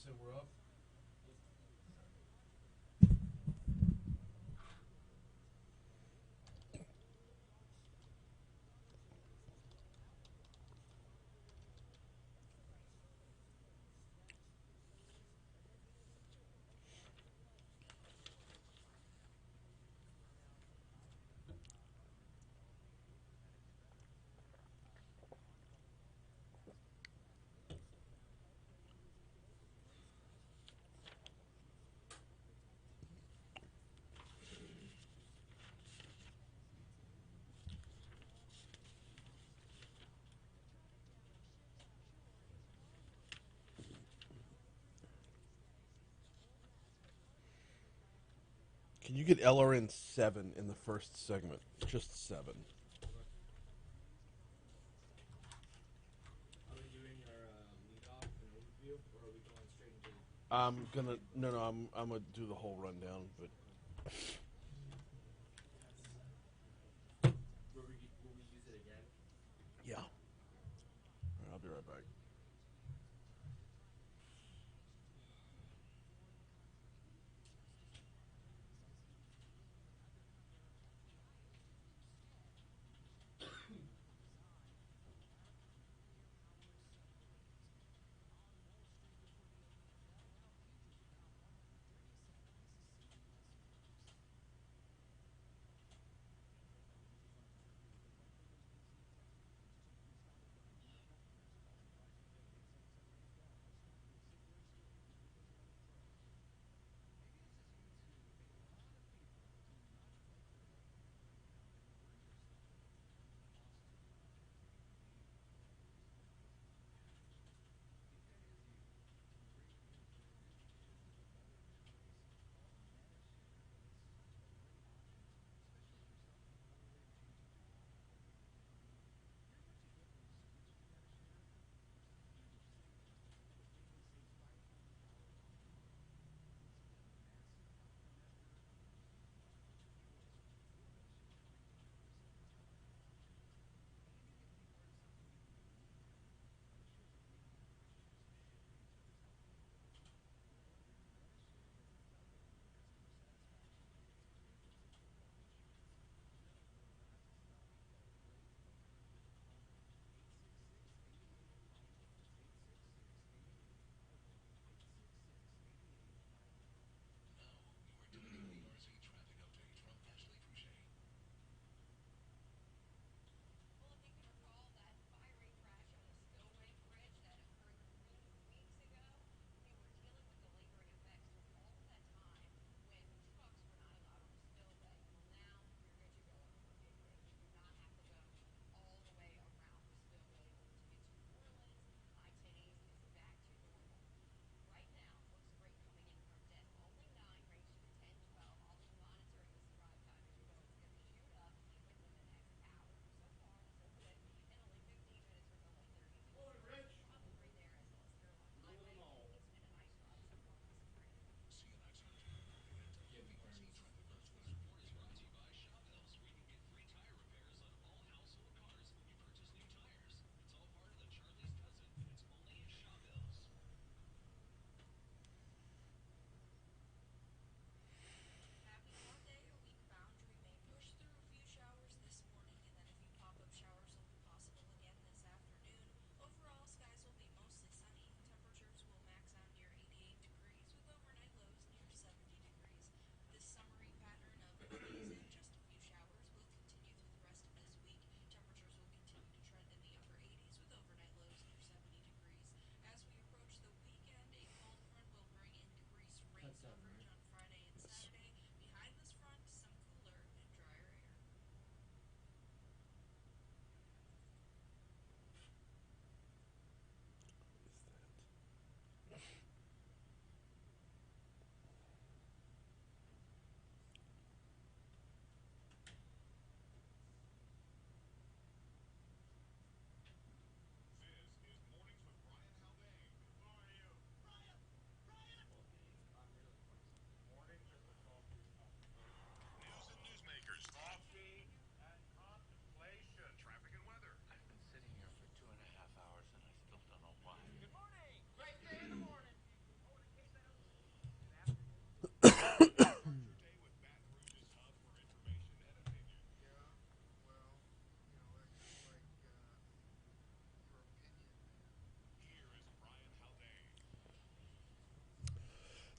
said we're up. Can you get LRN 7 in the first segment? Just 7. Are we doing our lead off and overview, or are we going straight into? I'm gonna I'm gonna do the whole rundown, but Will we use it again? yeah. All right, I'll be right back.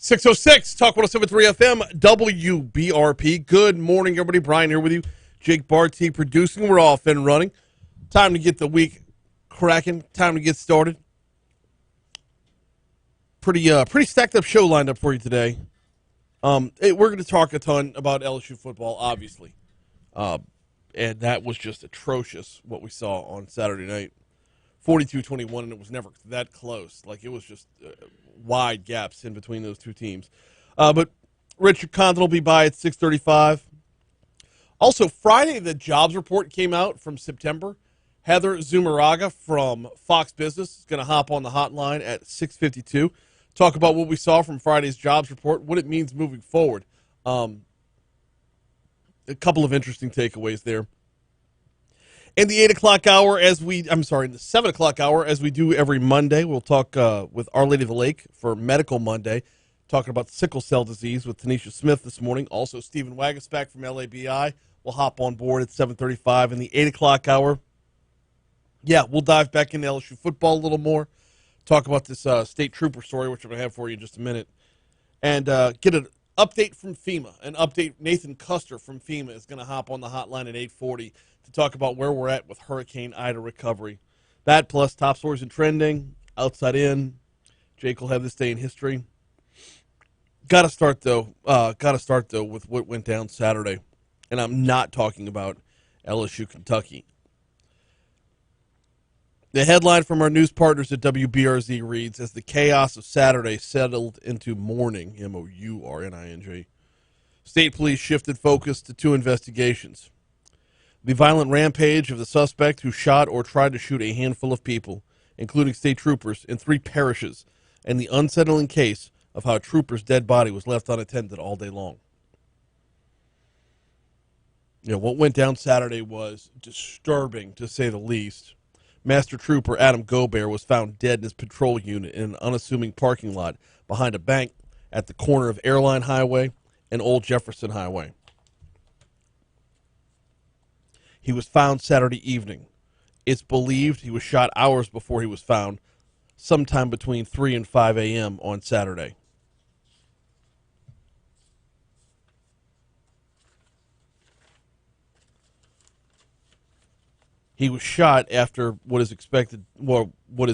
606, Talk 107.3 FM, WBRP. Good morning, everybody. Brian here with you. Jake Barty producing. We're off and running. Time to get the week cracking. Time to get started. Pretty stacked up show lined up for you today. We're going to talk a ton about LSU football, obviously. And that was just atrocious, what we saw on Saturday night. 42-21, and it was never that close. Like, it was just wide gaps in between those two teams. But Richard Condon will be by at 6:35. Also, Friday, the jobs report came out from September. Heather Zumarraga from Fox Business is going to hop on the hotline at 6:52. Talk about what we saw from Friday's jobs report, what it means moving forward. A couple of interesting takeaways there. In the 8 o'clock hour, in the 7 o'clock hour, as we do every Monday, we'll talk with Our Lady of the Lake for Medical Monday, talking about sickle cell disease with Tanisha Smith this morning. Also, Stephen Wagasback from LABI will hop on board at 7:35. In the 8 o'clock hour, we'll dive back into LSU football a little more, talk about this state trooper story, which I'm going to have for you in just a minute, and get an update from FEMA. Nathan Custer from FEMA is going to hop on the hotline at 8:40 to talk about where we're at with Hurricane Ida recovery. That plus top stories and trending, outside in. Jake will have this day in history. Got to start though with what went down Saturday, and I'm not talking about LSU Kentucky. The headline from our news partners at WBRZ reads, as the chaos of Saturday settled into mourning, M-O-U-R-N-I-N-G, state police shifted focus to two investigations. The violent rampage of the suspect who shot or tried to shoot a handful of people, including state troopers, in 3 parishes, and the unsettling case of how a trooper's dead body was left unattended all day long. What went down Saturday was disturbing, to say the least. Master Trooper Adam Gobert was found dead in his patrol unit in an unassuming parking lot behind a bank at the corner of Airline Highway and Old Jefferson Highway. He was found Saturday evening. It's believed he was shot hours before he was found, sometime between 3 and 5 a.m. on Saturday. He was shot after what is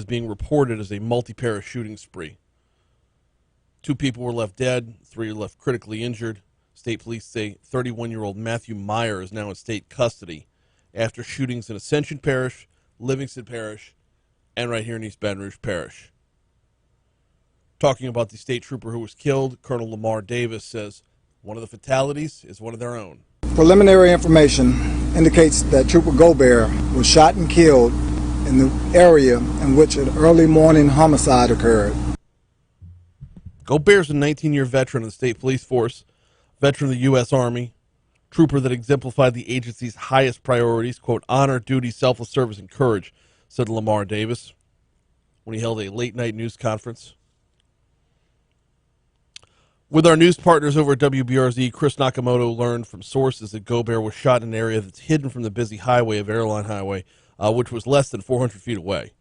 being reported as a multi-para shooting spree. 2 people were left dead, 3 are left critically injured. State police say 31-year-old Matthew Meyer is now in state custody after shootings in Ascension Parish, Livingston Parish, and right here in East Baton Rouge Parish. Talking about the state trooper who was killed, Colonel Lamar Davis says one of the fatalities is one of their own. Preliminary information indicates that Trooper Gobert was shot and killed in the area in which an early morning homicide occurred. Gobert's a 19-year veteran of the state police force, veteran of the U.S. Army, trooper that exemplified the agency's highest priorities, quote, honor, duty, selfless service, and courage, said Lamar Davis when he held a late-night news conference. With our news partners over at WBRZ, Chris Nakamoto learned from sources that Gobert was shot in an area that's hidden from the busy highway of Airline Highway, which was less than 400 feet away.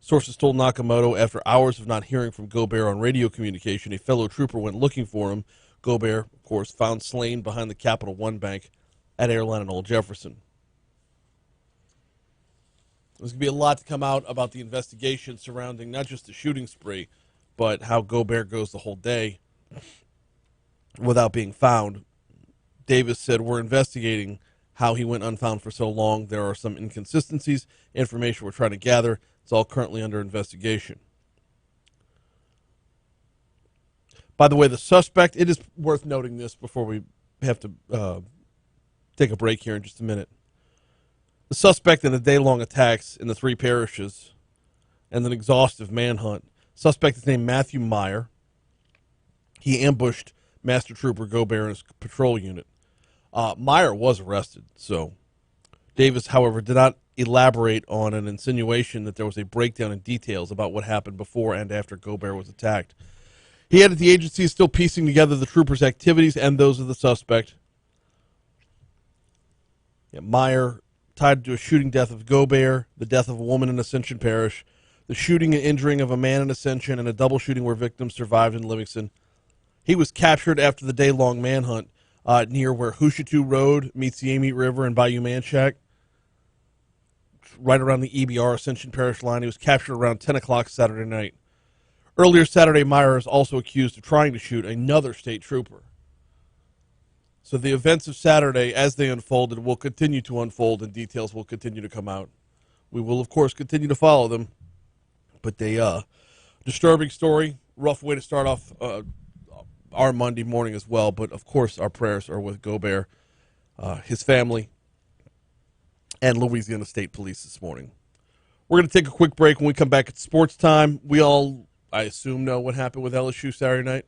Sources told Nakamoto after hours of not hearing from Gobert on radio communication, a fellow trooper went looking for him. Gobert, of course, found slain behind the Capital One Bank at Airline and Old Jefferson. There's going to be a lot to come out about the investigation surrounding not just the shooting spree, but how Gobert goes the whole day without being found. Davis said, we're investigating how he went unfound for so long. There are some inconsistencies, information we're trying to gather. It's all currently under investigation. By the way, the suspect, it is worth noting this before we have to take a break here in just a minute. The suspect in the day-long attacks in the 3 parishes and an exhaustive manhunt. Suspect is named Matthew Meyer. He ambushed Master Trooper Gobert in his patrol unit. Meyer was arrested, so Davis, however, did not elaborate on an insinuation that there was a breakdown in details about what happened before and after Gobert was attacked. He added the agency is still piecing together the trooper's activities and those of the suspect. Meyer tied to a shooting death of Gobert, the death of a woman in Ascension Parish, the shooting and injuring of a man in Ascension, and a double shooting where victims survived in Livingston. He was captured after the day-long manhunt near where Hushitu Road meets the Amite River in Bayou Manchac, right around the EBR Ascension Parish line. He was captured around 10 o'clock Saturday night. Earlier Saturday, Meyer is also accused of trying to shoot another state trooper. So the events of Saturday, as they unfolded, will continue to unfold, and details will continue to come out. We will, of course, continue to follow them. But disturbing story, rough way to start off our Monday morning as well. But, of course, our prayers are with Gobert, his family, and Louisiana State Police this morning. We're going to take a quick break. When we come back at sports time, we all, I assume, know what happened with LSU Saturday night.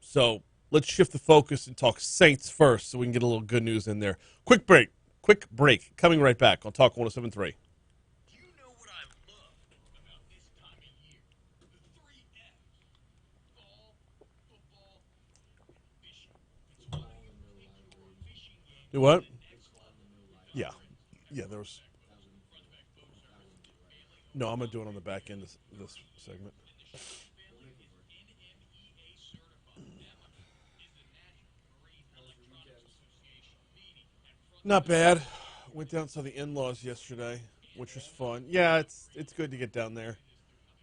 So let's shift the focus and talk Saints first so we can get a little good news in there. Quick break. Coming right back on Talk 107.3. You know what I love about this time of year? The 3 F's. Fall, football, fishing. It's one of your indoor fishing games. Do what? Yeah, there was. No, I'm going to do it on the back end of this segment. Not bad. Went down to the in-laws yesterday, which was fun. Yeah, it's good to get down there.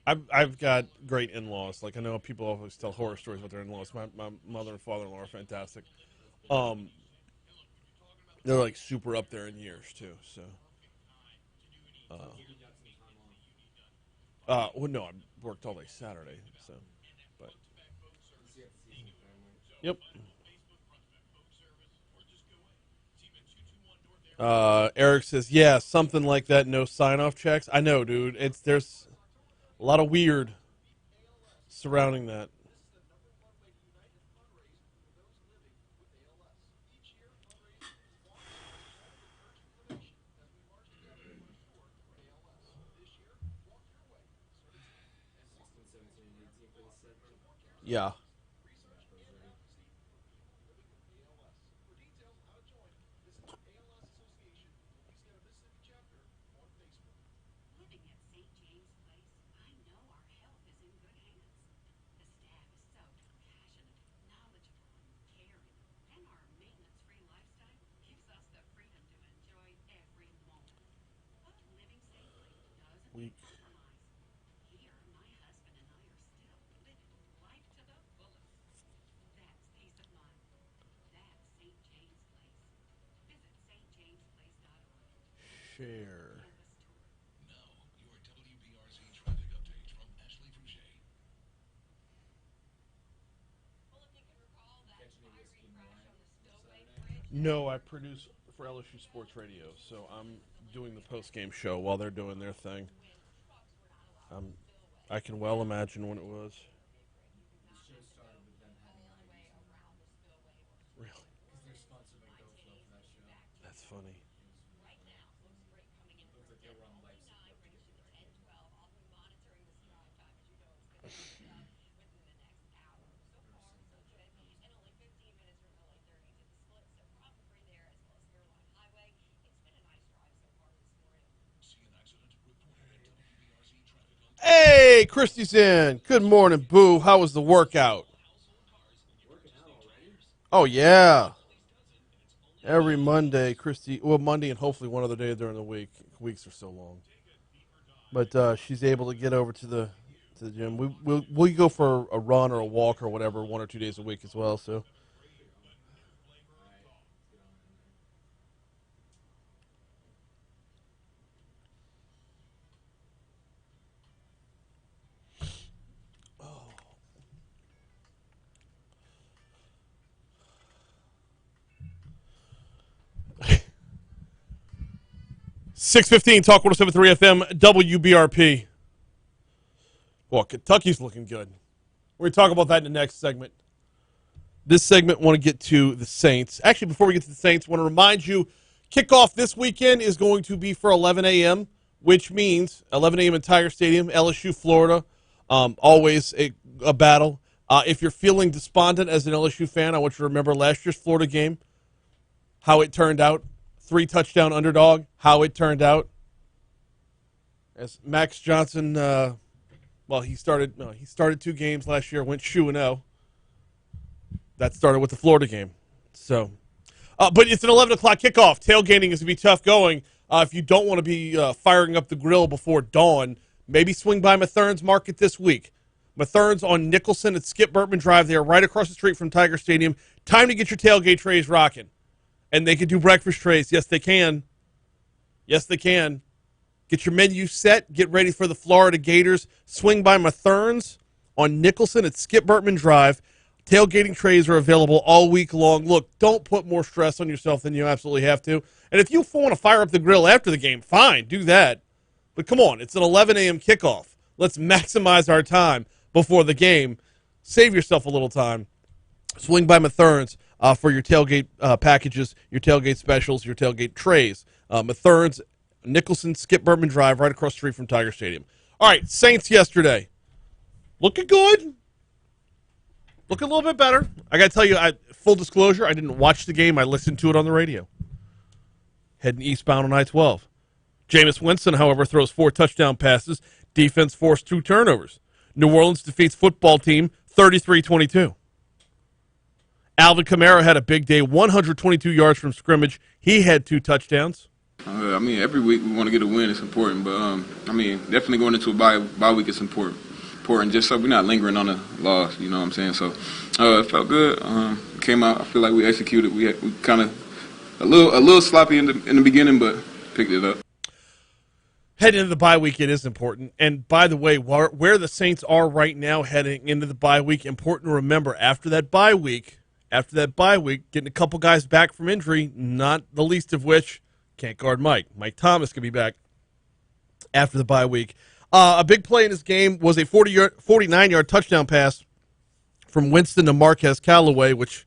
I've got great in-laws. Like, I know people always tell horror stories about their in-laws. My mother and father-in-law are fantastic. They're like super up there in years too. So, well, no, I worked all day Saturday. So, but yep. Eric says, yeah, something like that. No sign-off checks. I know, dude. There's a lot of weird surrounding that. Yeah. Week. Share. Now, your WBRZ traffic updates from Ashley Rouge. No, I produce for LSU Sports Radio, so I'm doing the post-game show while they're doing their thing. I can well imagine when it was. Really? That's funny. Hey, Christy's in. Good morning, Boo. How was the workout? Oh, yeah. Every Monday, Christy. Well, Monday and hopefully one other day during the week. Weeks are so long. But she's able to get over to the gym. We'll go for a run or a walk or whatever 1 or 2 days a week as well. So. Oh. 6:15, Talk 107.3 FM, WBRP. Well, Kentucky's looking good. We're going to talk about that in the next segment. This segment, want to get to the Saints. Actually, before we get to the Saints, I want to remind you, kickoff this weekend is going to be for 11 a.m., which means 11 a.m. in Tiger Stadium, LSU, Florida. Always a battle. If you're feeling despondent as an LSU fan, I want you to remember last year's Florida game, how it turned out. 3-touchdown underdog, how it turned out. As Max Johnson, he started 2 games last year, went 2-0. That started with the Florida game. So, but it's an 11 o'clock kickoff. Tailgating is going to be tough going. If you don't want to be firing up the grill before dawn, maybe swing by Mathern's Market this week. Mathern's on Nicholson at Skip Burtman Drive. They are right across the street from Tiger Stadium. Time to get your tailgate trays rocking. And they can do breakfast trays. Yes, they can. Yes, they can. Get your menu set. Get ready for the Florida Gators. Swing by Mathern's on Nicholson at Skip Burtman Drive. Tailgating trays are available all week long. Look, don't put more stress on yourself than you absolutely have to. And if you want to fire up the grill after the game, fine, do that. But come on, it's an 11 a.m. kickoff. Let's maximize our time before the game. Save yourself a little time. Swing by Mathern's for your tailgate packages, your tailgate specials, your tailgate trays. Mathern's, Nicholson, Skip Burtman Drive, right across the street from Tiger Stadium. All right, Saints yesterday. Looking good. Looking a little bit better. I got to tell you, full disclosure, I didn't watch the game. I listened to it on the radio. Heading eastbound on I-12. Jameis Winston, however, throws 4 touchdown passes. Defense forced 2 turnovers. New Orleans defeats football team 33-22. Alvin Kamara had a big day, 122 yards from scrimmage. He had 2 touchdowns. I mean, every week we want to get a win. It's important. But, I mean, definitely going into a bye week is important. Just so we're not lingering on a loss, you know what I'm saying? So it felt good. Came out. I feel like we executed. We kind of a little sloppy in the beginning, but picked it up. Heading into the bye week, it is important. And by the way, where the Saints are right now heading into the bye week, important to remember after that bye week, getting a couple guys back from injury, not the least of which can't guard Mike. Mike Thomas could be back after the bye week. A big play in this game was a 49-yard touchdown pass from Winston to Marquez Callaway, which,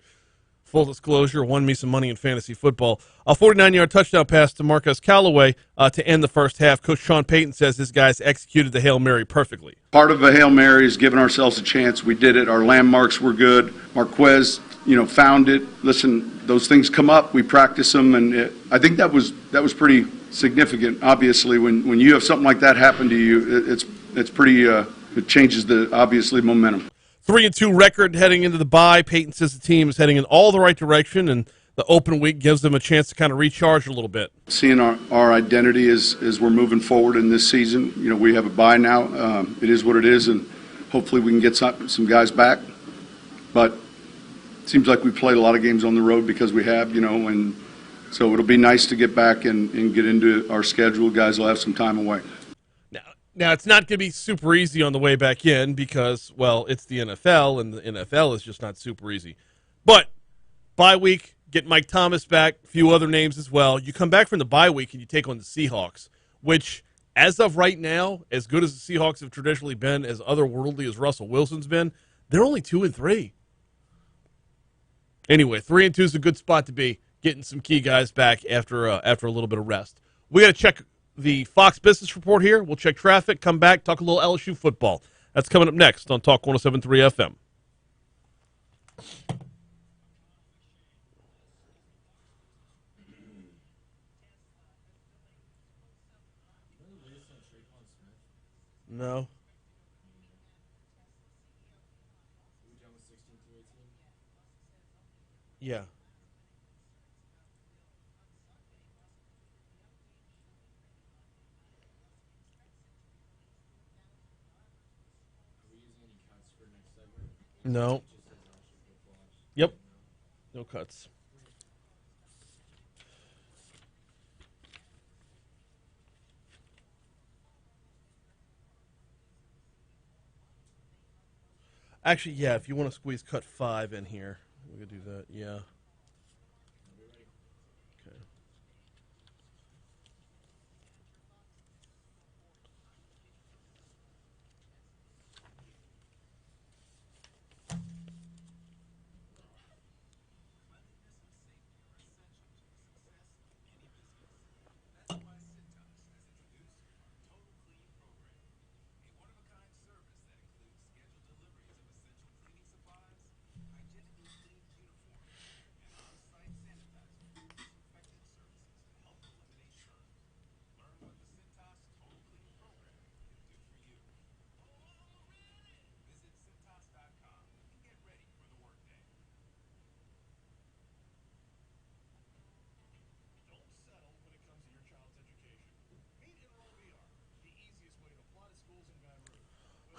full disclosure, won me some money in fantasy football. A 49-yard touchdown pass to Marquez Callaway to end the first half. Coach Sean Payton says his guys executed the Hail Mary perfectly. Part of a Hail Mary is giving ourselves a chance. We did it. Our landmarks were good. Marquez, found it. Listen, those things come up. We practice them, and I think that was pretty significant. Obviously, when you have something like that happen to you, it's pretty. It changes the obviously momentum. 3-2 record heading into the bye. Peyton says the team is heading in all the right direction, and the open week gives them a chance to kind of recharge a little bit. Seeing our identity as we're moving forward in this season. We have a bye now. It is what it is, and hopefully we can get some guys back. But it seems like we played a lot of games on the road because we have, and so it'll be nice to get back and get into our schedule. Guys will have some time away. Now, it's not going to be super easy on the way back in because, well, it's the NFL, and the NFL is just not super easy. But bye week, get Mike Thomas back, a few other names as well. You come back from the bye week and you take on the Seahawks, which, as of right now, as good as the Seahawks have traditionally been, as otherworldly as Russell Wilson's been, they're only 2-3. Anyway, 3-2 is a good spot to be, getting some key guys back after a little bit of rest. We got to check the Fox Business Report here. We'll check traffic, come back, talk a little LSU football. That's coming up next on Talk 107.3 FM. No. Yeah. No. Yep. No cuts. Actually, yeah, if you want to squeeze cut 5 in here, we could do that. Yeah. Okay.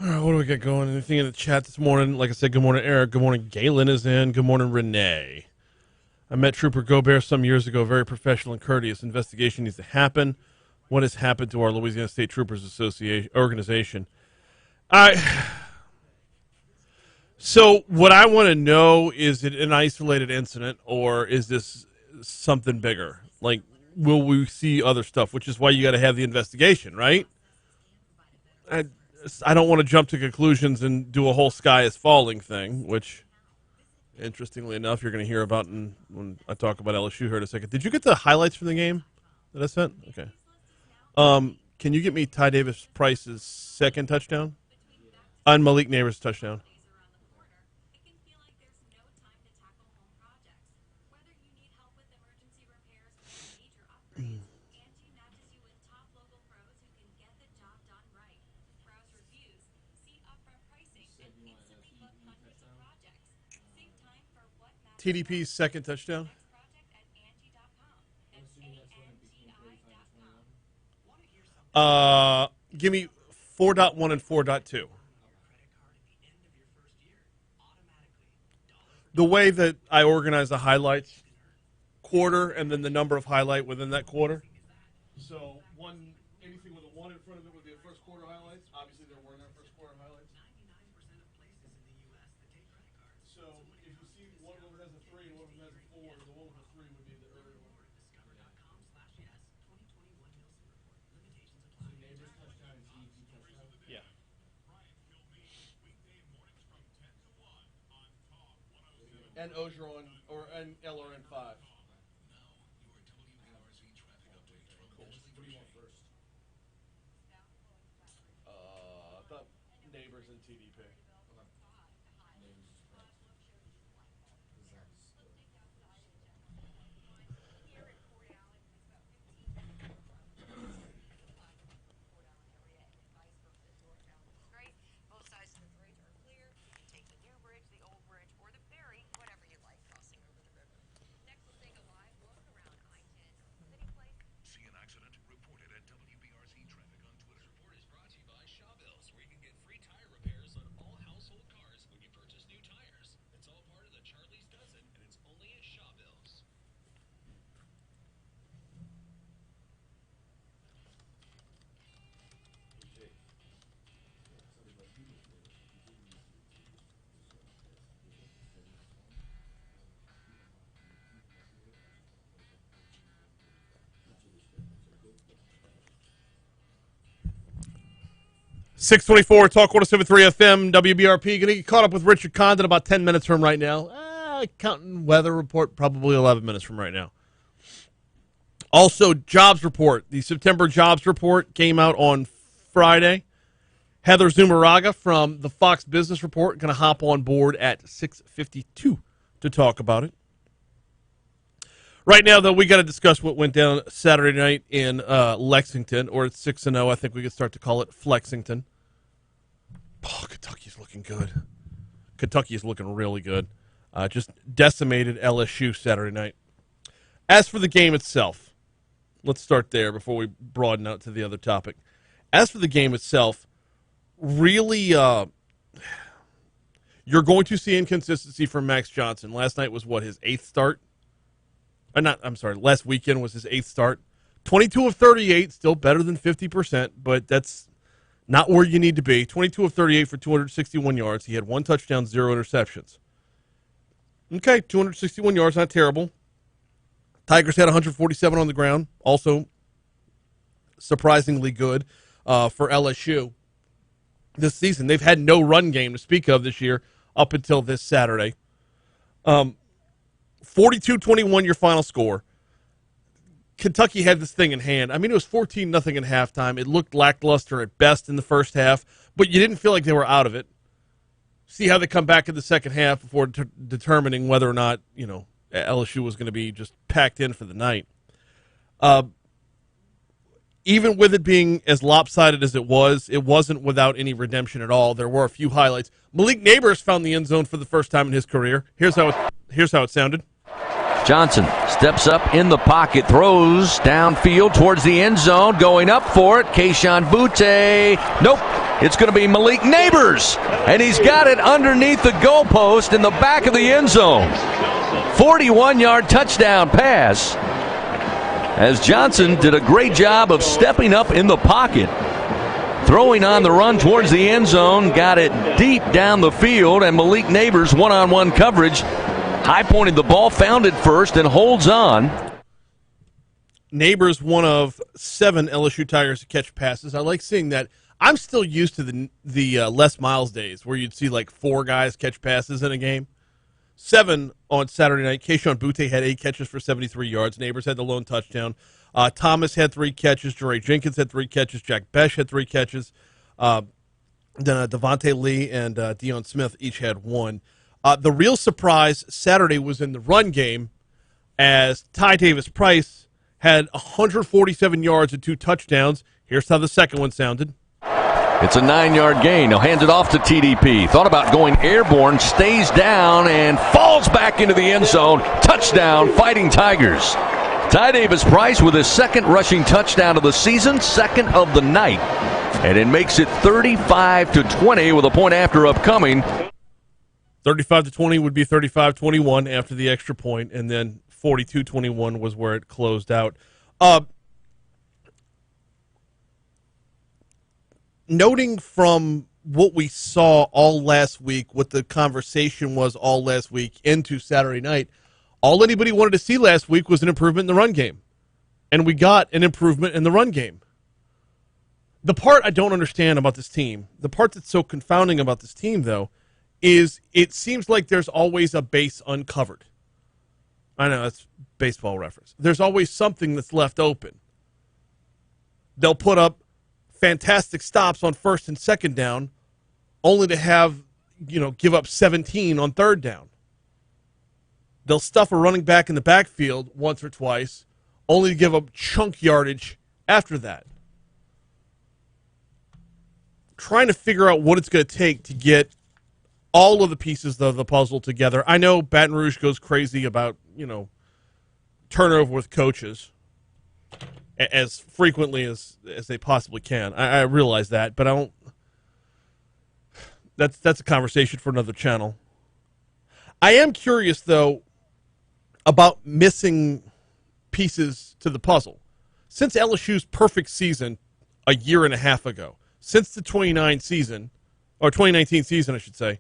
All right, what do we get going? Anything in the chat this morning? Like I said, good morning, Eric. Good morning, Galen is in. Good morning, Renee. I met Trooper Gobert some years ago. Very professional and courteous. Investigation needs to happen. What has happened to our Louisiana State Troopers Association organization? So what I want to know, is it an isolated incident or is this something bigger? Like, will we see other stuff? Which is why you got to have the investigation, right? I don't want to jump to conclusions and do a whole sky is falling thing, which, interestingly enough, you're going to hear about when I talk about LSU here in a second. Did you get the highlights from the game that I sent? Okay. Can you get me Ty Davis Price's second touchdown? On Malik Neighbors' touchdown. TDP's second touchdown. Give me 4.1 and 4.2. The way that I organize the highlights, quarter, and then the number of highlight within that quarter. So anything with a 1 in front of it would be the first quarter highlights. Obviously, there were no first quarter highlights. So if you see one of them has a 3 and one of them has a 4, the one with a 3 would be the earlier one. Yeah. And Orgeron and LRN 5. What do you want first? I thought Neighbors and TDP. 624 Talk 107.3 FM, WBRP. Going to get caught up with Richard Condon about 10 minutes from right now. Counting weather report, probably 11 minutes from right now. Also, jobs report. The September jobs report came out on Friday. Heather Zumarraga from the Fox Business Report going to hop on board at 6:52 to talk about it. Right now, though, we got to discuss what went down Saturday night in Lexington, or it's 6-0. I think we could start to call it Flexington. Oh, Kentucky's looking good. Kentucky is looking really good. Just decimated LSU Saturday night. As for the game itself, let's start there before we broaden out to the other topic. As for the game itself, really, you're going to see inconsistency from Max Johnson. Last night was, his 8th start? Last weekend was his 8th start. 22 of 38, still better than 50%, but that's not where you need to be. 22 of 38 for 261 yards. He had 1 touchdown, 0 interceptions. Okay, 261 yards, not terrible. Tigers had 147 on the ground, also surprisingly good for LSU this season. They've had no run game to speak of this year up until this Saturday. 42-21 your final score. Kentucky had this thing in hand. I mean, it was 14-0 at halftime. It looked lackluster at best in the first half, but you didn't feel like they were out of it. See how they come back in the second half before determining whether or not, LSU was going to be just packed in for the night. Even with it being as lopsided as it wasn't without any redemption at all. There were a few highlights. Malik Neighbors found the end zone for the first time in his career. Here's how it sounded. Johnson steps up in the pocket, throws downfield towards the end zone, going up for it. Keyshawn Butte, nope, It's going to be Malik Neighbors, and he's got it underneath the goalpost in the back of the end zone. 41-yard touchdown pass, as Johnson did a great job of stepping up in the pocket, throwing on the run towards the end zone, got it deep down the field, and Malik Neighbors one-on-one coverage, high-pointed the ball, found it first, and holds on. Neighbors, one of 7 LSU Tigers to catch passes. I like seeing that. I'm still used to the Les Miles days where you'd see like 4 guys catch passes in a game. 7 on Saturday night. Keyshawn Butte had 8 catches for 73 yards. Neighbors had the lone touchdown. Thomas had 3 catches. Jeray Jenkins had 3 catches. Jack Besh had 3 catches. Then Devontae Lee and Deion Smith each had 1. The real surprise Saturday was in the run game, as Ty Davis-Price had 147 yards and 2 touchdowns. Here's how the second one sounded. It's a 9-yard gain. He'll hand it off to TDP. Thought about going airborne, stays down, and falls back into the end zone. Touchdown, Fighting Tigers. Ty Davis-Price with his 2nd rushing touchdown of the season, 2nd of the night. And it makes it 35-20 with a point after upcoming. 35-20 would be 35-21 after the extra point, and then 42-21 was where it closed out. Noting from what we saw all last week, what the conversation was all last week into Saturday night, all anybody wanted to see last week was an improvement in the run game. And we got an improvement in the run game. The part I don't understand about this team, the part that's so confounding about this team, though, is it seems like there's always a base uncovered. I know, that's baseball reference. There's always something that's left open. They'll put up fantastic stops on 1st and 2nd down, only to have, give up 17 on 3rd down. They'll stuff a running back in the backfield once or twice, only to give up chunk yardage after that. Trying to figure out what it's going to take to get all of the pieces of the puzzle together. I know Baton Rouge goes crazy about, turnover with coaches as frequently as they possibly can. I realize that, but I don't. That's a conversation for another channel. I am curious, though, about missing pieces to the puzzle. Since LSU's perfect season a year and a half ago, since the 2019 season, I should say,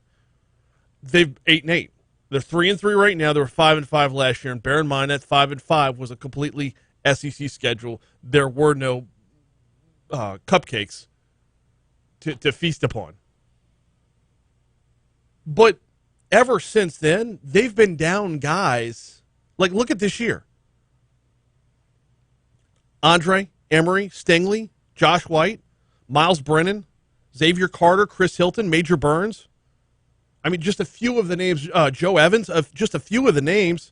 they've 8-8. They're 3-3 right now. They were 5-5 last year, and bear in mind that 5-5 was a completely SEC schedule. There were no cupcakes to feast upon. But ever since then, they've been down guys. Like, look at this year. Andre, Emery, Stingley, Josh White, Miles Brennan, Xavier Carter, Chris Hilton, Major Burns. I mean, just a few of the names, Joe Evans, just a few of the names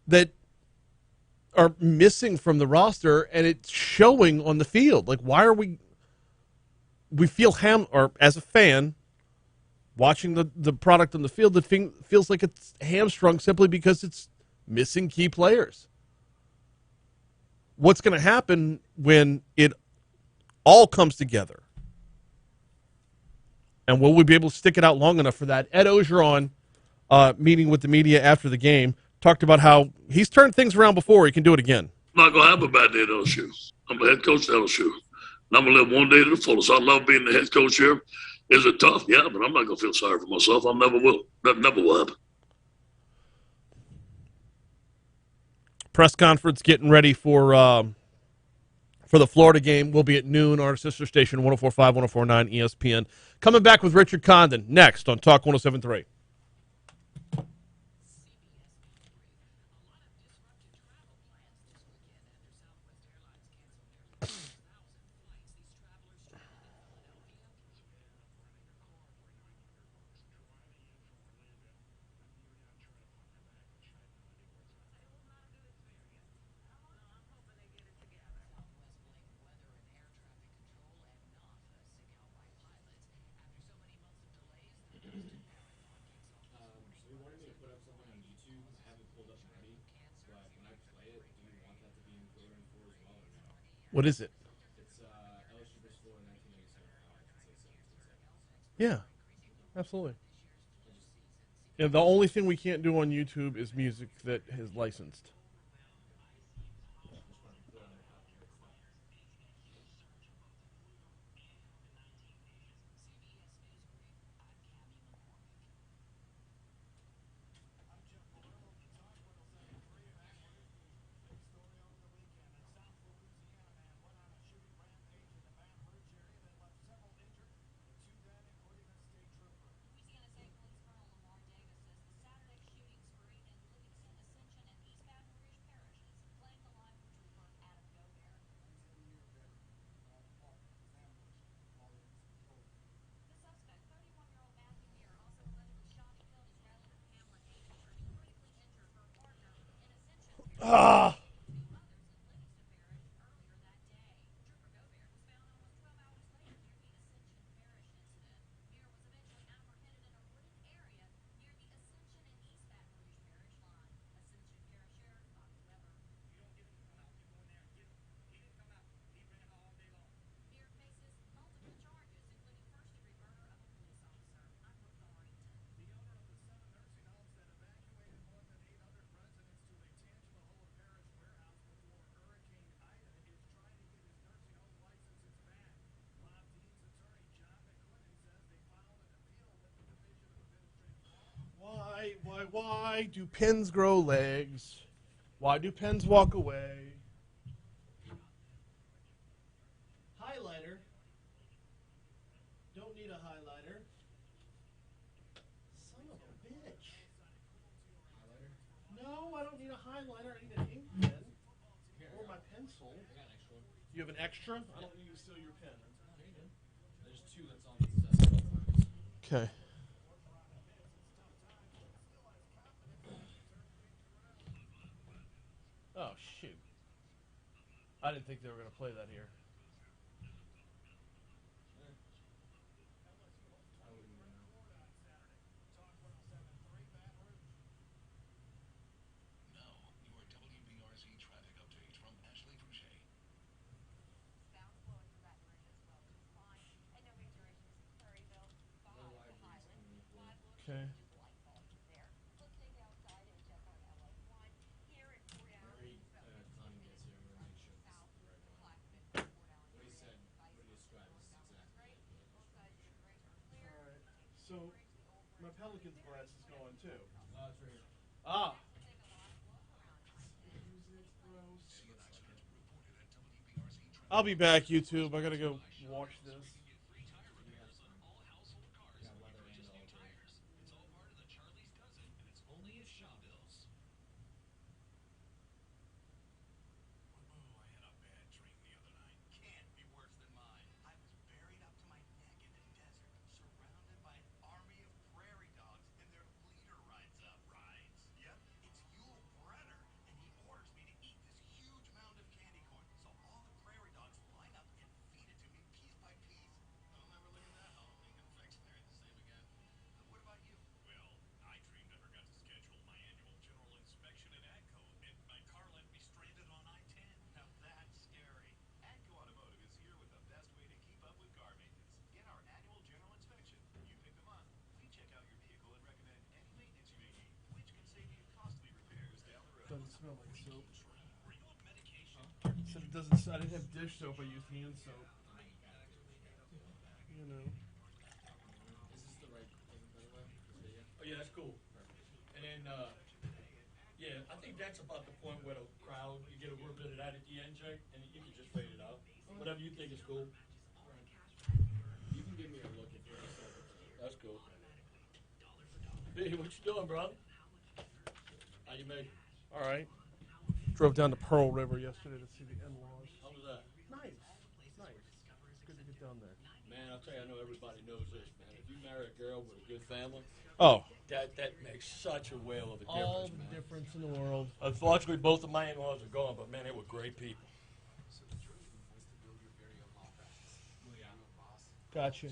that are missing from the roster, and it's showing on the field. Like, why are we feel or as a fan, watching the product on the field, that feels like it's hamstrung simply because it's missing key players. What's going to happen when it all comes together? And will we be able to stick it out long enough for that? Ed Orgeron, meeting with the media after the game, talked about how he's turned things around before. He can do it again. I'm not going to have a bad day at LSU. I'm the head coach at LSU. And I'm going to live one day to the fullest. I love being the head coach here. Is it tough? Yeah, but I'm not going to feel sorry for myself. I never will. That never will happen. Press conference getting ready for the Florida game. We'll be at noon, our sister station, 104.5, 104.9 ESPN. Coming back with Richard Condon next on Talk 107.3. What is it? It's LSU versus Florida 1987. Yeah, absolutely. Yeah, the only thing we can't do on YouTube is music that is licensed. Ah! Why do pins grow legs? Why do pens walk away? Highlighter. Don't need a highlighter. Son of a bitch. Highlighter? No, I don't need a highlighter. I need an ink pen. Or my pencil. I got an extra one. You have an extra? I don't need to steal your pen. There's two that's on the desk. Okay. Oh, shoot. I didn't think they were going to play that here. I wouldn't even know. Now, your WBRZ traffic update from Ashley Rouge. Okay. Every time he gets here, I'm going to make sure this is the right one. What he said, what he described is exactly it. Alright. So, my Pelicans glass is going too. Oh, it's right here. Ah! I'll be back, YouTube. I gotta go watch this. Got leather and all three. Oh, I had a bad dream the other night. Can't be worse than mine. I was buried up to my neck in the desert, surrounded by an army of prairie dogs, and their leader rides up. Rides? Yep, it's Yul Brynner, and he orders me to eat this huge mound of candy corn. So all the prairie dogs line up and feed it to me piece by piece. I'll never look at that Halloween confectionery the same again. What about you? Well, I dreamed I forgot to schedule my annual general inspection at AGCO, and my car left me stranded on I-10. Now that's scary. AGCO Automotive is here with the best way to keep up with car maintenance. Get our annual general inspection. You pick the month. We check out your vehicle and recommend any maintenance you may need, which can save you costly repairs down the road. Doesn't smell like soap. Were you on medication? Said it doesn't. I didn't have dish soap. I used hand soap. You know. Is this the right thing, by the way? This video? Oh, yeah, that's cool. And then, yeah, I think that's about the point where the crowd, you get a little bit of that at the end, Jay, and you can just fade it out. Whatever you think is cool. You can give me a look if you're excited. That's cool. B, what you doing, brother? How you make? All right. Drove down to Pearl River yesterday to see the in-laws. How was that? Nice. Nice. Good to get down there. Man, I'll tell you, I know everybody knows this, man. If you marry a girl with a good family, Oh. that makes such a whale of a All difference, the man. difference in the world. Unfortunately, both of my in-laws are gone, but man, they were great people. Gotcha.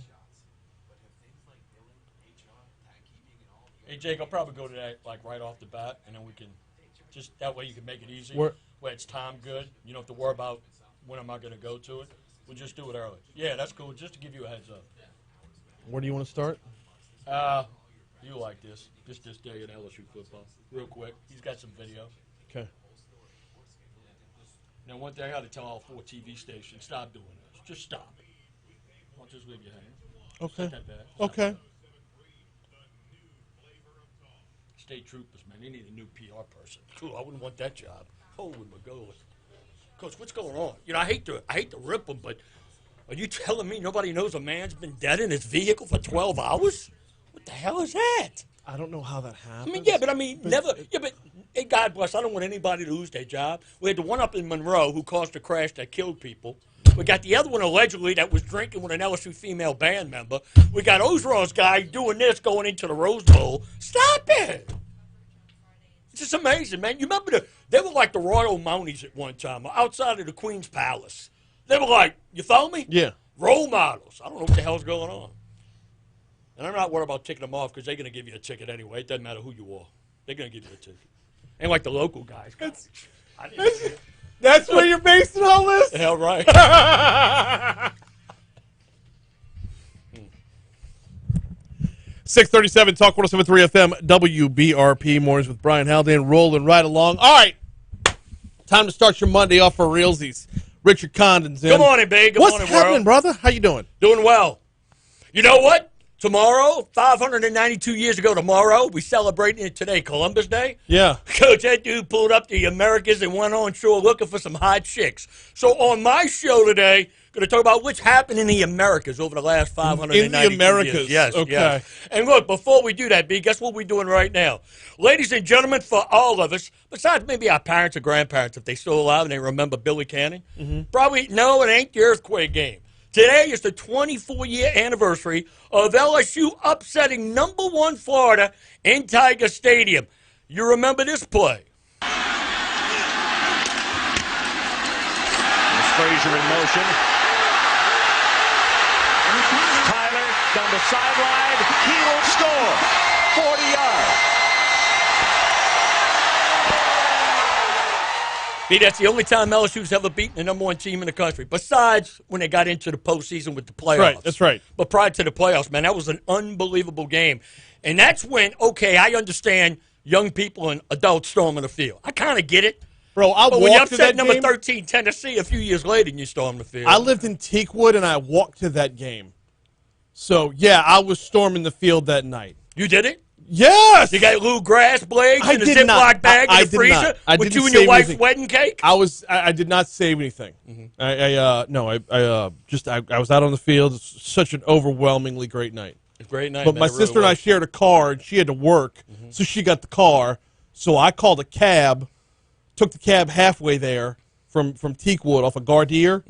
Hey, Jake, I'll probably go to that like right off the bat, and then we can just that way you can make it easy. Where it's time good. You don't have to worry about when am I going to go to it. We'll just do it early. Yeah, that's cool. Just to give you a heads up. Where do you want to start? You like this day in LSU football. Real quick. He's got some video. Okay. Now, one thing I got to tell all 4 TV stations, stop doing this. Just stop. Don't just leave your hand. Okay. Not that bad. Okay. State troopers, man. They need a new PR person. Cool, I wouldn't want that job. Holy McGowan. Coach, what's going on? You know, I hate to rip them, but are you telling me nobody knows a man's been dead in his vehicle for 12 hours? What the hell is that? I don't know how that happened. Hey, God bless. I don't want anybody to lose their job. We had the one up in Monroe who caused a crash that killed people. We got the other one allegedly that was drinking with an LSU female band member. We got Orgeron's guy doing this going into the Rose Bowl. Stop it! It's just amazing, man. You remember they were like the Royal Mounties at one time, outside of the Queen's Palace. They were like, you follow me? Yeah. Role models. I don't know what the hell's going on. And I'm not worried about ticking them off because they're going to give you a ticket anyway. It doesn't matter who you are. They're going to give you a ticket. Ain't like the local guys. That's where you're basing all this? Hell right. 637 Talk 107.3 FM WBRP mornings with Brian Haldane rolling right along. All right. Time to start your Monday off for realsies. Richard Condon's in. Good morning, babe. Good What's morning, happening, world. brother? How you doing? Doing well. You know what? Tomorrow, 592 years ago tomorrow, we celebrating it today, Columbus Day. Yeah. Coach, that dude pulled up the Americas and went on shore looking for some hot chicks. So on my show today, going to talk about what's happened in the Americas over the last 592 years. In the Americas. Yes, okay. yes. And look, before we do that, B, guess what we're doing right now? Ladies and gentlemen, for all of us, besides maybe our parents or grandparents, if they still alive and they remember Billy Cannon, probably, no, it ain't the earthquake game. Today is the 24-year anniversary of LSU upsetting #1 Florida in Tiger Stadium. You remember this play? Frazier in motion. Tyler down the sideline. He will score. 40 yards. B, that's the only time LSU's ever beaten the #1 team in the country, besides when they got into the postseason with the playoffs. Right, that's right. But prior to the playoffs, man, that was an unbelievable game. And that's when, okay, I understand young people and adults storming the field. I kind of get it. Bro, but when you upset number 13 Tennessee a few years later and you storm the field. I lived in Teakwood, and I walked to that game. So, yeah, I was storming the field that night. You did it? Yes! You got little grass blades in a did not. Ziploc bag in the freezer with you and your wife's wedding cake? I did not save anything. I was out on the field. It's such an overwhelmingly great night. A great night, But man, my it really sister and I was. shared a car, and she had to work, so she got the car. So I called a cab, took the cab halfway there from Teakwood off of Gardier,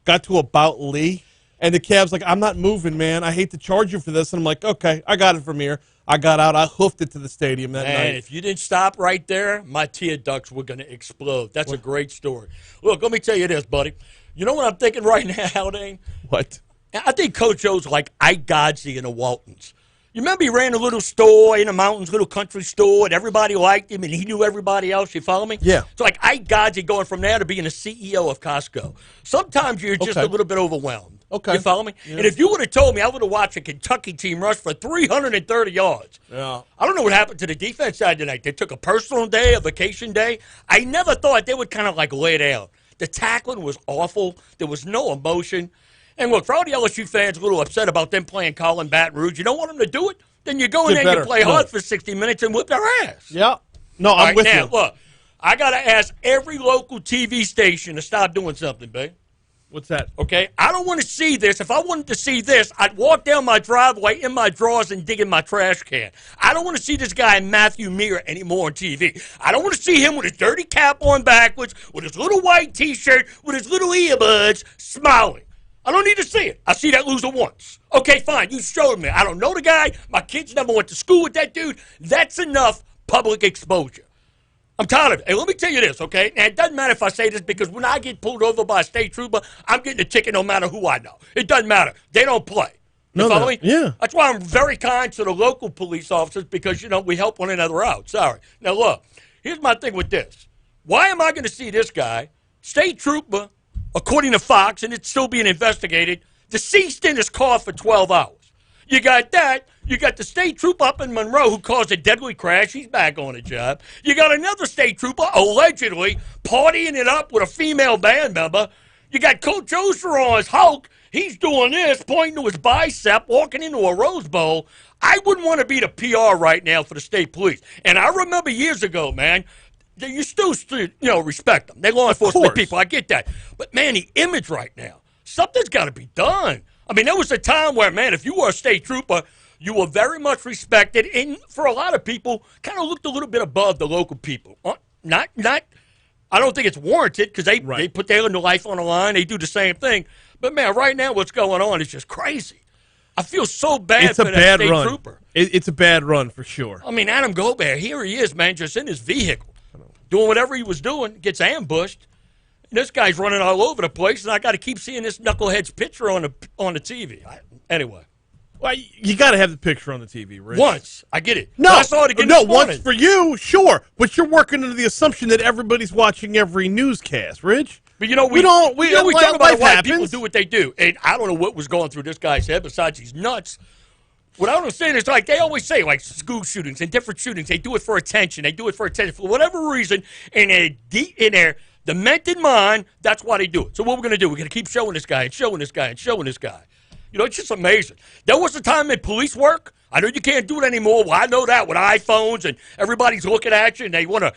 got to about Lee, and the cab's like, I'm not moving, man. I hate to charge you for this. And I'm like, okay, I got it from here. I got out. I hoofed it to the stadium that night. And if you didn't stop right there, my tear ducts were going to explode. That's a great story. Look, let me tell you this, buddy. You know what I'm thinking right now, Haldane? What? I think Coach O's like Ike Godsey in the Waltons. You remember he ran a little store in the mountains, little country store, and everybody liked him, and he knew everybody else. You follow me? Yeah. It's like Ike Godsey going from there to being the CEO of Costco. Sometimes you're just a little bit overwhelmed. Okay. You follow me? Yeah. And if you would have told me, I would have watched a Kentucky team rush for 330 yards. Yeah. I don't know what happened to the defense side tonight. They took a personal day, a vacation day. I never thought they would kind of like lay down. The tackling was awful. There was no emotion. And look, for all the LSU fans a little upset about them playing Colin Baton Rouge, you don't want them to do it? Then you go in there and you play hard for 60 minutes and whip their ass. Yeah. No, I'm with you. Look, I got to ask every local TV station to stop doing something, babe. What's that? Okay? I don't want to see this. If I wanted to see this, I'd walk down my driveway in my drawers and dig in my trash can. I don't want to see this guy Matthew Meir anymore on TV. I don't want to see him with his dirty cap on backwards, with his little white T-shirt, with his little earbuds, smiling. I don't need to see it. I see that loser once. Okay, fine. You showed me. I don't know the guy. My kids never went to school with that dude. That's enough public exposure. I'm tired of it. Hey, let me tell you this, okay? Now, it doesn't matter if I say this because when I get pulled over by a state trooper, I'm getting a ticket no matter who I know. It doesn't matter. They don't play. You follow me? Yeah. That's why I'm very kind to the local police officers because, you know, we help one another out. Sorry. Now, look, here's my thing with this. Why am I going to see this guy, state trooper, according to Fox, and it's still being investigated, deceased in his car for 12 hours? You got that. You got the state trooper up in Monroe who caused a deadly crash. He's back on the job. You got another state trooper allegedly partying it up with a female band member. You got Coach Orgeron's Hulk. He's doing this, pointing to his bicep, walking into a Rose Bowl. I wouldn't want to be the PR right now for the state police. And I remember years ago, man, you still respect them. They're law enforcement people. I get that. But, man, the image right now, something's got to be done. I mean, there was a time where, man, if you were a state trooper, you were very much respected, and for a lot of people, kind of looked a little bit above the local people. Not. I don't think it's warranted because they put their life on the line. They do the same thing. But, man, right now what's going on is just crazy. I feel so bad for that state trooper. It's a bad run for sure. I mean, Adam Gobert, here he is, man, just in his vehicle, doing whatever he was doing, gets ambushed. And this guy's running all over the place, and I got to keep seeing this knucklehead's picture on the TV. Anyway. Well, you got to have the picture on the TV, Rich. Once. I get it. No, I saw it again this morning. Once for you, sure. But you're working under the assumption that everybody's watching every newscast, Rich. But, we talk about why people do what they do. And I don't know what was going through this guy's head besides he's nuts. What I don't understand is, like, they always say, like, school shootings and different shootings, they do it for attention. They do it for attention. For whatever reason, in their demented mind, that's why they do it. So what we're going to do, we're going to keep showing this guy and showing this guy and showing this guy. It's just amazing. There was a time in police work. I know you can't do it anymore. Well, I know that with iPhones and everybody's looking at you and they want to,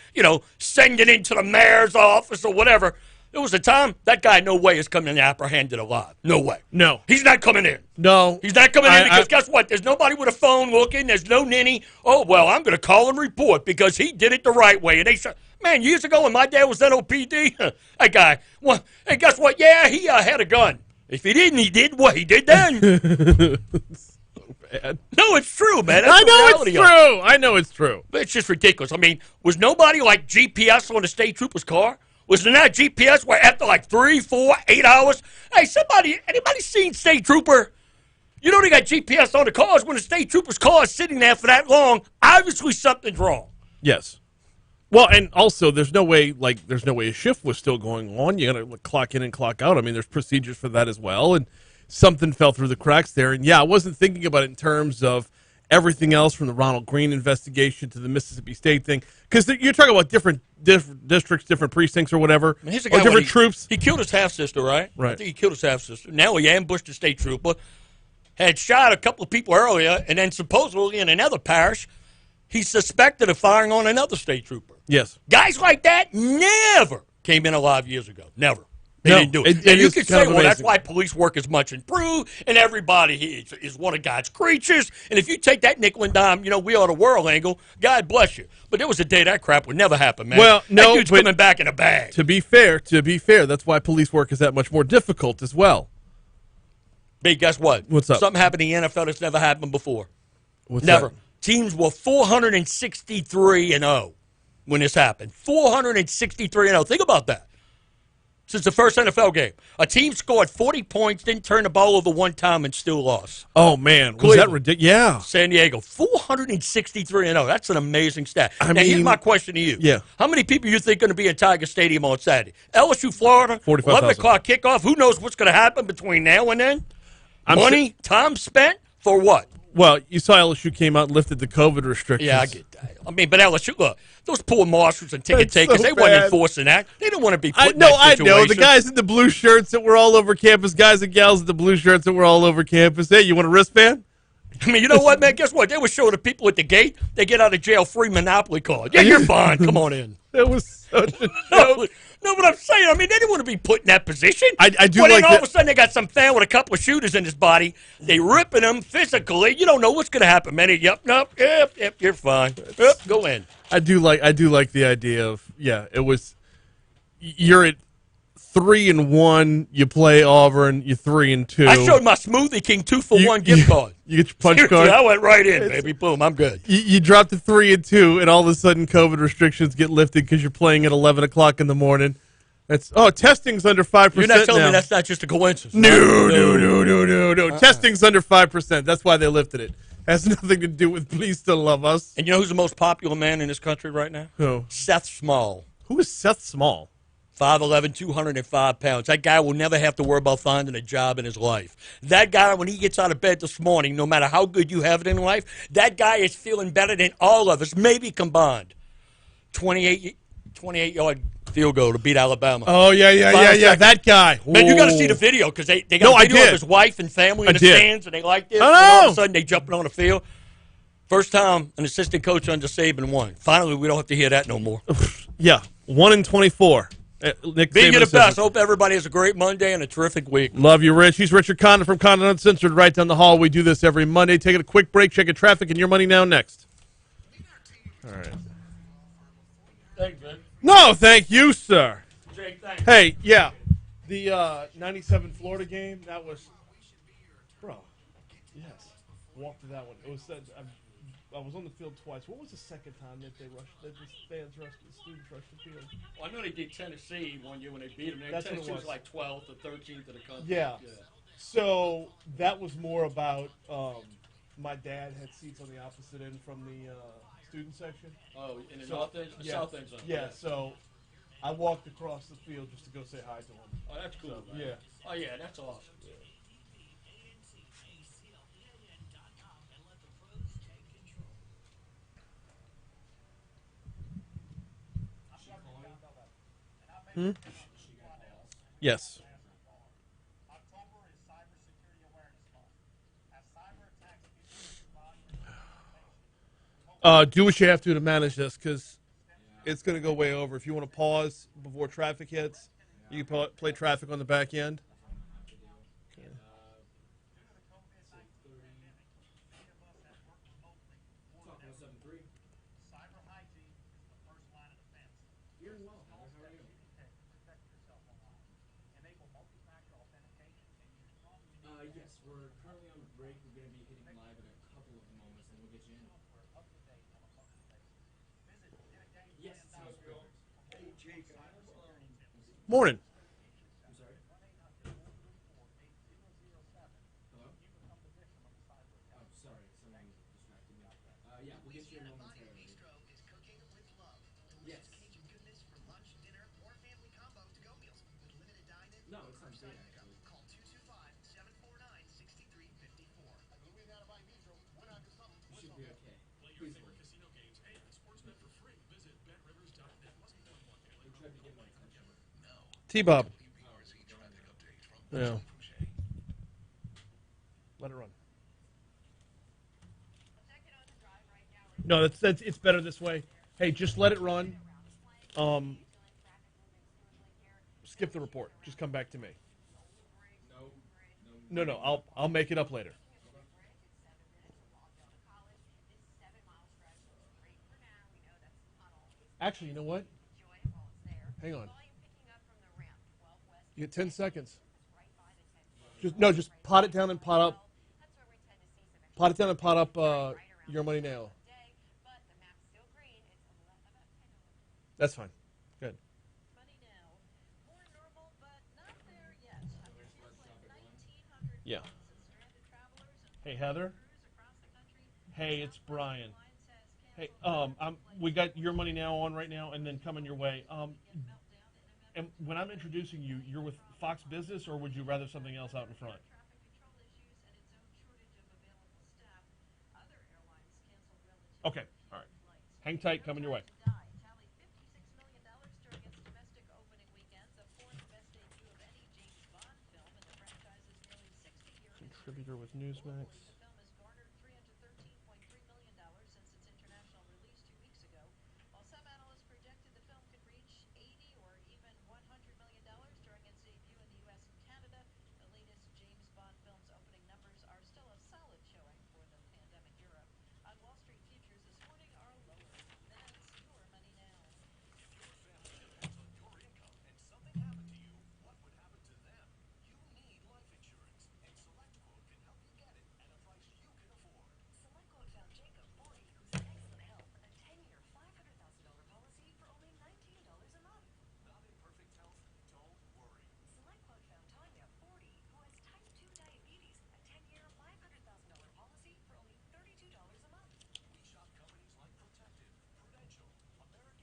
send it into the mayor's office or whatever. There was a time that guy, no way, is coming apprehended alive. No way. No. He's not coming in. No. He's not coming in because guess what? There's nobody with a phone looking. There's no ninny. Oh, well, I'm going to call and report because he did it the right way. And they said, man, years ago when my dad was NOPD, that guy, well, and guess what? Yeah, he had a gun. If he didn't, he did what he did then. So bad. No, it's true, man. That's I know it's true. But it's just ridiculous. I mean, was nobody like GPS on the state trooper's car? Was there not GPS where after like 3, 4, 8 hours? Hey, anybody seen state trooper? You know they got GPS on the cars. When the state trooper's car is sitting there for that long, obviously something's wrong. Yes. Well, and also, there's no way a shift was still going on. You got to clock in and clock out. I mean, there's procedures for that as well, and something fell through the cracks there. And yeah, I wasn't thinking about it in terms of everything else from the Ronald Green investigation to the Mississippi State thing, because you're talking about different districts, different precincts, or whatever, or different troops. He killed his half sister, right? Right. I think he killed his half sister. Now he ambushed a state trooper, had shot a couple of people earlier, and then supposedly in another parish, he's suspected of firing on another state trooper. Yes. Guys like that never came in alive years ago. Never. They didn't do it. And you can say, well, that's why police work is much improved, and everybody is one of God's creatures. And if you take that nickel and dime, we are the world angle, God bless you. But there was a day that crap would never happen, man. Well, no, that dude's coming back in a bag. To be fair, that's why police work is that much more difficult as well. Hey, guess what? What's up? Something happened in the NFL that's never happened before. What's never. That? Teams were 463-0 when this happened. 463-0. Think about that. Since the first NFL game, a team scored 40 points, didn't turn the ball over one time, and still lost. Oh man, was that ridiculous? Yeah, San Diego, 463-0. That's an amazing stat. Now, here's my question to you. Yeah, how many people you think are going to be in Tiger Stadium on Saturday? LSU, Florida, 45,000. 11 o'clock kickoff. Who knows what's going to happen between now and then? Money, time spent for what? Well, you saw LSU came out and lifted the COVID restrictions. Yeah, I get that. I mean, but LSU, look, those poor marshals and ticket takers, they weren't enforcing that. They didn't want to be put in that situation. I know. The guys in the blue shirts that were all over campus, guys and gals in the blue shirts that were all over campus. Hey, you want a wristband? I mean, you know what, man? Guess what? They were showing the people at the gate, they get out of jail free Monopoly card. Yeah, you're fine. Come on in. That was such a joke. No, but I'm saying, I mean, they didn't want to be put in that position. I do but like then all of a sudden they got some fan with a couple of shooters in his body. They ripping him physically. You don't know what's going to happen, man. Yep, you're fine. Yep, go in. I do like the idea of, it was, you're at 3-1, you play Auburn, you're 3-2. I showed my Smoothie King 2-for-1 gift card. You get your punch Seriously, card. I went right in, baby. Boom, I'm good. You drop to 3-2, and all of a sudden COVID restrictions get lifted because you're playing at 11 o'clock in the morning. Testing's under 5%. You're not telling now. me that's not just a coincidence. No. Testing's under 5%. That's why they lifted it. Has nothing to do with please still love us. And you know who's the most popular man in this country right now? Who? Seth Small. Who is Seth Small? 5'11", 205 pounds. That guy will never have to worry about finding a job in his life. That guy, when he gets out of bed this morning, no matter how good you have it in life, that guy is feeling better than all of us, maybe combined. 28-yard field goal to beat Alabama. Oh, yeah. That guy. Man, you got to see the Whoa. video because they got a video of his wife and family in the stands, and they like this. Oh, And all of no. a sudden, they jumping on the field. First time an assistant coach under Saban won. Finally, we don't have to hear that no more. Yeah, 1-24. Nick Be Saban you the says best. it. Hope everybody has a great Monday and a terrific week. Love you, Rich. He's Richard Condon from Condon Uncensored right down the hall. We do this every Monday. Taking a quick break, checking traffic, and your money now next. All right. Thanks, man. No, thank you, sir. Jake, thanks. Hey, yeah, the 97 Florida game, that was, bro, yes, walked to that one. It was I was on the field twice. What was the second time that the students rushed the field? Well, I know they did Tennessee one year when they beat them. That's what it Tennessee was was. like 12th or 13th of the country. Yeah. So that was more about my dad had seats on the opposite end from the student section. Oh, in the So, north end, the yeah, south end zone. Yeah, so I walked across the field just to go say hi to him. Oh, that's cool, So, man. yeah. Oh, yeah, that's awesome. Yes. Do what you have to manage this because it's going to go way over. If you want to pause before traffic hits, you can play traffic on the back end. Okay. Yes, we're currently on a break. We're going to be hitting live in a couple of moments, and we'll get you in. Yes, it sounds perfect. Morning. I'm sorry? Hello? Oh, sorry. Someone distracted me. Yeah, we'll get you in momentarily. Yes. No, it's on sale, actually. You should be okay. Please hold. They tried to get my attention. T-Bob. Yeah. Let it run. No, that's it's better this way. Hey, just let it run. Skip the report. Just come back to me. No. I'll make it up later. Actually, you know what? Hang on. You get 10 seconds. Just pot it down and pot up. Pot it down and pot up your money now. That's fine. Good. Yeah. Hey, Heather. Hey, it's Brian. Hey, we got your money now on right now, and then coming your way. And when I'm introducing you, you're with Fox Business, or would you rather something else out in front? Okay, all right. Hang tight, coming your way. Contributor with Newsmax.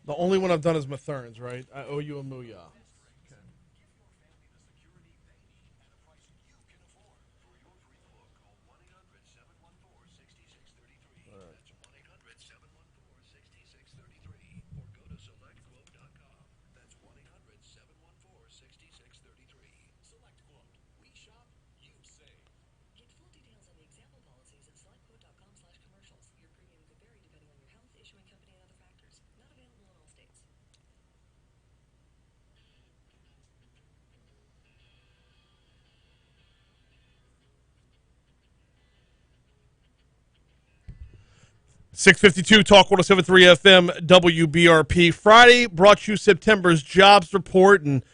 The only one I've done is Matherns, right? I owe you a mooyah. 652 Talk 107.3 FM WBRP. Friday brought you September's jobs report, and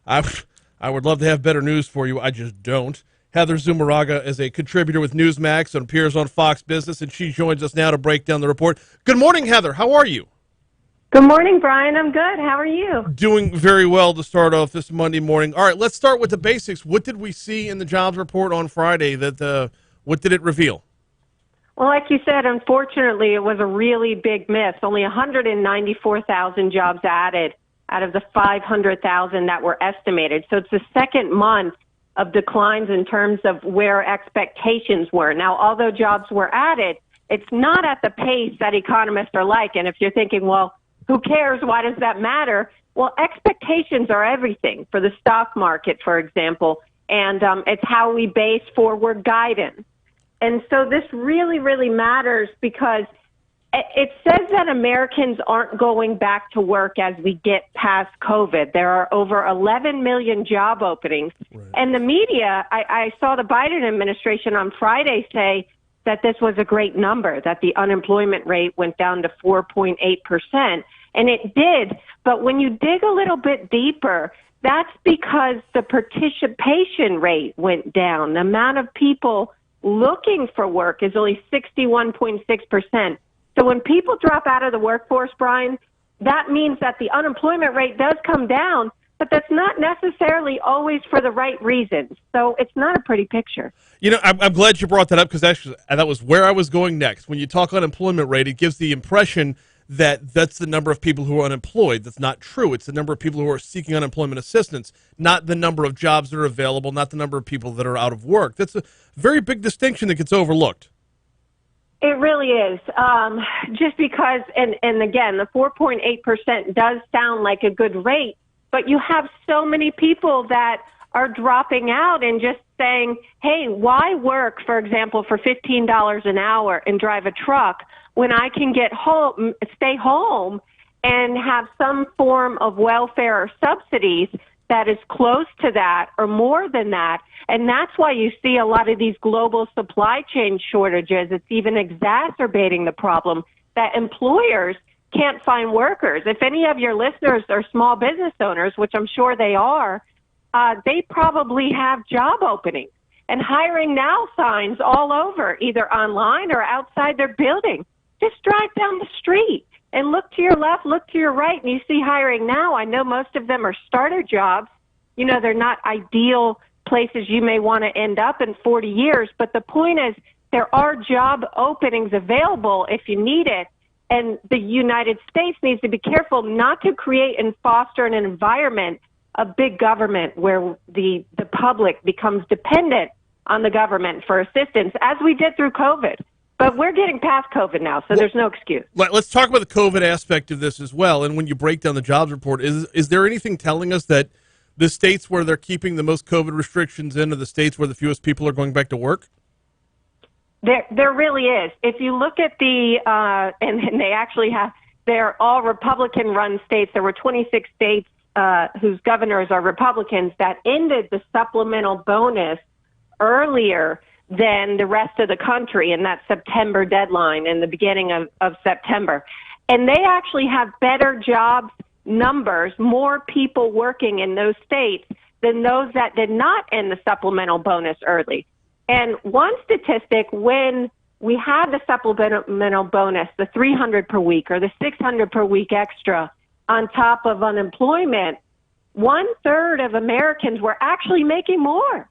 I would love to have better news for you. I just don't. Heather Zumarraga is a contributor with Newsmax and appears on Fox Business, and she joins us now to break down the report. Good morning, Heather. How are you? Good morning, Brian. I'm good. How are you? Doing very well to start off this Monday morning. All right, let's start with the basics. What did we see in the jobs report on Friday? What did it reveal? Well, like you said, unfortunately, it was a really big miss. Only 194,000 jobs added out of the 500,000 that were estimated. So it's the second month of declines in terms of where expectations were. Now, although jobs were added, it's not at the pace that economists are like. And if you're thinking, well, who cares? Why does that matter? Well, expectations are everything for the stock market, for example, and it's how we base forward guidance. And so this really, really matters because it says that Americans aren't going back to work as we get past COVID. There are over 11 million job openings. Right. And the media, I saw the Biden administration on Friday say that this was a great number, that the unemployment rate went down to 4.8%. And it did. But when you dig a little bit deeper, that's because the participation rate went down. The amount of people looking for work is only 61.6%. So when people drop out of the workforce, Brian, that means that the unemployment rate does come down, but that's not necessarily always for the right reasons. So it's not a pretty picture. You know, I'm glad you brought that up because actually that was where I was going next. When you talk unemployment rate, it gives the impression that that's the number of people who are unemployed. That's not true. It's the number of people who are seeking unemployment assistance, not the number of jobs that are available, not the number of people that are out of work. That's a very big distinction that gets overlooked. It really is. Just because, and again, the 4.8% does sound like a good rate, but you have so many people that are dropping out and just saying, hey, why work, for example, for $15 an hour and drive a truck when I can get home, stay home and have some form of welfare or subsidies that is close to that or more than that. And that's why you see a lot of these global supply chain shortages. It's even exacerbating the problem that employers can't find workers. If any of your listeners are small business owners, which I'm sure they are, they probably have job openings and hiring now signs all over, either online or outside their building. Just drive down the street and look to your left, look to your right, and you see hiring now. I know most of them are starter jobs. You know, they're not ideal places you may want to end up in 40 years, but the point is there are job openings available if you need it. And the United States needs to be careful not to create and foster an environment of big government where the public becomes dependent on the government for assistance, as we did through COVID. But we're getting past COVID now, so there's no excuse. Let's talk about the COVID aspect of this as well. And when you break down the jobs report, is there anything telling us that the states where they're keeping the most COVID restrictions in are the states where the fewest people are going back to work? There really is. If you look at the, and they actually have, they're all Republican-run states. There were 26 states whose governors are Republicans that ended the supplemental bonus earlier than the rest of the country in that September deadline in the beginning of September. And they actually have better jobs numbers, more people working in those states than those that did not end the supplemental bonus early. And one statistic, when we had the supplemental bonus, the $300 per week or the $600 per week extra on top of unemployment, 1/3 of Americans were actually making more.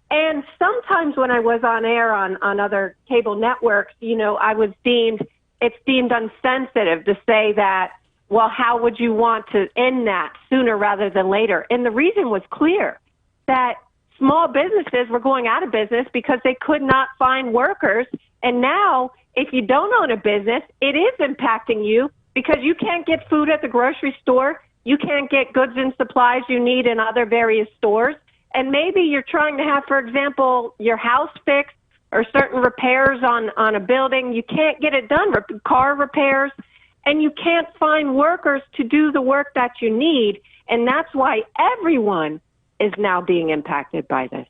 And sometimes when I was on air on other cable networks, you know, it's deemed insensitive to say that, well, how would you want to end that sooner rather than later? And the reason was clear, that small businesses were going out of business because they could not find workers. And now, if you don't own a business, it is impacting you because you can't get food at the grocery store. You can't get goods and supplies you need in other various stores. And maybe you're trying to have, for example, your house fixed or certain repairs on a building. You can't get it done, car repairs, and you can't find workers to do the work that you need. And that's why everyone is now being impacted by this.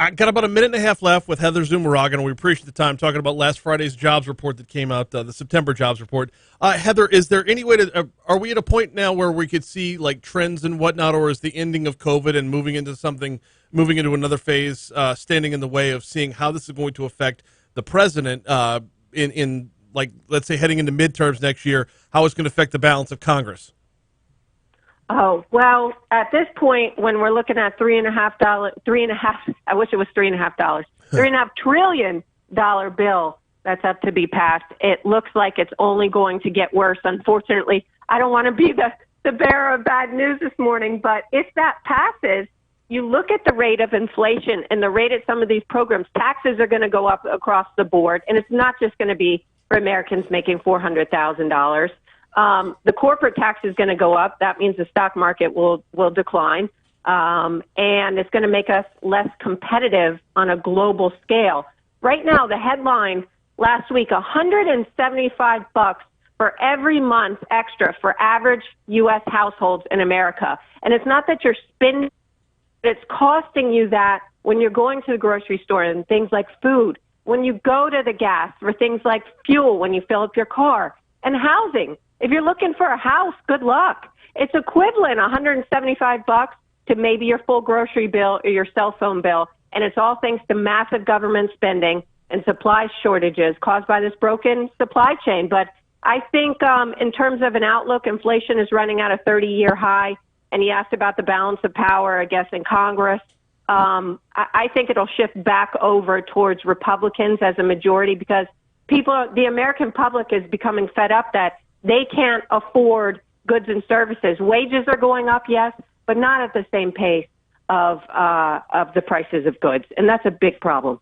I got about a minute and a half left with Heather Zumarraga, and we appreciate the time talking about last Friday's jobs report that came out, the September jobs report. Heather, is there any way to are we at a point now where we could see like trends and whatnot, or is the ending of COVID and moving into another phase standing in the way of seeing how this is going to affect the president in like, let's say, heading into midterms next year, how it's going to affect the balance of Congress? Oh, well, at this point, when we're looking at I wish it was $3.5 trillion bill that's up to be passed, it looks like it's only going to get worse. Unfortunately, I don't want to be the bearer of bad news this morning, but if that passes, you look at the rate of inflation and the rate at some of these programs, taxes are going to go up across the board, and it's not just going to be for Americans making $400,000. The corporate tax is going to go up. That means the stock market will decline, and it's going to make us less competitive on a global scale. Right now, the headline last week, $175 for every month extra for average U.S. households in America. And it's not that you're spending, it's costing you that when you're going to the grocery store and things like food, when you go to the gas for things like fuel, when you fill up your car, and housing. If you're looking for a house, good luck. It's equivalent, $175 to maybe your full grocery bill or your cell phone bill, and it's all thanks to massive government spending and supply shortages caused by this broken supply chain. But I think in terms of an outlook, inflation is running at a 30-year high, and he asked about the balance of power, I guess, in Congress. I think it'll shift back over towards Republicans as a majority because the American public is becoming fed up that they can't afford goods and services. Wages are going up, yes, but not at the same pace of the prices of goods, and that's a big problem.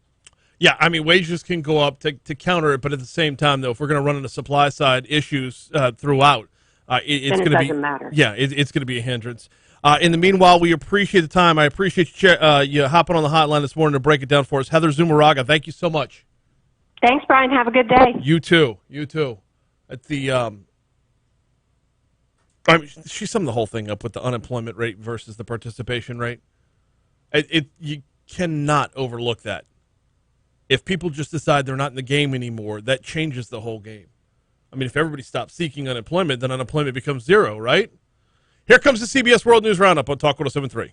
Yeah, I mean, wages can go up to counter it, but at the same time, though, if we're going to run into supply side issues throughout, it's going to be matter. Yeah, it's going to be a hindrance. In the meanwhile, we appreciate the time. I appreciate you hopping on the hotline this morning to break it down for us. Heather Zumarraga, thank you so much. Thanks, Brian. Have a good day. You too. At the I mean, she summed the whole thing up with the unemployment rate versus the participation rate. You cannot overlook that. If people just decide they're not in the game anymore, that changes the whole game. I mean, if everybody stops seeking unemployment, then unemployment becomes zero, right? Here comes the CBS World News Roundup on Talk 107.3.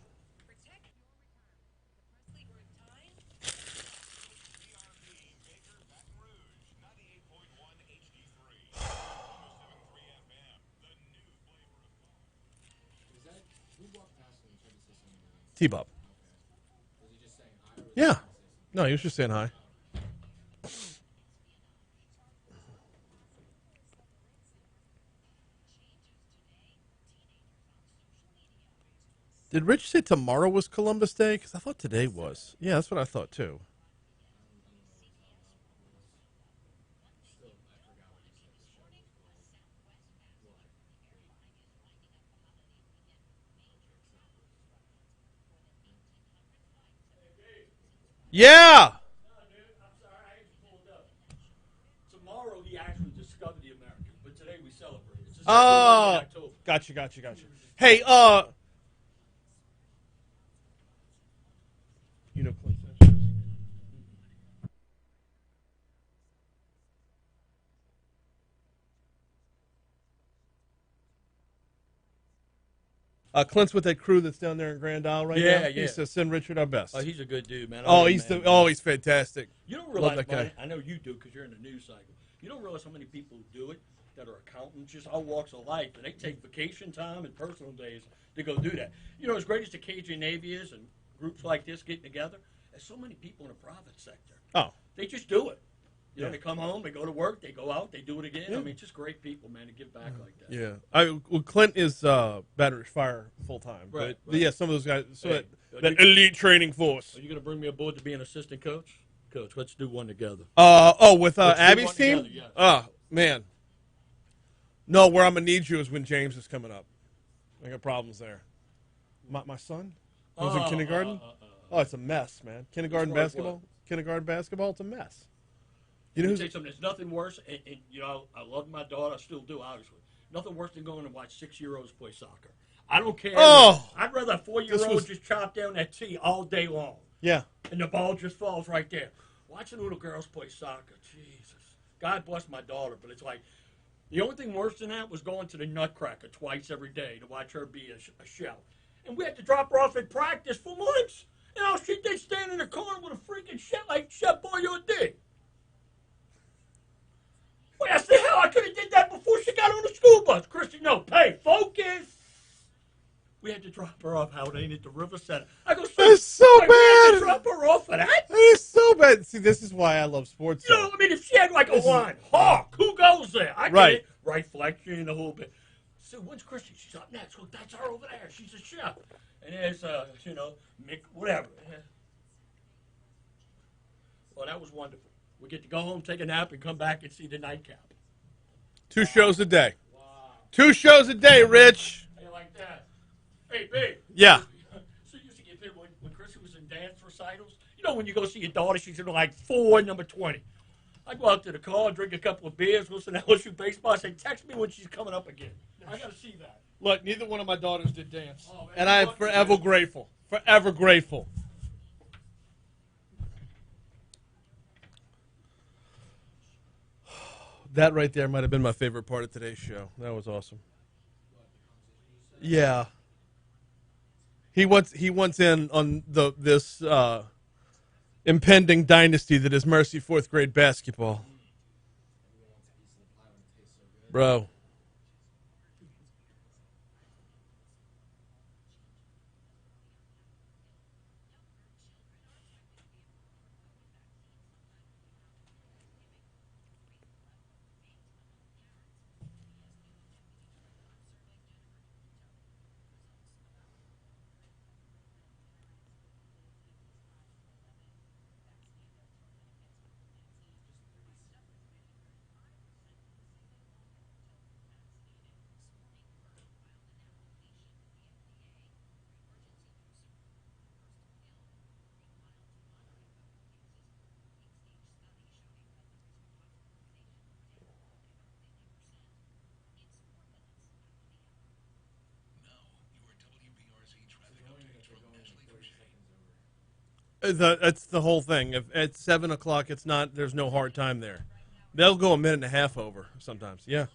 T-Bob. Yeah. No, he was just saying hi. Did Rich say tomorrow was Columbus Day? Because I thought today was. Yeah, that's what I thought, too. Yeah! Tomorrow he actually discovered the American, but today we celebrate. It's just Oh, October. gotcha. Hey, you know Clint Sanchez? Clint's with that crew that's down there in Grand Isle right now. Yeah. He says, send Richard our best. Oh, he's a good dude, man. He's fantastic. You don't Love realize, that guy. Brian, I know you do because you're in the news cycle. You don't realize how many people who do it that are accountants, just all walks of life, and they take vacation time and personal days to go do that. You know, as great as the Cajun Navy is and groups like this getting together, there's so many people in the private sector. Oh. They just do it. You know, Yeah. they come home, they go to work, they go out, they do it again. Yeah. I mean, just great people, man, to give back like that. Yeah. Clint is Baton Rouge Fire full-time. Right. But yeah, some of those guys, Hey, that elite training force. Are you going to bring me aboard to be an assistant coach? Coach, let's do one together. With Let's do Abby's one team? together, yes. Oh, man. No, where I'm going to need you is when James is coming up. I got problems there. My son? Who's in kindergarten? It's a mess, man. Kindergarten basketball, it's a mess. You know Let me who's tell you something. There's nothing worse, and you know, I love my daughter. I still do, obviously. Nothing worse than going and watch 6-year-olds play soccer. I don't care. Oh! I'd rather a 4-year-old just chop down that tee all day long. Yeah. And the ball just falls right there. Watching little girls play soccer, Jesus. God bless my daughter, but it's like, the only thing worse than that was going to the Nutcracker twice every day to watch her be a shell. And we had to drop her off at practice for months. And all she did stand in the corner with a freaking shit like Chef Boyardee. Well, that's the hell I could have did that before she got on the school bus. Christy, no, hey, focus. We had to drop her off, Haldane, at the River Center. I go, that's so bad. bad. We had to drop her off for that? That is so bad. See, this is why I love sports. You know, I mean, if she had like a line, Hawk, who goes there? I get it. Right flexion, a whole bit. So when's Christy? She's up next. Well, that's her over there. She's a chef. And there's, you know, Mick, whatever. Well, that was wonderful. We get to go home, take a nap, and come back and see the nightcap. 2 shows a day. Wow. 2 shows a day, Rich. How you like that? Hey, babe. Yeah. So you used to get paid when Chrissy was in dance recitals. You know, when you go see your daughter, she's in like 4, number 20. I go out to the car, drink a couple of beers, listen to LSU baseball. I say, text me when she's coming up again. I got to see that. Look, neither one of my daughters did dance. Oh, and I am forever grateful. Forever grateful. That right there might have been my favorite part of today's show. That was awesome. Yeah. He wants in on this impending dynasty that is Mercy 4th grade basketball. Bro. That's the whole thing. If at 7 o'clock, it's not. There's no hard time there. They'll go a minute and a half over sometimes. Yeah.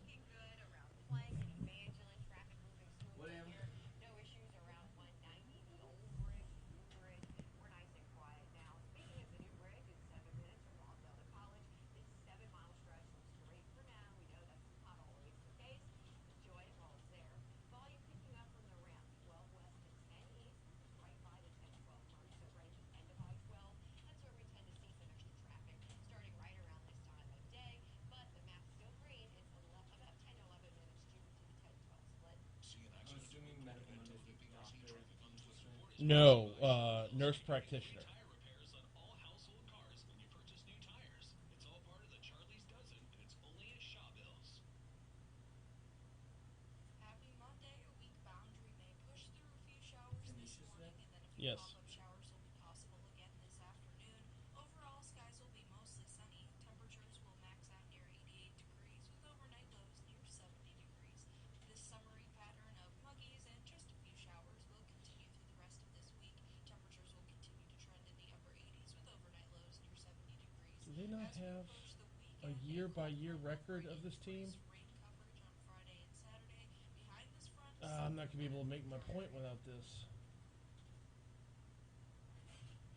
No, nurse practitioner. Yes. Do they not have a year-by-year record of this team? I'm not going to be able to make my point without this.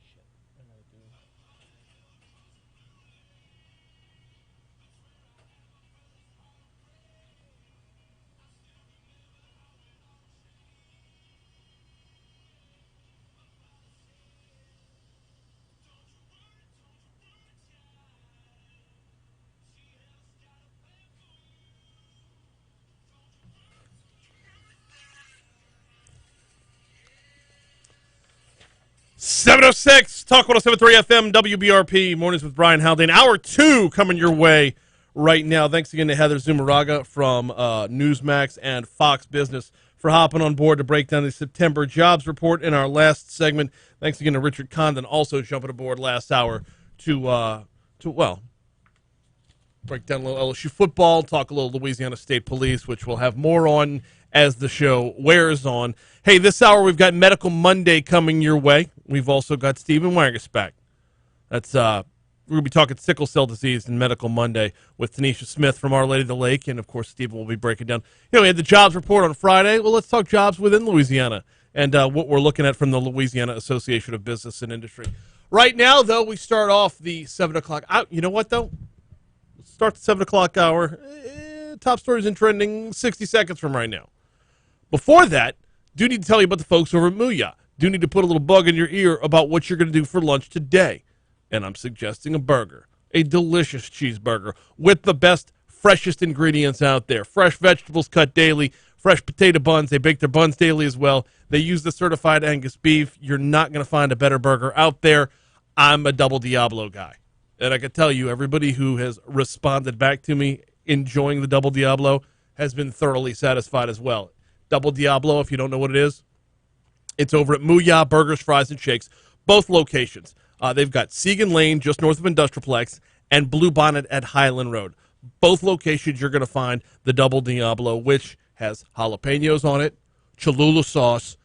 Shit, I gotta do it. .706, Talk 107.3 FM, WBRP, Mornings with Brian Haldane. Hour 2 coming your way right now. Thanks again to Heather Zumarraga from Newsmax and Fox Business for hopping on board to break down the September jobs report in our last segment. Thanks again to Richard Condon, also jumping aboard last hour to break down a little LSU football, talk a little Louisiana State Police, which we'll have more on as the show wears on. Hey, this hour we've got Medical Monday coming your way. We've also got Stephen Wangus back. That's we're going to be talking sickle cell disease and Medical Monday with Tanisha Smith from Our Lady of the Lake, and of course Stephen will be breaking down. We had the jobs report on Friday. Well, let's talk jobs within Louisiana and what we're looking at from the Louisiana Association of Business and Industry. Right now, though, we start off the 7 o'clock. You know what, though? Let's start the 7 o'clock hour. Top stories and trending 60 seconds from right now. Before that, do need to tell you about the folks over at Mooyah. Do need to put a little bug in your ear about what you're going to do for lunch today. And I'm suggesting a burger, a delicious cheeseburger with the best, freshest ingredients out there. Fresh vegetables cut daily, fresh potato buns. They bake their buns daily as well. They use the certified Angus beef. You're not going to find a better burger out there. I'm a Double Diablo guy. And I can tell you, everybody who has responded back to me enjoying the Double Diablo has been thoroughly satisfied as well. Double Diablo, if you don't know what it is, it's over at Mooyah Burgers, Fries, and Shakes, both locations. They've got Segan Lane, just north of Industrialplex, and Blue Bonnet at Highland Road. Both locations you're going to find the Double Diablo, which has jalapenos on it, Cholula sauce,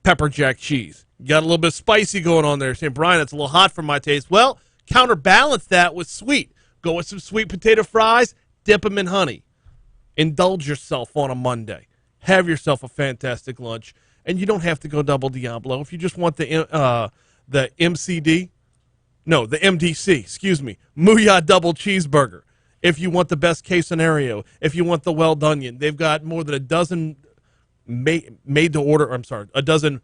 pepper jack cheese. You got a little bit of spicy going on there. Saying, Brian, it's a little hot for my taste. Well, counterbalance that with sweet. Go with some sweet potato fries, dip them in honey. Indulge yourself on a Monday. Have yourself a fantastic lunch. And you don't have to go Double Diablo. If you just want the MDC, Mooyah Double Cheeseburger. If you want the best case scenario, if you want the well done, they've got more than a dozen a dozen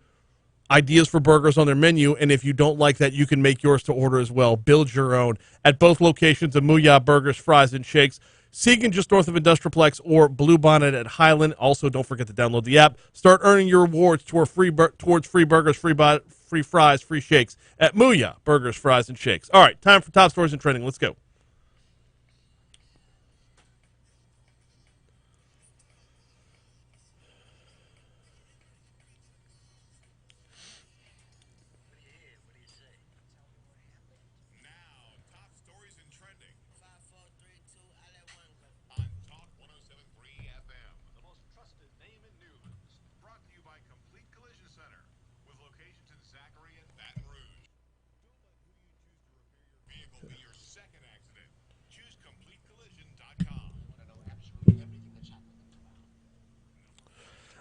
ideas for burgers on their menu, and if you don't like that, you can make yours to order as well. Build your own at both locations of Mooyah Burgers, Fries, and Shakes. Segan, just north of Industrialplex, or Blue Bonnet at Highland. Also, don't forget to download the app. Start earning your rewards towards free burgers, free fries, free shakes at Mooyah Burgers, Fries, and Shakes. All right, time for top stories and trending. Let's go.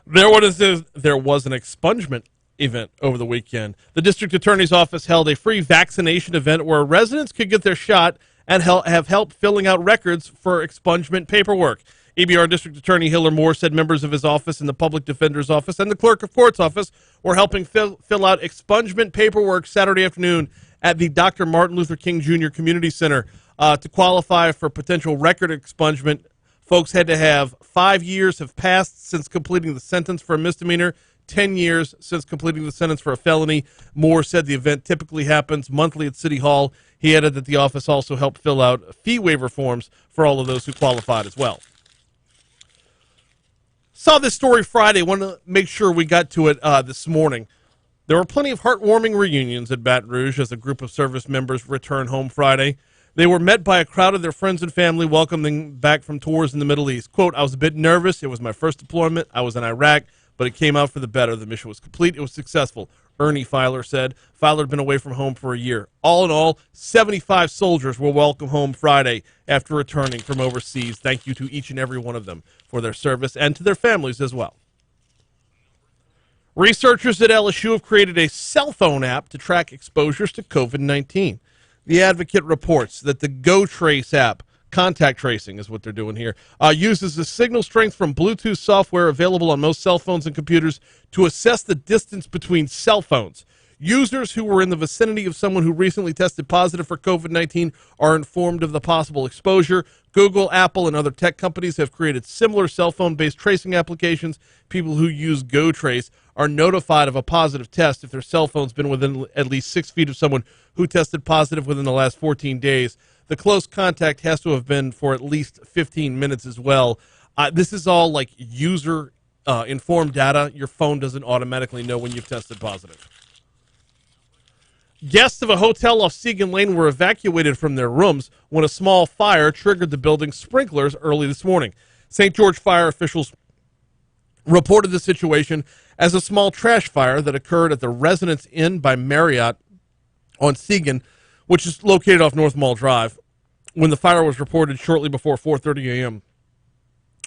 There was an expungement event over the weekend. The district attorney's office held a free vaccination event where residents could get their shot and have help filling out records for expungement paperwork. EBR District Attorney Hiller Moore said members of his office and the public defender's office and the clerk of court's office were helping fill out expungement paperwork Saturday afternoon at the Dr. Martin Luther King Jr. Community Center. To qualify for potential record expungement, folks had to have 5 years have passed since completing the sentence for a misdemeanor, 10 years since completing the sentence for a felony. Moore said the event typically happens monthly at City Hall. He added that the office also helped fill out fee waiver forms for all of those who qualified as well. Saw this story Friday. Want to make sure we got to it this morning. There were plenty of heartwarming reunions at Baton Rouge as a group of service members returned home Friday. They were met by a crowd of their friends and family welcoming back from tours in the Middle East. Quote, I was a bit nervous. It was my first deployment. I was in Iraq, but it came out for the better. The mission was complete. It was successful. Ernie Filer said. Filer had been away from home for a year. All in all, 75 soldiers were welcome home Friday after returning from overseas. Thank you to each and every one of them for their service and to their families as well. Researchers at LSU have created a cell phone app to track exposures to COVID-19. The Advocate reports that the GoTrace app, contact tracing is what they're doing here, uses the signal strength from Bluetooth software available on most cell phones and computers to assess the distance between cell phones. Users who were in the vicinity of someone who recently tested positive for COVID-19 are informed of the possible exposure. Google, Apple, and other tech companies have created similar cell phone-based tracing applications. People who use GoTrace are notified of a positive test if their cell phone's been within at least 6 feet of someone who tested positive within the last 14 days. The close contact has to have been for at least 15 minutes as well. This is all like user informed data. Your phone doesn't automatically know when you've tested positive. Guests of a hotel off Segan Lane were evacuated from their rooms when a small fire triggered the building's sprinklers early this morning. St. George fire officials reported the situation as a small trash fire that occurred at the Residence Inn by Marriott on Segan, which is located off North Mall Drive, when the fire was reported shortly before 4:30 a.m.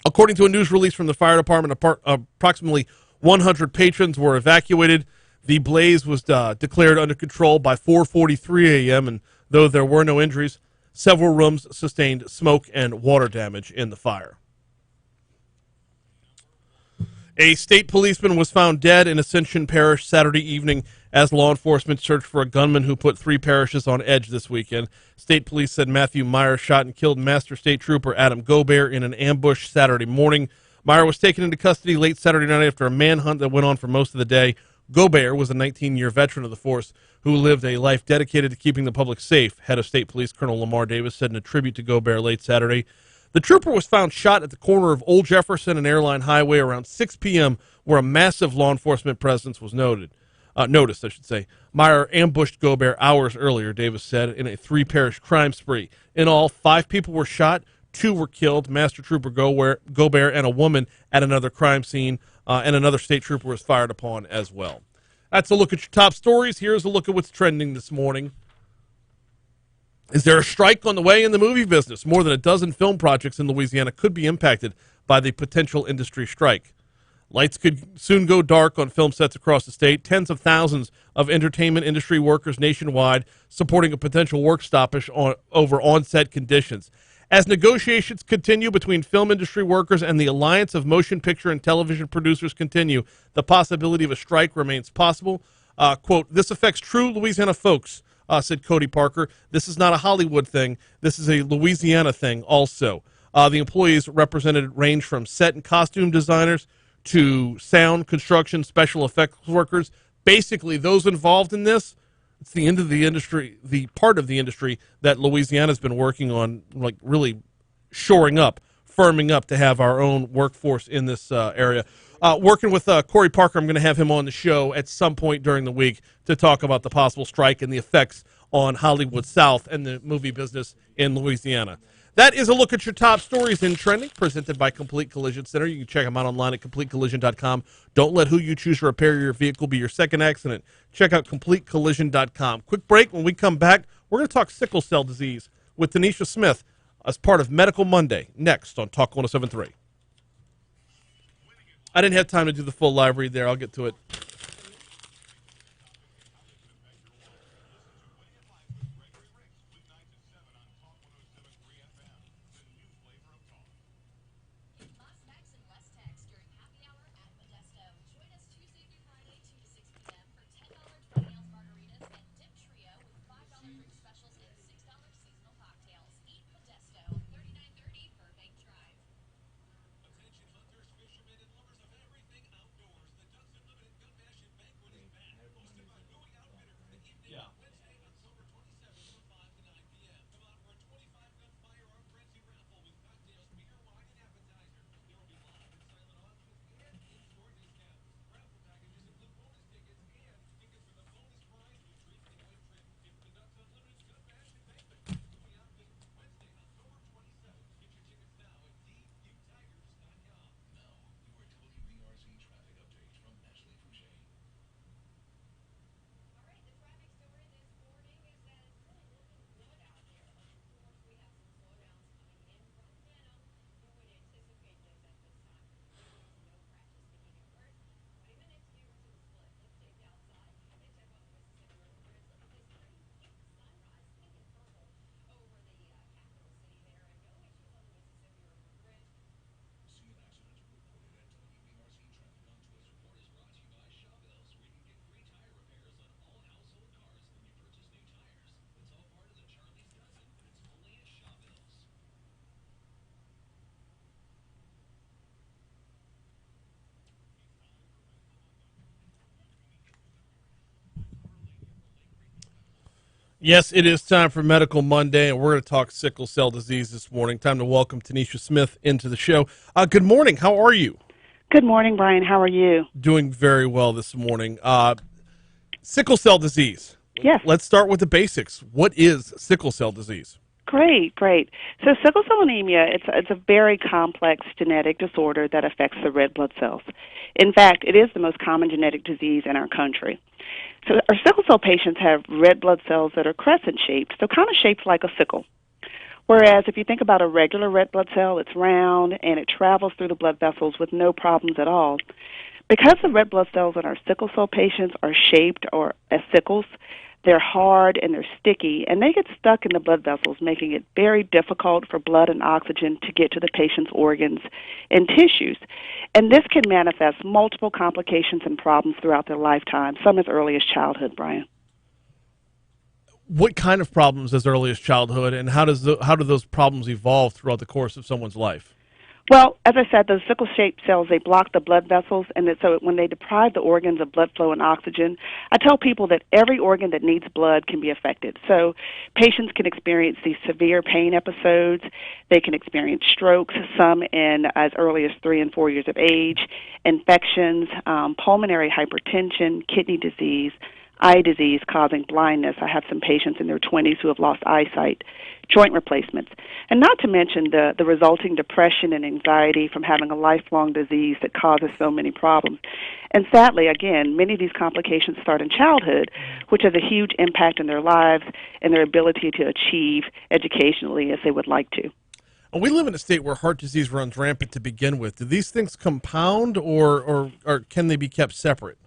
According to a news release from the fire department, approximately 100 patrons were evacuated. The blaze was declared under control by 4:43 a.m., and though there were no injuries, several rooms sustained smoke and water damage in the fire. A state policeman was found dead in Ascension Parish Saturday evening as law enforcement searched for a gunman who put 3 parishes on edge this weekend. State police said Matthew Meyer shot and killed Master State Trooper Adam Gobert in an ambush Saturday morning. Meyer was taken into custody late Saturday night after a manhunt that went on for most of the day. Gobert was a 19-year veteran of the force who lived a life dedicated to keeping the public safe, head of State Police Colonel Lamar Davis said in a tribute to Gobert late Saturday. The trooper was found shot at the corner of Old Jefferson and Airline Highway around 6 p.m., where a massive law enforcement presence was noticed. Meyer ambushed Gobert hours earlier, Davis said, in a 3-parish crime spree. In all, 5 people were shot, 2 were killed, Master Trooper Gobert and a woman at another crime scene, and another state trooper was fired upon as well. That's a look at your top stories. Here's a look at what's trending this morning. Is there a strike on the way in the movie business? More than a dozen film projects in Louisiana could be impacted by the potential industry strike. Lights could soon go dark on film sets across the state. Tens of thousands of entertainment industry workers nationwide supporting a potential work stoppage over on-set conditions. As negotiations continue between film industry workers and the Alliance of Motion Picture and Television Producers continue, the possibility of a strike remains possible. Quote, "This affects true Louisiana folks," said Cody Parker. "This is not a Hollywood thing. This is a Louisiana thing also." The employees represented range from set and costume designers to sound, construction, special effects workers. Basically, those involved in this, it's the end of the industry, the part of the industry that Louisiana's been working on, like really shoring up, firming up to have our own workforce in this area. Working with Corey Parker, I'm going to have him on the show at some point during the week to talk about the possible strike and the effects on Hollywood South and the movie business in Louisiana. That is a look at your top stories in trending, presented by Complete Collision Center. You can check them out online at CompleteCollision.com. Don't let who you choose to repair your vehicle be your second accident. Check out CompleteCollision.com. Quick break. When we come back, we're going to talk sickle cell disease with Tanisha Smith as part of Medical Monday, next on Talk 107.3. I didn't have time to do the full live read there. I'll get to it. Yes, it is time for Medical Monday, and we're going to talk sickle cell disease this morning. Time to welcome Tanisha Smith into the show. Good morning. How are you? Good morning, Brian. How are you? Doing very well this morning. Sickle cell disease. Yes. Let's start with the basics. What is sickle cell disease? Great, great. So sickle cell anemia, it's a very complex genetic disorder that affects the red blood cells. In fact, it is the most common genetic disease in our country. So our sickle cell patients have red blood cells that are crescent-shaped, so kind of shaped like a sickle. Whereas if you think about a regular red blood cell, it's round and it travels through the blood vessels with no problems at all. Because the red blood cells in our sickle cell patients are shaped or as sickles, they're hard and they're sticky, and they get stuck in the blood vessels, making it very difficult for blood and oxygen to get to the patient's organs and tissues. And this can manifest multiple complications and problems throughout their lifetime, some as early as childhood, Brian. What kind of problems as early as childhood, and how do those problems evolve throughout the course of someone's life? Well, as I said, those sickle-shaped cells, they block the blood vessels, and so when they deprive the organs of blood flow and oxygen, I tell people that every organ that needs blood can be affected. So patients can experience these severe pain episodes. They can experience strokes, some in as early as 3 and 4 years of age, infections, pulmonary hypertension, kidney disease, eye disease causing blindness. I have some patients in their 20s who have lost eyesight, joint replacements, and not to mention the resulting depression and anxiety from having a lifelong disease that causes so many problems. And sadly, again, many of these complications start in childhood, which has a huge impact on their lives and their ability to achieve educationally as they would like to. We live in a state where heart disease runs rampant to begin with. Do these things compound, or can they be kept separate?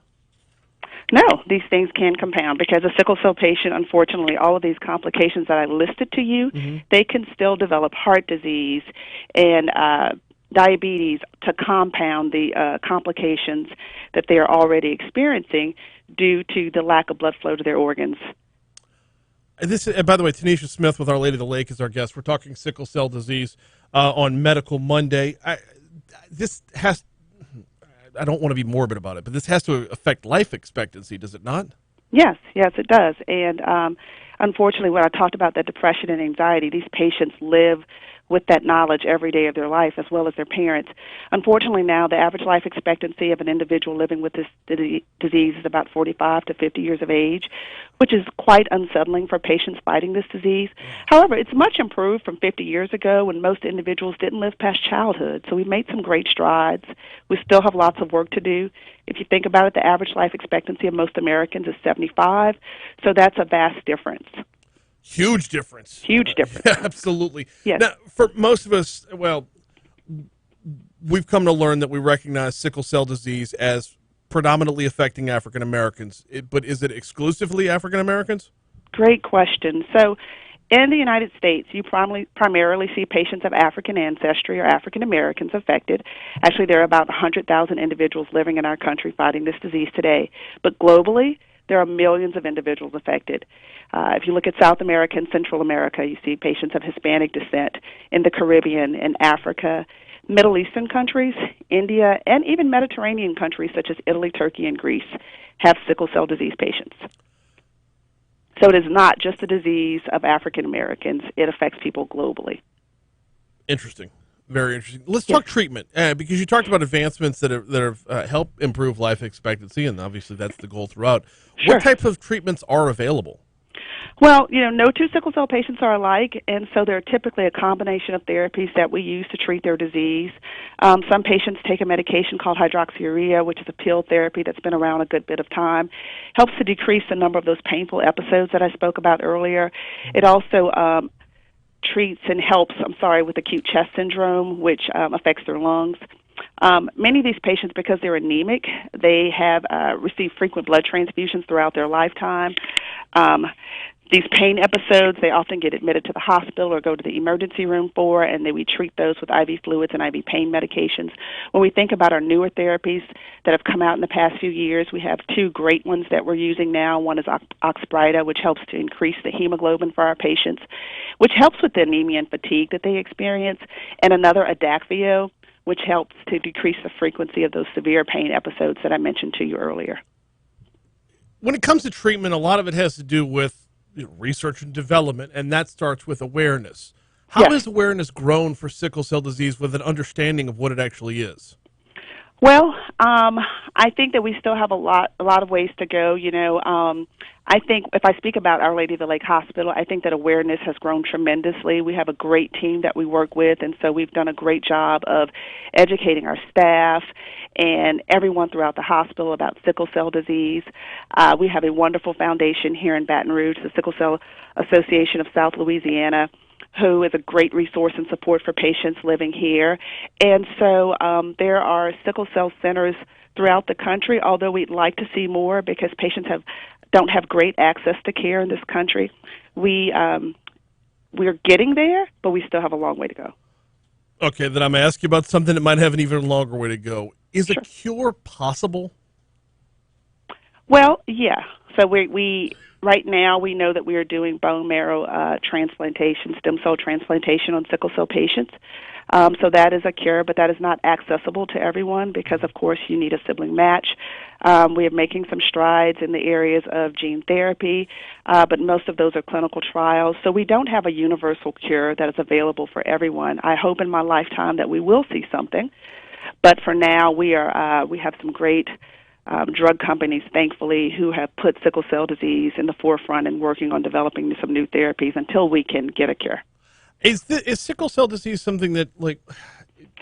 No, these things can compound because a sickle cell patient, unfortunately, all of these complications that I listed to you, they can still develop heart disease and diabetes to compound the complications that they are already experiencing due to the lack of blood flow to their organs. And by the way, Tanisha Smith with Our Lady of the Lake is our guest. We're talking sickle cell disease on Medical Monday. I don't want to be morbid about it, but this has to affect life expectancy, does it not? Yes, it does. And unfortunately, when I talked about that depression and anxiety, these patients live with that knowledge every day of their life, as well as their parents. Unfortunately, now the average life expectancy of an individual living with this disease is about 45 to 50 years of age, which is quite unsettling for patients fighting this disease. However, it's much improved from 50 years ago when most individuals didn't live past childhood, so we've made some great strides. We still have lots of work to do. If you think about it, the average life expectancy of most Americans is 75, so that's a vast difference. Huge difference. Huge difference. Absolutely. Yes. Now, for most of us, well, we've come to learn that we recognize sickle cell disease as predominantly affecting African Americans. But is it exclusively African Americans? Great question. So in the United States, you primarily see patients of African ancestry or African Americans affected. Actually, there are about 100,000 individuals living in our country fighting this disease today. But globally, there are millions of individuals affected. If you look at South America and Central America, you see patients of Hispanic descent in the Caribbean and Africa, Middle Eastern countries, India, and even Mediterranean countries such as Italy, Turkey, and Greece have sickle cell disease patients. So it is not just a disease of African Americans. It affects people globally. Interesting. Very interesting. Let's talk treatment, because you talked about advancements that have helped improve life expectancy, and obviously that's the goal throughout. Sure. What type of treatments are available? Well, no two sickle cell patients are alike, and so there are typically a combination of therapies that we use to treat their disease. Some patients take a medication called hydroxyurea, which is a pill therapy that's been around a good bit of time. Helps to decrease the number of those painful episodes that I spoke about earlier. It also treats and helps, with acute chest syndrome, which affects their lungs. Many of these patients, because they're anemic, they have received frequent blood transfusions throughout their lifetime. These pain episodes, they often get admitted to the hospital or go to the emergency room for, and then we treat those with IV fluids and IV pain medications. When we think about our newer therapies that have come out in the past few years, we have two great ones that we're using now. One is Oxbryta, which helps to increase the hemoglobin for our patients, which helps with the anemia and fatigue that they experience, and another, Adakveo, which helps to decrease the frequency of those severe pain episodes that I mentioned to you earlier. When it comes to treatment, a lot of it has to do with research and development, and that starts with awareness. How has awareness grown for sickle cell disease with an understanding of what it actually is? Well, I think that we still have a lot of ways to go. I think if I speak about Our Lady of the Lake Hospital, I think that awareness has grown tremendously. We have a great team that we work with, and so we've done a great job of educating our staff and everyone throughout the hospital about sickle cell disease. We have a wonderful foundation here in Baton Rouge, the Sickle Cell Association of South Louisiana, who is a great resource and support for patients living here. And so there are sickle cell centers throughout the country, although we'd like to see more because patients don't have great access to care in this country. We're getting there, but we still have a long way to go. Okay, then I'm going to ask you about something that might have an even longer way to go. Is a cure possible? Well, yeah. So we right now we know that we are doing bone marrow transplantation, stem cell transplantation on sickle cell patients. So that is a cure, but that is not accessible to everyone because, of course, you need a sibling match. We are making some strides in the areas of gene therapy, but most of those are clinical trials. So we don't have a universal cure that is available for everyone. I hope in my lifetime that we will see something, but for now we have some great drug companies, thankfully, who have put sickle cell disease in the forefront and working on developing some new therapies until we can get a cure. Is sickle cell disease something that,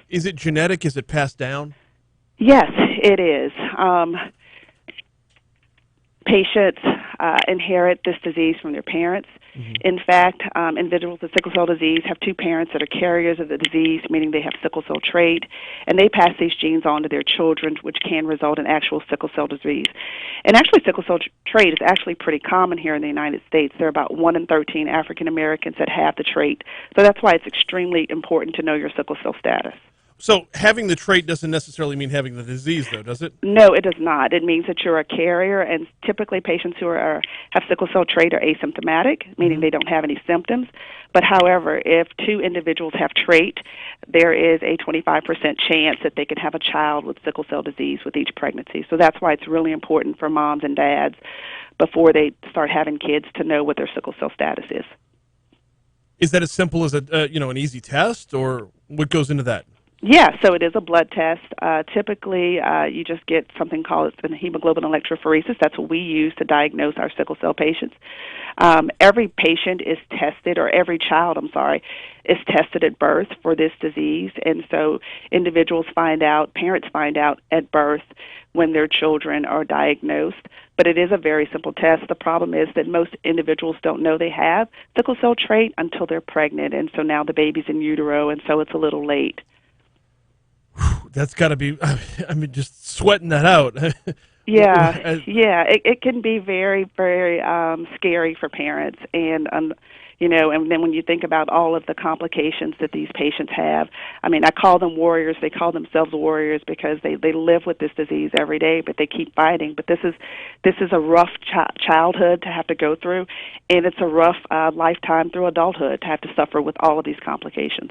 is it genetic? Is it passed down? Yes, it is. Patients inherit this disease from their parents. Mm-hmm. In fact, individuals with sickle cell disease have two parents that are carriers of the disease, meaning they have sickle cell trait, and they pass these genes on to their children, which can result in actual sickle cell disease. And actually, sickle cell trait is actually pretty common here in the United States. There are about 1 in 13 African Americans that have the trait. So that's why it's extremely important to know your sickle cell status. So having the trait doesn't necessarily mean having the disease, though, does it? No, it does not. It means that you're a carrier, and typically patients who have sickle cell trait are asymptomatic, meaning they don't have any symptoms. But however, if two individuals have trait, there is a 25% chance that they can have a child with sickle cell disease with each pregnancy. So that's why it's really important for moms and dads before they start having kids to know what their sickle cell status is. Is that as simple as an easy test, or what goes into that? Yeah, so it is a blood test. Typically, you just get something called hemoglobin electrophoresis. That's what we use to diagnose our sickle cell patients. Every patient is tested, or every child, is tested at birth for this disease. And so parents find out at birth when their children are diagnosed. But it is a very simple test. The problem is that most individuals don't know they have sickle cell trait until they're pregnant. And so now the baby's in utero, and so it's a little late. That's got to be, just sweating that out. Yeah. It can be very, very scary for parents. And then when you think about all of the complications that these patients have, I call them warriors. They call themselves warriors because they live with this disease every day, but they keep fighting. But this is a rough childhood to have to go through, and it's a rough lifetime through adulthood to have to suffer with all of these complications.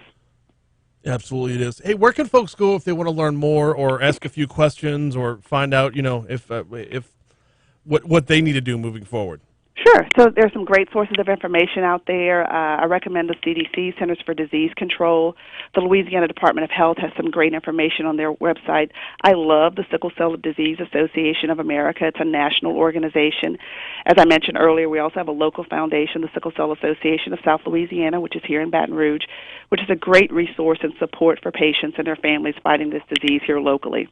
Absolutely it is. Hey, where can folks go if they want to learn more or ask a few questions or find out, if what they need to do moving forward? Sure. So there's some great sources of information out there. I recommend the CDC, Centers for Disease Control. The Louisiana Department of Health has some great information on their website. I love the Sickle Cell Disease Association of America. It's a national organization. As I mentioned earlier, we also have a local foundation, the Sickle Cell Association of South Louisiana, which is here in Baton Rouge, which is a great resource and support for patients and their families fighting this disease here locally.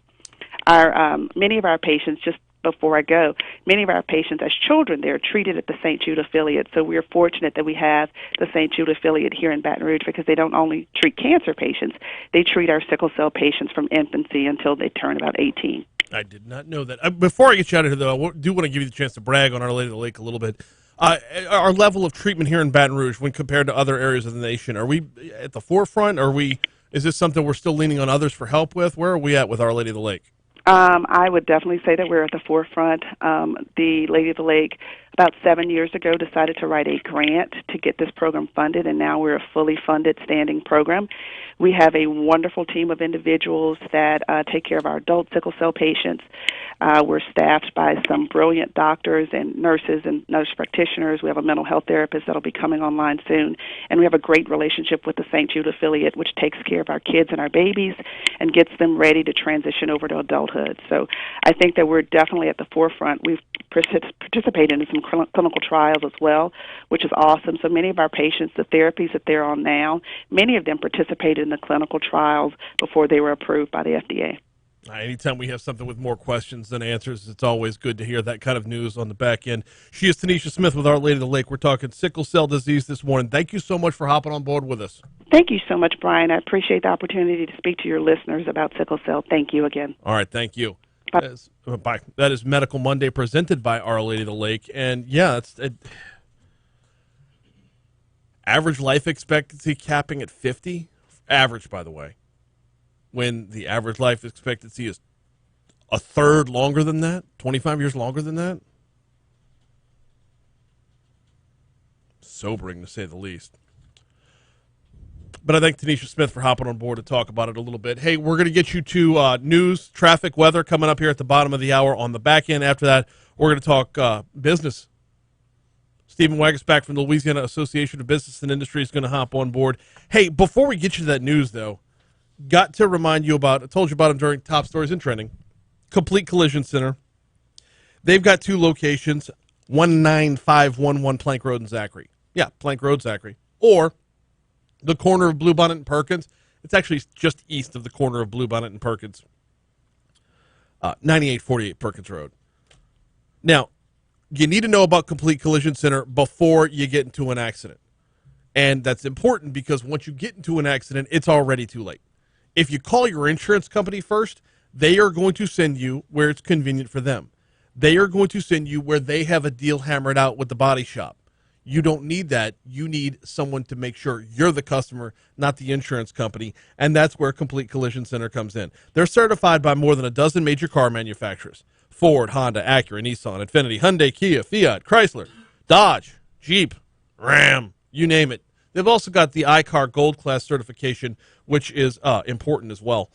Many of our patients, just before I go, many of our patients as children, they're treated at the St. Jude affiliate. So we're fortunate that we have the St. Jude affiliate here in Baton Rouge because they don't only treat cancer patients, they treat our sickle cell patients from infancy until they turn about 18. I did not know that. Before I get you out of here, though, I do want to give you the chance to brag on Our Lady of the Lake a little bit. Our level of treatment here in Baton Rouge when compared to other areas of the nation, are we at the forefront? Is this something we're still leaning on others for help with? Where are we at with Our Lady of the Lake? I would definitely say that we're at the forefront. The Lady of the Lake, about 7 years ago, decided to write a grant to get this program funded, and now we're a fully funded standing program. We have a wonderful team of individuals that take care of our adult sickle cell patients. We're staffed by some brilliant doctors and nurses and nurse practitioners. We have a mental health therapist that'll be coming online soon. And we have a great relationship with the St. Jude affiliate, which takes care of our kids and our babies and gets them ready to transition over to adulthood. So I think that we're definitely at the forefront. We've participated in some clinical trials as well, which is awesome. So many of our patients, the therapies that they're on now, many of them participated in the clinical trials before they were approved by the FDA. Anytime we have something with more questions than answers, it's always good to hear that kind of news on the back end. She is Tanisha Smith with Our Lady of the Lake. We're talking sickle cell disease this morning. Thank you so much for hopping on board with us. Thank you so much, Brian. I appreciate the opportunity to speak to your listeners about sickle cell. Thank you again. All right, thank you. Bye. Bye. That is Medical Monday presented by Our Lady of the Lake. And, yeah, average life expectancy capping at 50. Average, by the way. When the average life expectancy is a third longer than that, 25 years longer than that. Sobering, to say the least. But I thank Tanisha Smith for hopping on board to talk about it a little bit. Hey, we're going to get you to news, traffic, weather coming up here at the bottom of the hour. On the back end after that, we're going to talk business. Stephen Wagasback from the Louisiana Association of Business and Industry is going to hop on board. Hey, before we get you to that news, though, got to remind you about, I told you about them during Top Stories and Trending, Complete Collision Center. They've got two locations, 19511 Plank Road in Zachary. Yeah, Plank Road, Zachary. Or the corner of Bluebonnet and Perkins. It's actually just east of the corner of Bluebonnet and Perkins. 9848 Perkins Road. Now, you need to know about Complete Collision Center before you get into an accident. And that's important because once you get into an accident, it's already too late. If you call your insurance company first, they are going to send you where it's convenient for them. They are going to send you where they have a deal hammered out with the body shop. You don't need that. You need someone to make sure you're the customer, not the insurance company, and that's where Complete Collision Center comes in. They're certified by more than a dozen major car manufacturers: Ford, Honda, Acura, Nissan, Infiniti, Hyundai, Kia, Fiat, Chrysler, Dodge, Jeep, Ram, you name it. They've also got the iCar Gold Class certification, which is important as well.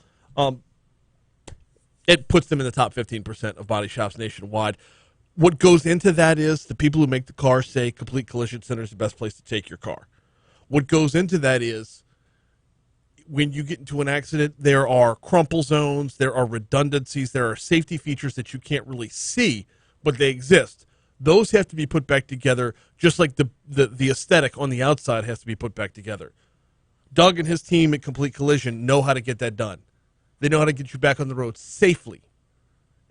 It puts them in the top 15% of body shops nationwide. What goes into that is the people who make the car say Complete Collision Center is the best place to take your car. What goes into that is when you get into an accident, there are crumple zones, there are redundancies, there are safety features that you can't really see, but they exist. Those have to be put back together, just like the aesthetic on the outside has to be put back together. Doug and his team at Complete Collision know how to get that done. They know how to get you back on the road safely.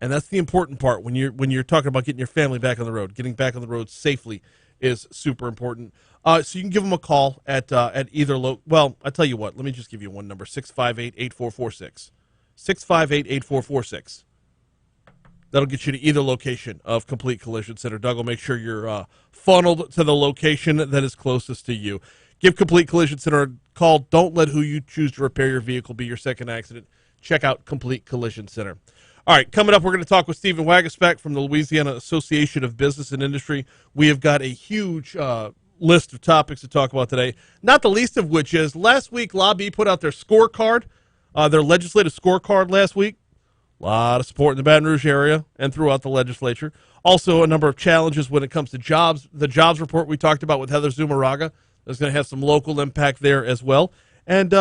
And that's the important part when you're talking about getting your family back on the road. Getting back on the road safely is super important. So you can give them a call at either well, I tell you what, let me just give you one number, 658-8446. 658-8446. That'll get you to either location of Complete Collision Center. Doug will make sure you're funneled to the location that is closest to you. Give Complete Collision Center a call. Don't let who you choose to repair your vehicle be your second accident. Check out Complete Collision Center. All right, coming up, we're going to talk with Stephen Wagasback from the Louisiana Association of Business and Industry. We have got a huge list of topics to talk about today, not the least of which is last week LABI put out their scorecard, their legislative scorecard last week. A lot of support in the Baton Rouge area and throughout the legislature. Also, a number of challenges when it comes to jobs. The jobs report we talked about with Heather Zumarraga is going to have some local impact there as well. And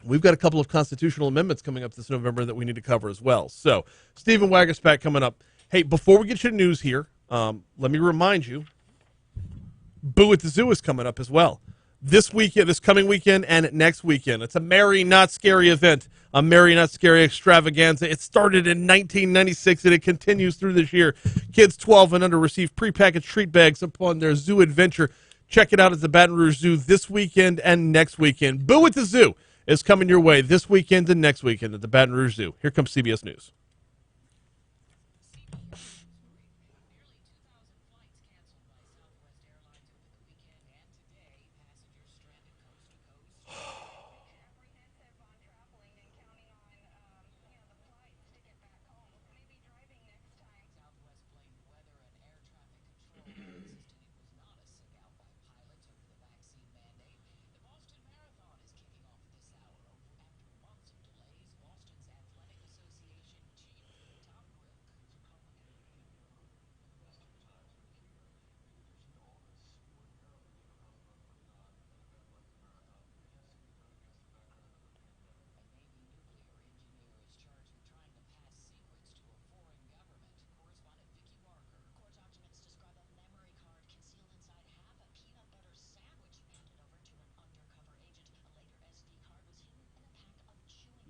we've got a couple of constitutional amendments coming up this November that we need to cover as well. So, Stephen Wagasback coming up. Hey, before we get you to news here, let me remind you, Boo at the Zoo is coming up as well. This weekend, this coming weekend, and next weekend. It's a Merry Not Scary event, a Merry Not Scary extravaganza. It started in 1996, and it continues through this year. Kids 12 and under receive prepackaged treat bags upon their zoo adventure. Check it out at the Baton Rouge Zoo this weekend and next weekend. Boo at the Zoo is coming your way this weekend and next weekend at the Baton Rouge Zoo. Here comes CBS News.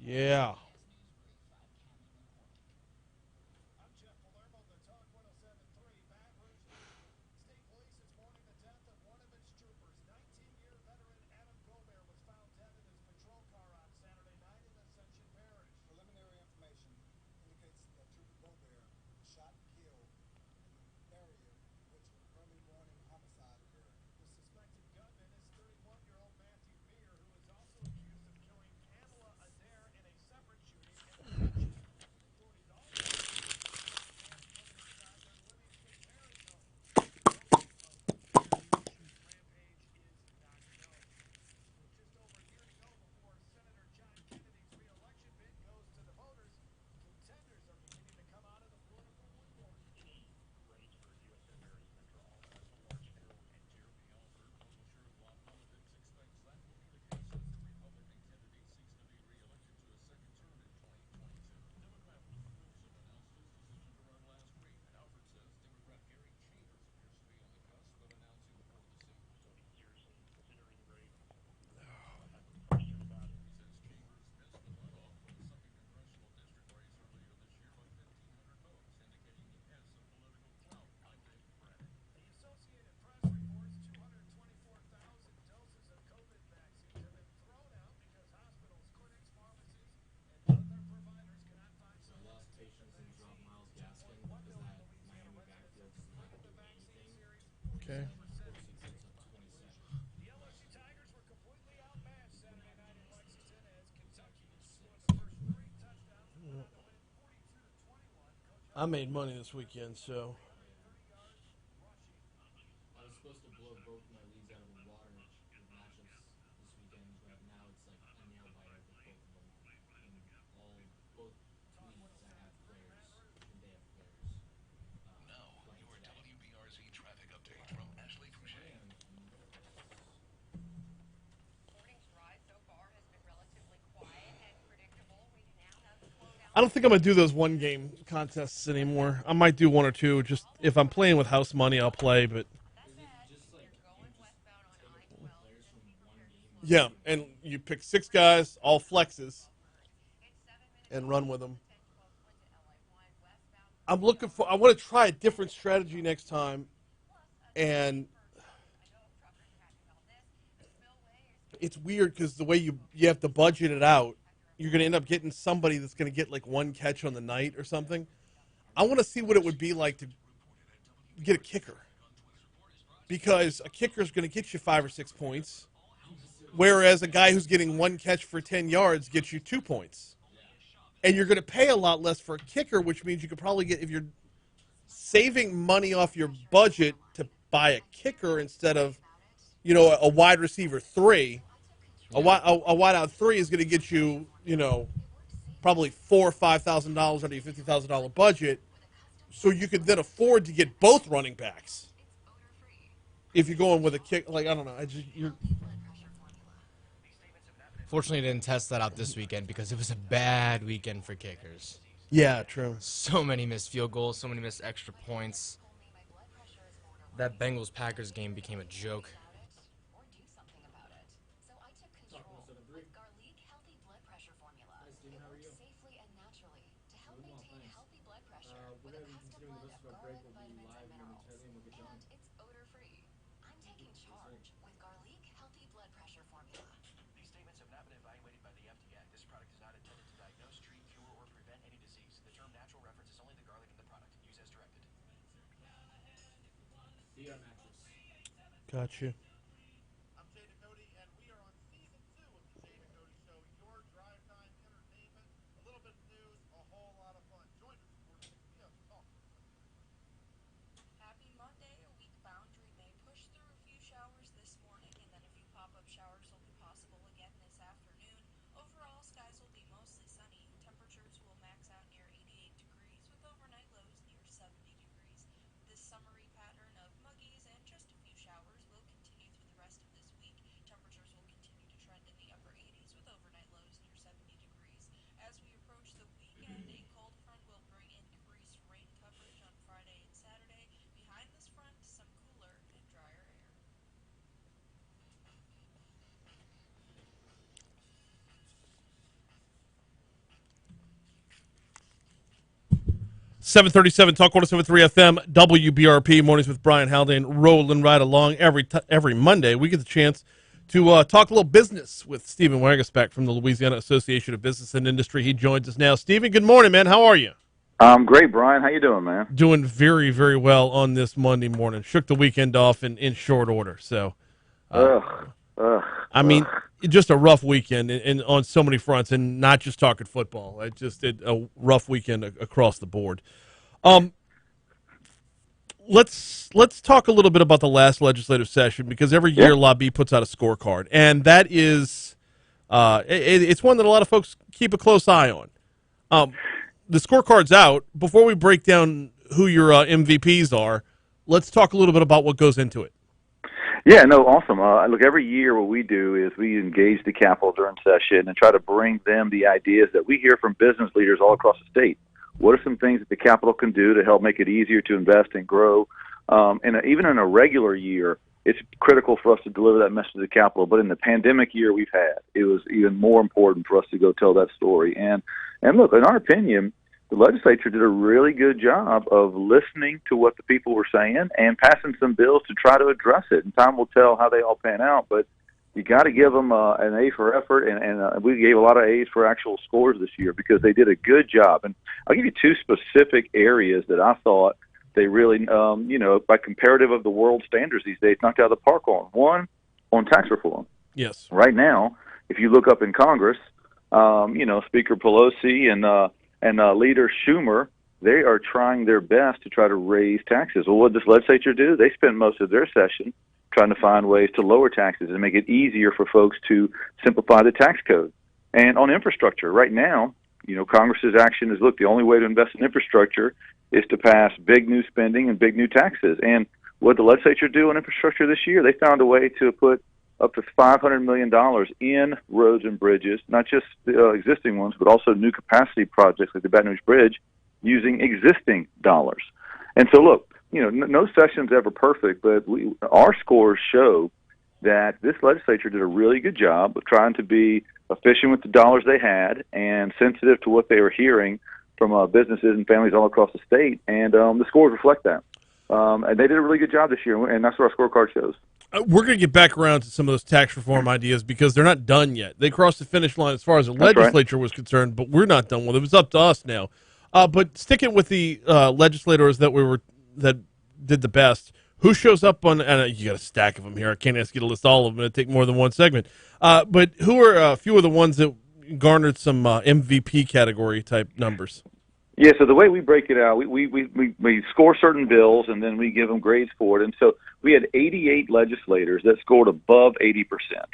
Yeah. Preliminary information indicates that Trooper Gobert was shot and killed in the area in which an early morning homicide occurred. The suspected gunman is 31-year-old Matthew Meir, who is also accused of killing Pamela Adair in a separate shooting in Rouge. Authorities also say the man coming inside their Livingston parish home. The motive of Meir's rampage is not known. With just over a year to go before Senator John Kennedy's re-election bid goes to the voters, contenders are beginning to come out of the political woodwork. Okay. I made money this weekend, so. I was supposed to blow both my leads out of the water with Mattress this weekend, but now it's like a nail biter with both of them. And both leagues I have players, and they have players. Playing today. WBRZ traffic update from Ashley Fouché. I don't think I'm going to do those one game contests anymore. I might do one or two. Just if I'm playing with house money, I'll play, but. Yeah, and you pick 6 guys, all flexes, and run with them. I want to try a different strategy next time, and it's weird because the way you have to budget it out, you're going to end up getting somebody that's going to get like 1 catch on the night or something. I want to see what it would be like to get a kicker, because a kicker is going to get you 5 or 6 points, whereas a guy who's getting 1 catch for 10 yards gets you 2 points. And you're going to pay a lot less for a kicker, which means you could probably get, if you're saving money off your budget to buy a kicker instead of, a wide receiver 3, a wide out 3 is going to get you, probably $4,000 or $5,000 out of your $50,000 budget. So you could then afford to get both running backs. If you're going with a kick, like, I don't know, Fortunately, I didn't test that out this weekend because it was a bad weekend for kickers. Yeah, true. So many missed field goals, so many missed extra points. That Bengals-Packers game became a joke. We're going to be continuing the rest of our break. We'll be live momentarily, and we'll get going. These statements have not been evaluated by the FDA. This product is not intended to diagnose, treat, cure, or prevent any disease. The term natural references only the garlic in the product. Use as directed. See you on Mattress. Gotcha. I'm Jay Ducote, and we are on season 2 of the Jay Ducote Show, your drive time entertainment. A little bit of news, a whole lot of fun. Join us for 6 p.m. Talk. Happy Monday. A weak boundary may push through a few showers this morning, and then a few pop-up showers will be possible again this afternoon. Overall, skies will be mostly sunny. Temperatures will max out near 88 degrees with overnight lows near 70 degrees. This summery pattern of muggies and just a few showers will continue through the rest of this week. Temperatures will continue to trend in the upper 80s with overnight lows near 70 degrees. As we approach the weekend, a cold front will bring increased rain coverage on Friday and Saturday. Behind this front, some cooler and drier air. 737 Talk 107.3 FM, WBRP, Mornings with Brian Haldane, rolling right along every Monday. We get the chance to talk a little business with Stephen Wagasback from the Louisiana Association of Business and Industry. He joins us now. Stephen, good morning, man. How are you? I'm great, Brian. How you doing, man? Doing very, very well on this Monday morning. Shook the weekend off in short order. So, I mean, just a rough weekend and on so many fronts, and not just talking football. It just a rough weekend across the board. Let's talk a little bit about the last legislative session, because every year LABI puts out a scorecard, and that is it's one that a lot of folks keep a close eye on. The scorecard's out. Before we break down who your MVPs are, let's talk a little bit about what goes into it. Yeah, no, awesome. Look, every year what we do is we engage the Capitol during session and try to bring them the ideas that we hear from business leaders all across the state. What are some things that the Capitol can do to help make it easier to invest and grow? And even in a regular year, it's critical for us to deliver that message to the Capitol. But in the pandemic year we've had, it was even more important for us to go tell that story. And look, in our opinion, the legislature did a really good job of listening to what the people were saying and passing some bills to try to address it. And time will tell how they all pan out, but you got to give them an A for effort, and we gave a lot of A's for actual scores this year because they did a good job. And I'll give you two specific areas that I thought they really, by comparative of the world standards these days, knocked out of the park on. One, on tax reform. Yes. Right now, if you look up in Congress, Speaker Pelosi and Leader Schumer, they are trying their best to try to raise taxes. Well, what does the legislature do? They spend most of their session trying to find ways to lower taxes and make it easier for folks to simplify the tax code. And on infrastructure, right now, Congress's action is, look, the only way to invest in infrastructure is to pass big new spending and big new taxes. And what did the legislature do on infrastructure this year? They found a way to put up to $500 million in roads and bridges, not just the existing ones, but also new capacity projects like the Baton Rouge Bridge, using existing dollars. And so, look, no session's ever perfect, but our scores show that this legislature did a really good job of trying to be efficient with the dollars they had and sensitive to what they were hearing from businesses and families all across the state, and the scores reflect that. And they did a really good job this year, and that's what our scorecard shows. We're going to get back around to some of those tax reform ideas because they're not done yet. They crossed the finish line as far as the legislature was concerned, but we're not done with it. It was up to us now. But sticking with the legislators that did the best, who shows up on? And you got a stack of them here. I can't ask you to list all of them. It'd take more than one segment. But who are a few of the ones that garnered some MVP category type numbers? Yeah, so the way we break it out, we score certain bills, and then we give them grades for it. And so we had 88 legislators that scored above 80%.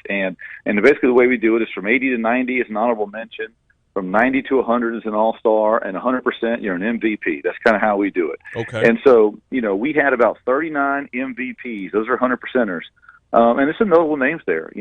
And basically the way we do it is from 80 to 90 is an honorable mention, from 90 to 100 is an all-star, and 100% you're an MVP. That's kind of how we do it. Okay. And so, we had about 39 MVPs. Those are 100%ers. And there's some notable names there.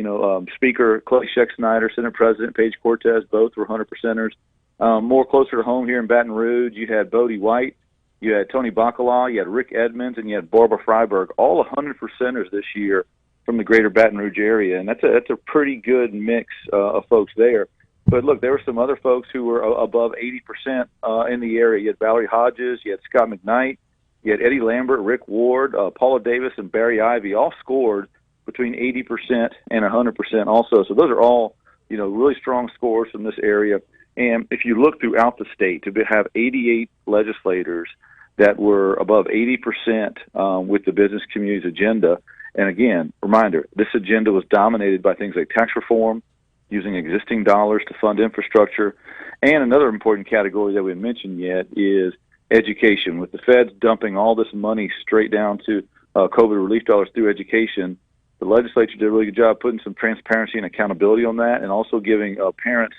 Speaker Clay Scheck-Snyder, Senate President Paige Cortez, both were 100%ers. More closer to home here in Baton Rouge, you had Bodie White, you had Tony Bacala, you had Rick Edmonds, and you had Barbara Freiberg, all 100%ers this year from the greater Baton Rouge area. And that's a pretty good mix of folks there. But look, there were some other folks who were above 80% in the area. You had Valerie Hodges, you had Scott McKnight, you had Eddie Lambert, Rick Ward, Paula Davis, and Barry Ivy, all scored between 80% and 100% also. So those are all, really strong scores from this area. And if you look throughout the state, to have 88 legislators that were above 80% with the business community's agenda, and again, reminder, this agenda was dominated by things like tax reform, using existing dollars to fund infrastructure, and another important category that we haven't mentioned yet is education. With the feds dumping all this money straight down to COVID relief dollars through education, the legislature did a really good job putting some transparency and accountability on that, and also giving parents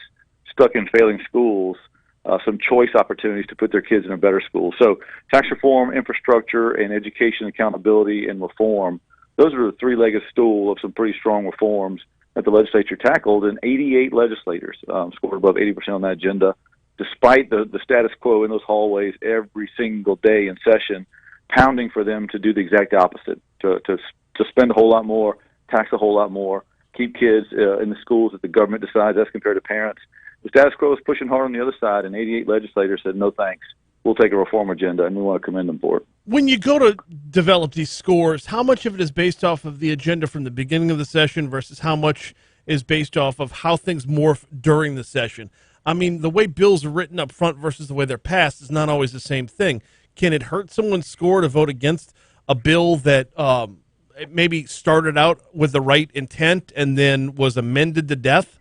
stuck in failing schools some choice opportunities to put their kids in a better school. So tax reform, infrastructure, and education accountability and reform, those are the three-legged stool of some pretty strong reforms that the legislature tackled, and 88 legislators scored above 80% on that agenda, despite the status quo in those hallways every single day in session, pounding for them to do the exact opposite, to spend a whole lot more, tax a whole lot more, keep kids in the schools that the government decides as compared to parents. The status quo is pushing hard on the other side, and 88 legislators said no thanks. we'll take a reform agenda, and we want to commend them for it. When you go to develop these scores, how much of it is based off of the agenda from the beginning of the session versus how much is based off of how things morph during the session? I mean, the way bills are written up front versus the way they're passed is not always the same thing. Can it hurt someone's score to vote against a bill that maybe started out with the right intent and then was amended to death?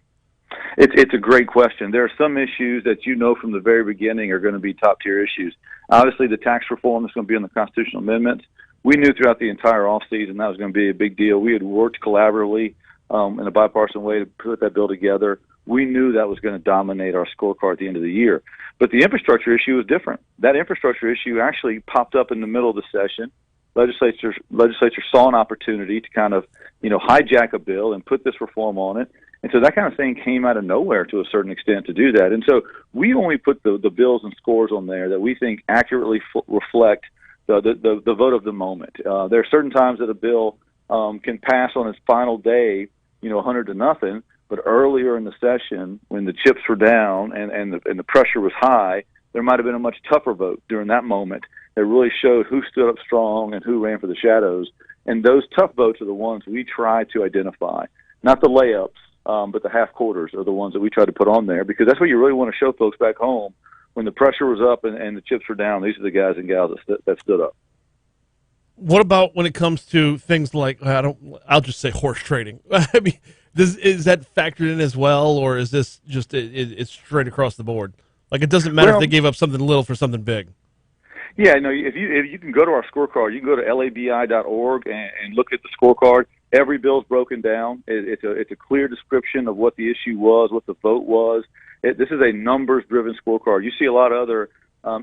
It's a great question. There are some issues that you know from the very beginning are going to be top-tier issues. Obviously, the tax reform is going to be in the constitutional amendments. We knew throughout the entire offseason that was going to be a big deal. We had worked collaboratively in a bipartisan way to put that bill together. We knew that was going to dominate our scorecard at the end of the year. But the infrastructure issue is different. That infrastructure issue actually popped up in the middle of the session. Legislature saw an opportunity to kind of, hijack a bill and put this reform on it. And so that kind of thing came out of nowhere to a certain extent to do that. And so we only put the bills and scores on there that we think accurately reflect the vote of the moment. There are certain times that a bill can pass on its final day, 100-0. But earlier in the session, when the chips were down and the pressure was high, there might have been a much tougher vote during that moment that really showed who stood up strong and who ran for the shadows. And those tough votes are the ones we try to identify, not the layups, but the half quarters are the ones that we try to put on there, because that's what you really want to show folks back home when the pressure was up and the chips were down. These are the guys and gals that stood up. What about when it comes to things like, I'll just say horse trading? I mean, is that factored in as well, or is this just it's straight across the board? Like, it doesn't matter if they gave up something little for something big. Yeah, no. If you can go to our scorecard, you can go to LABI.org and look at the scorecard. Every bill's broken down. It's a clear description of what the issue was, what the vote was. This is a numbers-driven scorecard. You see a lot of other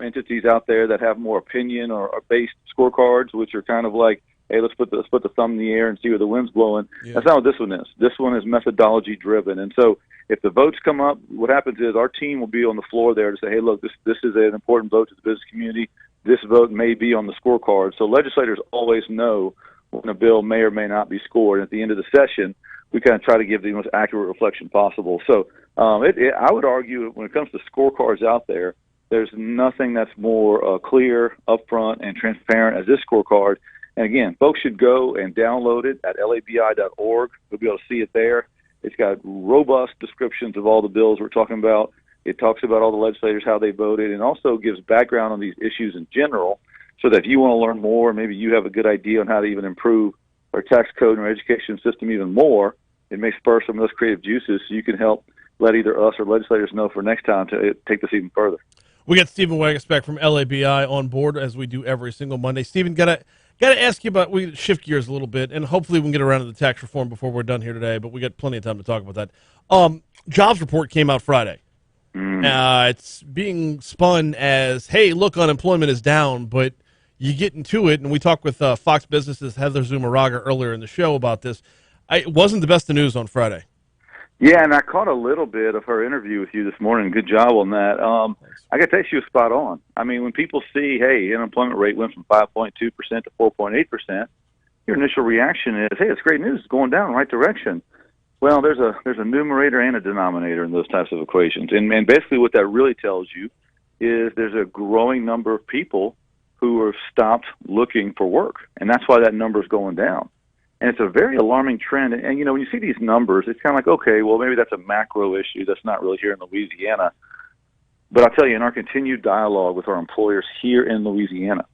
entities out there that have more opinion or based scorecards, which are kind of like, hey, let's put the thumb in the air and see where the wind's blowing. Yeah. That's not what this one is. This one is methodology-driven. And so if the votes come up, what happens is our team will be on the floor there to say, hey, look, this is an important vote to the business community. This vote may be on the scorecard. So legislators always know when a bill may or may not be scored. And at the end of the session, we kind of try to give the most accurate reflection possible. So I would argue when it comes to scorecards out there, there's nothing that's more clear, upfront, and transparent as this scorecard. And again, folks should go and download it at labi.org. You'll be able to see it there. It's got robust descriptions of all the bills we're talking about. It talks about all the legislators, how they voted, and also gives background on these issues in general, so that if you want to learn more, maybe you have a good idea on how to even improve our tax code and our education system even more, it may spur some of those creative juices so you can help let either us or legislators know for next time to take this even further. We got Stephen Wagasbeck from LABI on board, as we do every single Monday. Stephen, got to ask you about, we shift gears a little bit, and hopefully we can get around to the tax reform before we're done here today, but we got plenty of time to talk about that. Jobs report came out Friday. It's being spun as, hey, look, unemployment is down, but you get into it, and we talked with Fox Business's Heather Zumarraga earlier in the show about this. It wasn't the best of news on Friday. Yeah, and I caught a little bit of her interview with you this morning. Good job on that. I got to tell you, she was spot on. I mean, when people see, hey, unemployment rate went from 5.2% to 4.8%, your initial reaction is, hey, it's great news. It's going down in the right direction. Well, there's a numerator and a denominator in those types of equations. And basically what that really tells you is there's a growing number of people who have stopped looking for work. And that's why that number is going down. And it's a very alarming trend. And when you see these numbers, it's kind of like, okay, well, maybe that's a macro issue. That's not really here in Louisiana. But I'll tell you, in our continued dialogue with our employers here in Louisiana,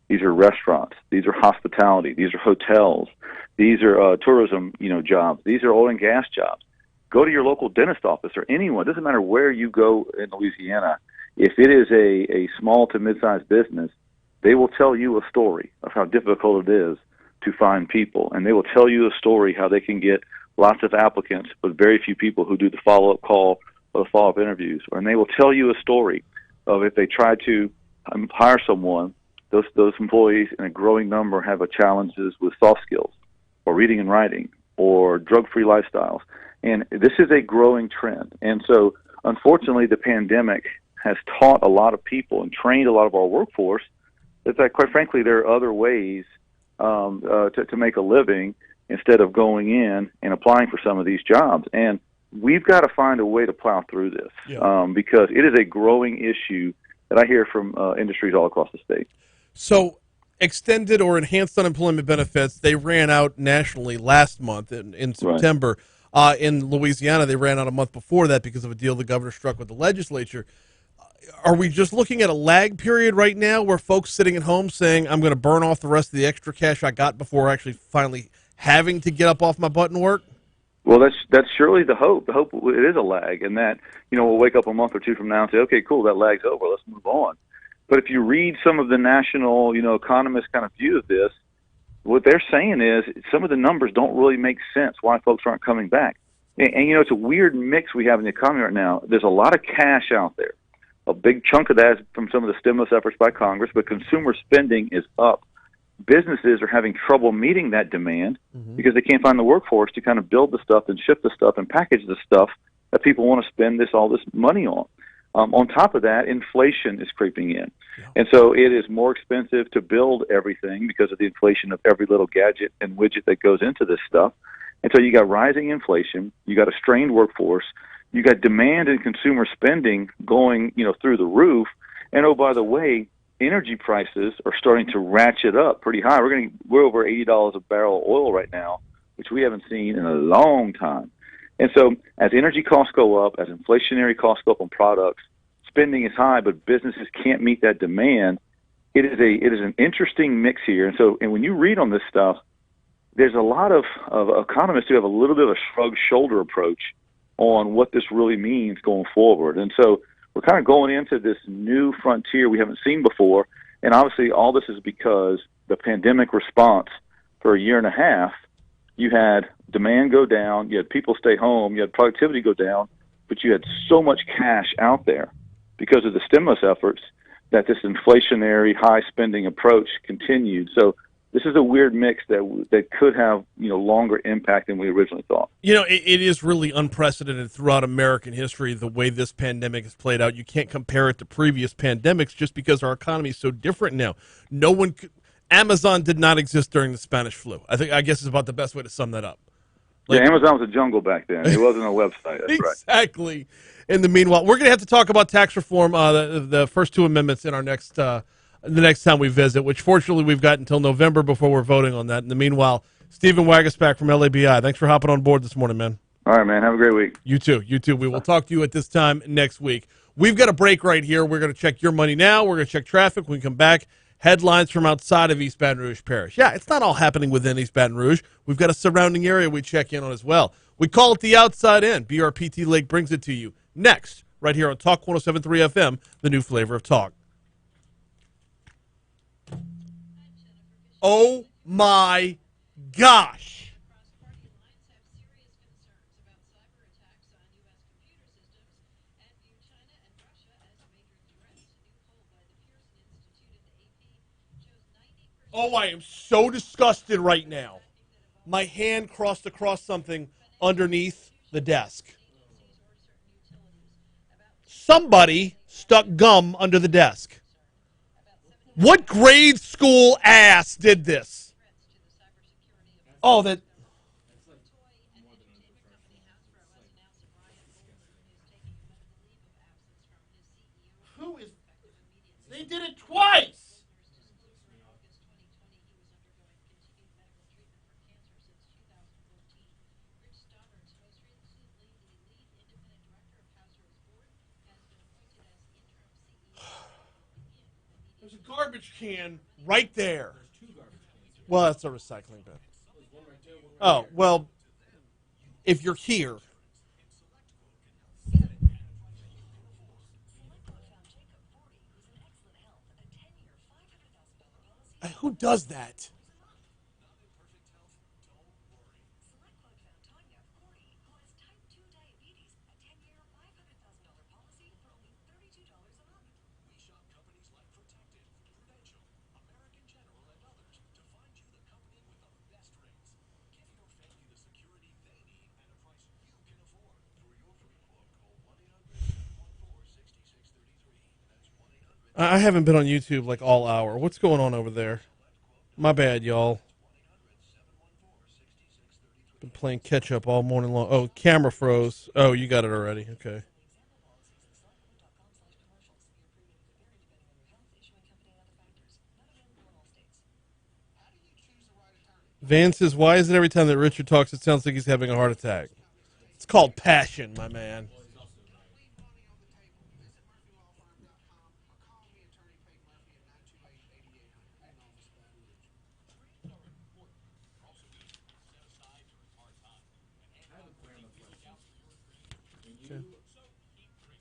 these are restaurants, these are hospitality, these are hotels, these are tourism, jobs, these are oil and gas jobs. Go to your local dentist office or anyone. It doesn't matter where you go in Louisiana. If it is a small to mid-sized business, they will tell you a story of how difficult it is to find people, and they will tell you a story how they can get lots of applicants but very few people who do the follow-up call or the follow-up interviews. And they will tell you a story of if they try to hire someone, those employees in a growing number have challenges with soft skills or reading and writing or drug-free lifestyles. And this is a growing trend. And so, unfortunately, the pandemic has taught a lot of people and trained a lot of our workforce that quite frankly, there are other ways to make a living instead of going in and applying for some of these jobs. And we've got to find a way to plow through this because it is a growing issue that I hear from industries all across the state. So, extended or enhanced unemployment benefits, they ran out nationally last month in September. In Louisiana, they ran out a month before that because of a deal the governor struck with the legislature. Are we just looking at a lag period right now where folks sitting at home saying, I'm going to burn off the rest of the extra cash I got before actually finally having to get up off my butt and work? Well, that's surely the hope. The hope it is a lag, and that we'll wake up a month or two from now and say, okay, cool, that lag's over. Let's move on. But if you read some of the national, economists' kind of view of this, what they're saying is some of the numbers don't really make sense why folks aren't coming back. And it's a weird mix we have in the economy right now. There's a lot of cash out there. A big chunk of that is from some of the stimulus efforts by Congress, but consumer spending is up. Businesses are having trouble meeting that demand because they can't find the workforce to kind of build the stuff and ship the stuff and package the stuff that people want to spend all this money on. On top of that, inflation is creeping in. And so it is more expensive to build everything because of the inflation of every little gadget and widget that goes into this stuff. And so you got rising inflation, you got a strained workforce, you got demand and consumer spending going, through the roof. And oh, by the way, energy prices are starting to ratchet up pretty high. We're over $80 a barrel of oil right now, which we haven't seen in a long time. And so as energy costs go up, as inflationary costs go up on products, spending is high, but businesses can't meet that demand. It is an interesting mix here. And when you read on this stuff, there's a lot of economists who have a little bit of a shrug shoulder approach on what this really means going forward. And so we're kind of going into this new frontier we haven't seen before. And obviously all this is because the pandemic response for a year and a half, you had demand go down, you had people stay home, you had productivity go down, but you had so much cash out there because of the stimulus efforts that this inflationary high spending approach continued. So this is a weird mix that could have longer impact than we originally thought. It is really unprecedented throughout American history the way this pandemic has played out. You can't compare it to previous pandemics just because our economy is so different now. Amazon did not exist during the Spanish flu. I guess is about the best way to sum that up. Amazon was a jungle back then. It wasn't a website. That's exactly. Right. In the meanwhile, we're going to have to talk about tax reform, the first two amendments in our the next time we visit, which fortunately we've got until November before we're voting on that. In the meanwhile, Stephen Wagaspack from LABI, thanks for hopping on board this morning, man. All right, man. Have a great week. You too. We will talk to you at this time next week. We've got a break right here. We're going to check your money now. We're going to check traffic. When we come back, headlines from outside of East Baton Rouge Parish. Yeah, it's not all happening within East Baton Rouge. We've got a surrounding area we check in on as well. We call it the outside in. BRPT Lake brings it to you next, right here on Talk 107.3 FM, the new flavor of talk. Oh my gosh. Oh, I am so disgusted right now. My hand crossed across something underneath the desk. Somebody stuck gum under the desk. What grade school ass did this? Oh, that. Who is. They did it twice. There's a garbage can right there. Well, that's a recycling bin. Oh, well, if you're here. Who does that? I haven't been on YouTube like all hour. What's going on over there? My bad, y'all. Been playing catch up all morning long. Oh, camera froze. Oh, you got it already. Okay. Van says, why is it every time that Richard talks, it sounds like he's having a heart attack? It's called passion, my man. When you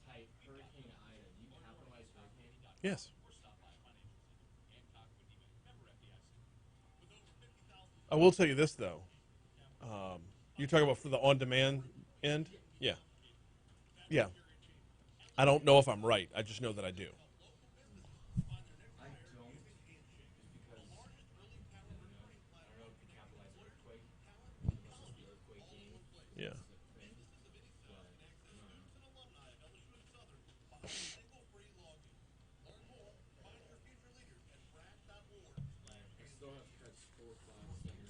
type Hurricane Ida, do you capitalize hurricane? Yes. I will tell you this, though. You're talking about for the on-demand end? Yeah. Yeah. I don't know if I'm right. I just know that I do. I don't, because, I don't know if you capitalize earthquake. It must just be earthquake game. Yeah. I still have to catch 4 o'clock, 7 or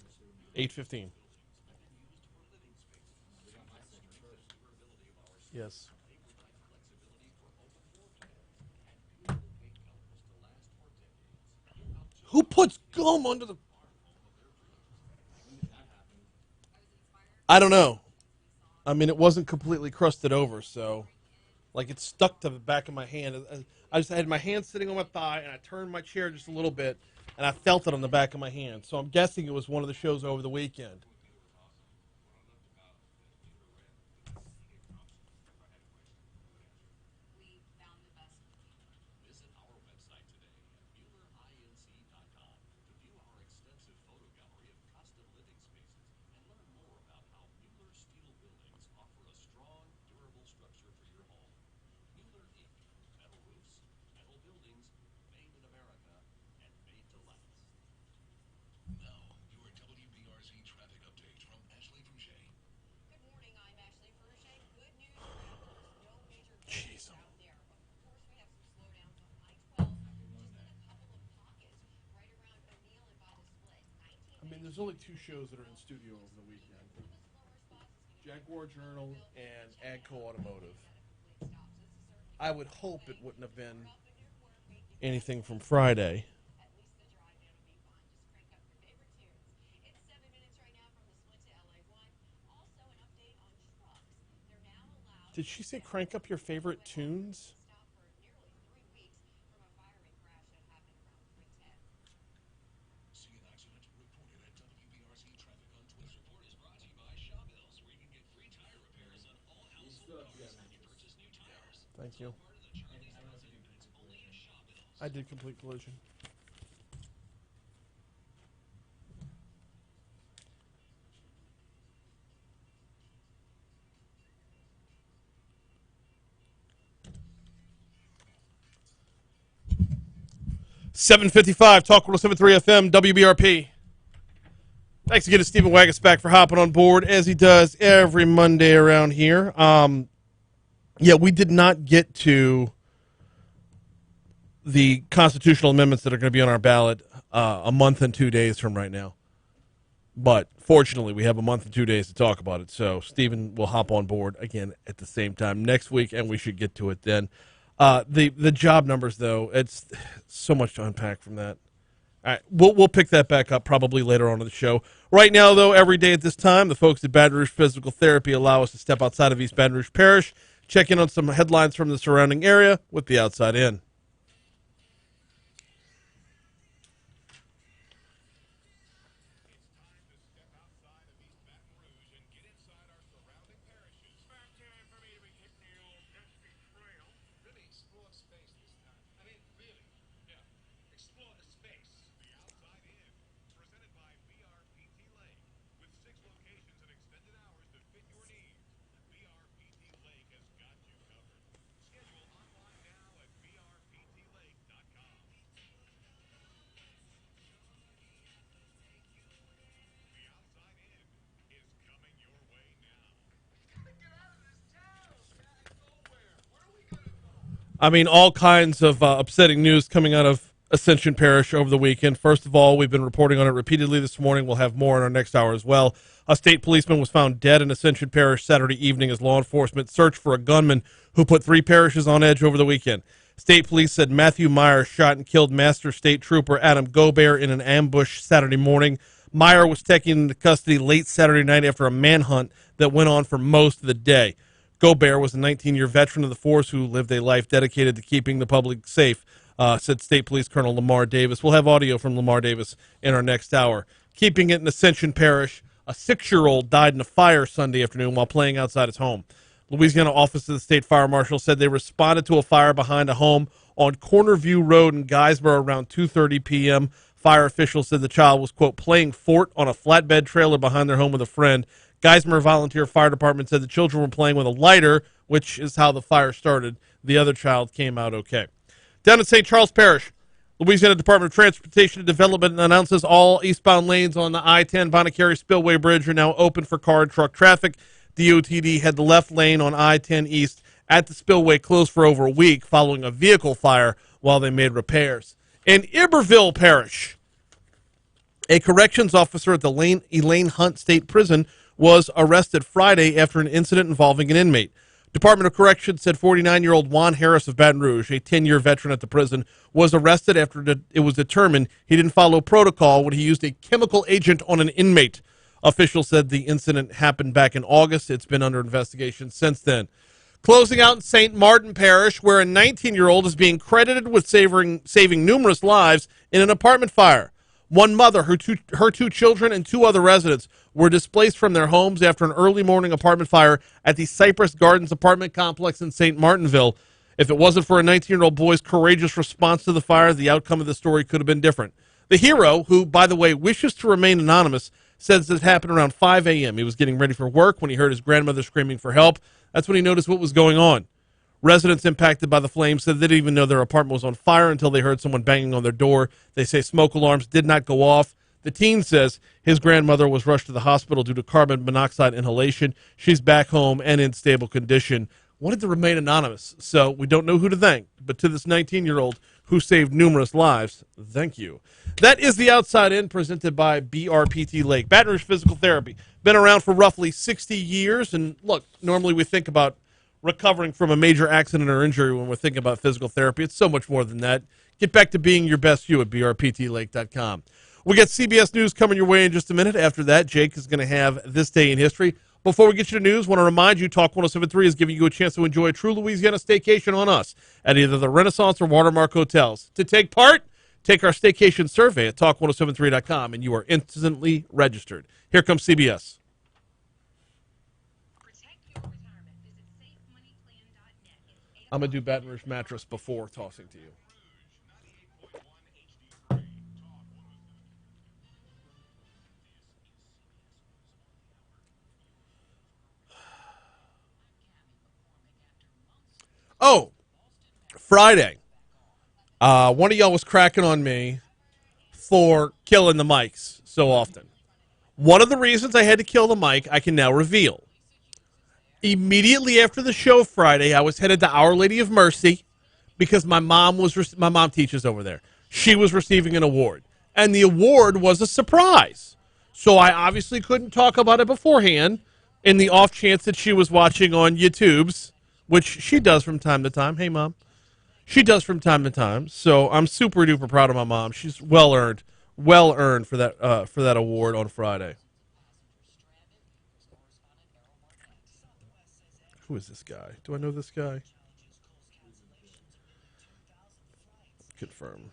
8:15. We got my segment first. Yes. Who puts gum under the... I don't know. I mean, it wasn't completely crusted over, so... Like, it stuck to the back of my hand. I just had my hand sitting on my thigh, and I turned my chair just a little bit, and I felt it on the back of my hand. So I'm guessing it was one of the shows over the weekend. I mean, there's only 2 shows that are in studio over the weekend. Jaguar Journal and Agco Automotive. I would hope it wouldn't have been anything from Friday. Did she say crank up your favorite tunes? Thank you. I did complete collision. .755 Talk 107.3 FM WBRP. Thanks again to Stephen Wagasback for hopping on board as he does every Monday around here. Yeah, we did not get to the constitutional amendments that are going to be on our ballot a month and 2 days from right now. But fortunately, we have a month and 2 days to talk about it. So Stephen will hop on board again at the same time next week, and we should get to it then. The job numbers, though, it's so much to unpack from that. All right, we'll pick that back up probably later on in the show. Right now, though, every day at this time, the folks at Baton Rouge Physical Therapy allow us to step outside of East Baton Rouge Parish, check in on some headlines from the surrounding area with the Outside In. I mean, all kinds of upsetting news coming out of Ascension Parish over the weekend. First of all, we've been reporting on it repeatedly this morning. We'll have more in our next hour as well. A state policeman was found dead in Ascension Parish Saturday evening as law enforcement searched for a gunman who put 3 parishes on edge over the weekend. State police said Matthew Myers shot and killed Master State Trooper Adam Gobert in an ambush Saturday morning. Meyer was taken into custody late Saturday night after a manhunt that went on for most of the day. Gobert was a 19-year veteran of the force who lived a life dedicated to keeping the public safe, said State Police Colonel Lamar Davis. We'll have audio from Lamar Davis in our next hour. Keeping it in Ascension Parish, a 6-year-old died in a fire Sunday afternoon while playing outside his home. Louisiana Office of the State Fire Marshal said they responded to a fire behind a home on Corner View Road in Guysborough around 2:30 p.m. Fire officials said the child was, quote, playing fort on a flatbed trailer behind their home with a friend. Geismar Volunteer Fire Department said the children were playing with a lighter, which is how the fire started. The other child came out okay. Down in St. Charles Parish, Louisiana Department of Transportation and Development announces all eastbound lanes on the I-10 Bonacary Spillway Bridge are now open for car and truck traffic. DOTD had the left lane on I-10 East at the spillway closed for over a week following a vehicle fire while they made repairs. In Iberville Parish, a corrections officer at the Elaine Hunt State Prison was arrested Friday after an incident involving an inmate. Department of Corrections said 49-year-old Juan Harris of Baton Rouge, a 10-year veteran at the prison, was arrested after it was determined he didn't follow protocol when he used a chemical agent on an inmate. Officials said the incident happened back in August. It's been under investigation since then. Closing out in St. Martin Parish, where a 19-year-old is being credited with saving numerous lives in an apartment fire. One mother, her two children, and 2 other residents were displaced from their homes after an early morning apartment fire at the Cypress Gardens apartment complex in St. Martinville. If it wasn't for a 19-year-old boy's courageous response to the fire, the outcome of the story could have been different. The hero, who, by the way, wishes to remain anonymous, says it happened around 5 a.m. He was getting ready for work when he heard his grandmother screaming for help. That's when he noticed what was going on. Residents impacted by the flames said they didn't even know their apartment was on fire until they heard someone banging on their door. They say smoke alarms did not go off. The teen says his grandmother was rushed to the hospital due to carbon monoxide inhalation. She's back home and in stable condition. Wanted to remain anonymous, so we don't know who to thank. But to this 19-year-old who saved numerous lives, thank you. That is The Outside In, presented by BRPT Lake. Baton Rouge Physical Therapy. Been around for roughly 60 years. And look, normally we think about recovering from a major accident or injury when we're thinking about physical therapy. It's so much more than that. Get back to being your best you at brptlake.com. We got CBS News coming your way in just a minute. After that, Jake is going to have This Day in History. Before we get you to news, I want to remind you, Talk 107.3 is giving you a chance to enjoy a true Louisiana staycation on us at either the Renaissance or Watermark Hotels. To take part, take our staycation survey at talk1073.com, and you are instantly registered. Here comes CBS. I'm going to do Baton Rouge Mattress before tossing to you. Oh, Friday. One of y'all was cracking on me for killing the mics so often. One of the reasons I had to kill the mic, I can now reveal. Immediately after the show Friday, I was headed to Our Lady of Mercy because my mom teaches over there. She was receiving an award, and the award was a surprise. So I obviously couldn't talk about it beforehand in the off chance that she was watching on YouTube's, which she does from time to time. Hey, Mom. She does from time to time. So I'm super duper proud of my mom. She's well earned for that award on Friday. Who is this guy? Do I know this guy? Confirm.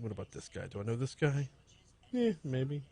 What about this guy? Do I know this guy? Yeah, maybe.